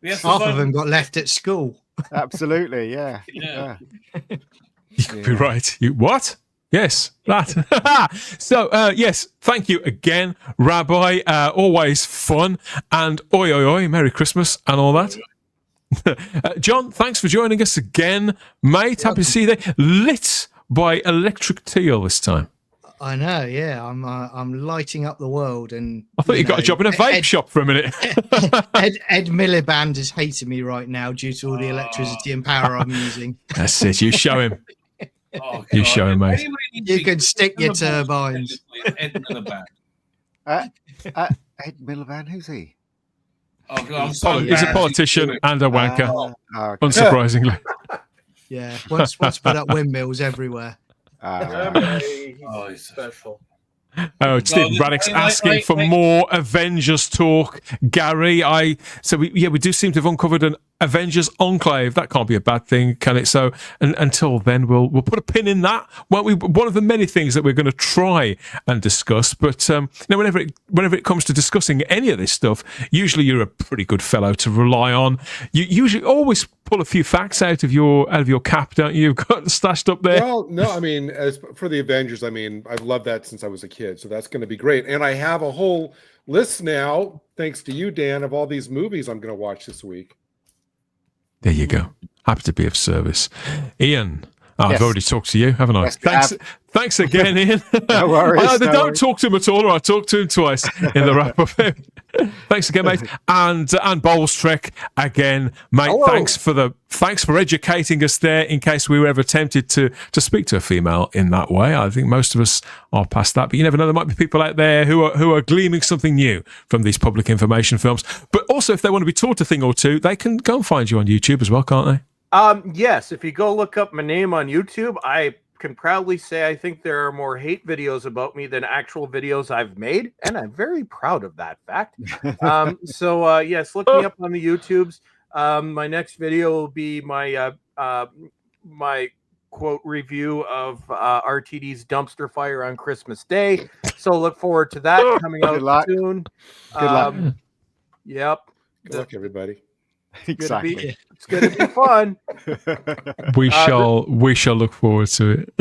Half of them got left at school. Absolutely, yeah. You could be right. What? Yes, that. So, yes, thank you again, Rabbi. Always fun. And oi, oi, oi, Merry Christmas and all that. John, thanks for joining us again, mate. Happy to see you there. Lit by electric teal this time. I know, yeah. I'm lighting up the world, and I thought you got a job in a vape shop for a minute. Ed Miliband is hating me right now due to all the electricity and power I'm using. That's it. You show him. You show him, mate. You can stick your turbines. Ed Miliband. Ed Miliband, who's he? Oh, God, he's a politician and a wanker, unsurprisingly. Yeah, once put up windmills everywhere. He's special. Stephen Braddock's asking for more Avengers talk. Gary, we do seem to have uncovered an Avengers enclave. That can't be a bad thing, can it? So, until then, we'll put a pin in that. Won't we? One of the many things that we're going to try and discuss. But whenever it comes to discussing any of this stuff, usually you're a pretty good fellow to rely on. You usually always pull a few facts out of your cap, don't you? You've got stashed up there. Well, no, I mean, as for the Avengers, I mean, I've loved that since I was a kid, so that's going to be great. And I have a whole list now, thanks to you, Dan, of all these movies I'm going to watch this week. There you go. Happy to be of service. Ian, I've Yes. already talked to you, haven't I? Yes, Thanks again, Ian. No worries, I either no don't worries. talk to him at all, or I talk to him twice in the wrap-up. Thanks again, mate. And Bowles Trek again, mate. Hello. Thanks for educating us there. In case we were ever tempted to speak to a female in that way, I think most of us are past that. But you never know. There might be people out there who are gleaming something new from these public information films. But also, if they want to be taught a thing or two, they can go and find you on YouTube as well, can't they? Yes, if you go look up my name on YouTube, I can proudly say I think there are more hate videos about me than actual videos I've made, and I'm very proud of that fact. Yes, look me up on the YouTubes. My next video will be my my quote review of RTD's Dumpster Fire on Christmas Day. So look forward to that coming out soon. Good luck. Yep. Good luck, everybody. Exactly. It's gonna be fun. We shall look forward to it.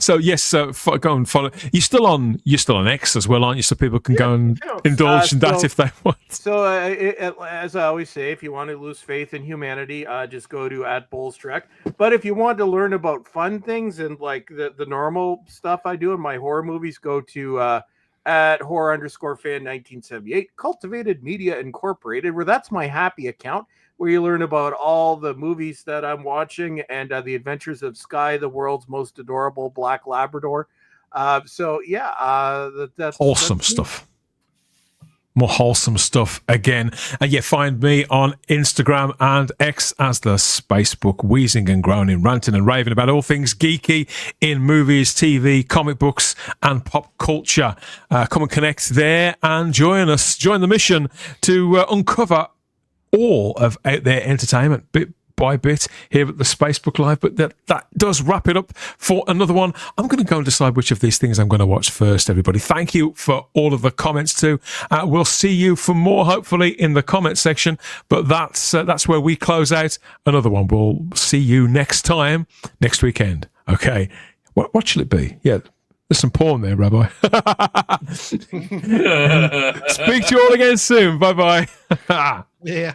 So yes, go and follow. You're still on X as well, aren't you? So people can go and indulge in that if they want. So as I always say, if you want to lose faith in humanity, just go to @BowlesTrek. But if you want to learn about fun things and like the normal stuff I do in my horror movies, go to @horror_fan1978, Cultivated Media Incorporated, where that's my happy account, where you learn about all the movies that I'm watching and the adventures of Sky, the world's most adorable black Labrador. That's Wholesome stuff. More wholesome stuff again. And you find me on Instagram and X as the Spacebook, wheezing and groaning, ranting and raving about all things geeky in movies, TV, comic books, and pop culture. Come and connect there and join us. Join the mission to uncover all of out there entertainment bit by bit here at the Spacebook Live. But that does wrap it up for another one. I'm going to go and decide which of these things I'm going to watch first, everybody. Thank you for all of the comments too. We'll see you for more, hopefully, in the comment section. But that's where we close out another one. We'll see you next time, next weekend. Okay. What shall it be? Yeah. There's some porn there, Rabbi. Speak to you all again soon. Bye-bye. Yeah.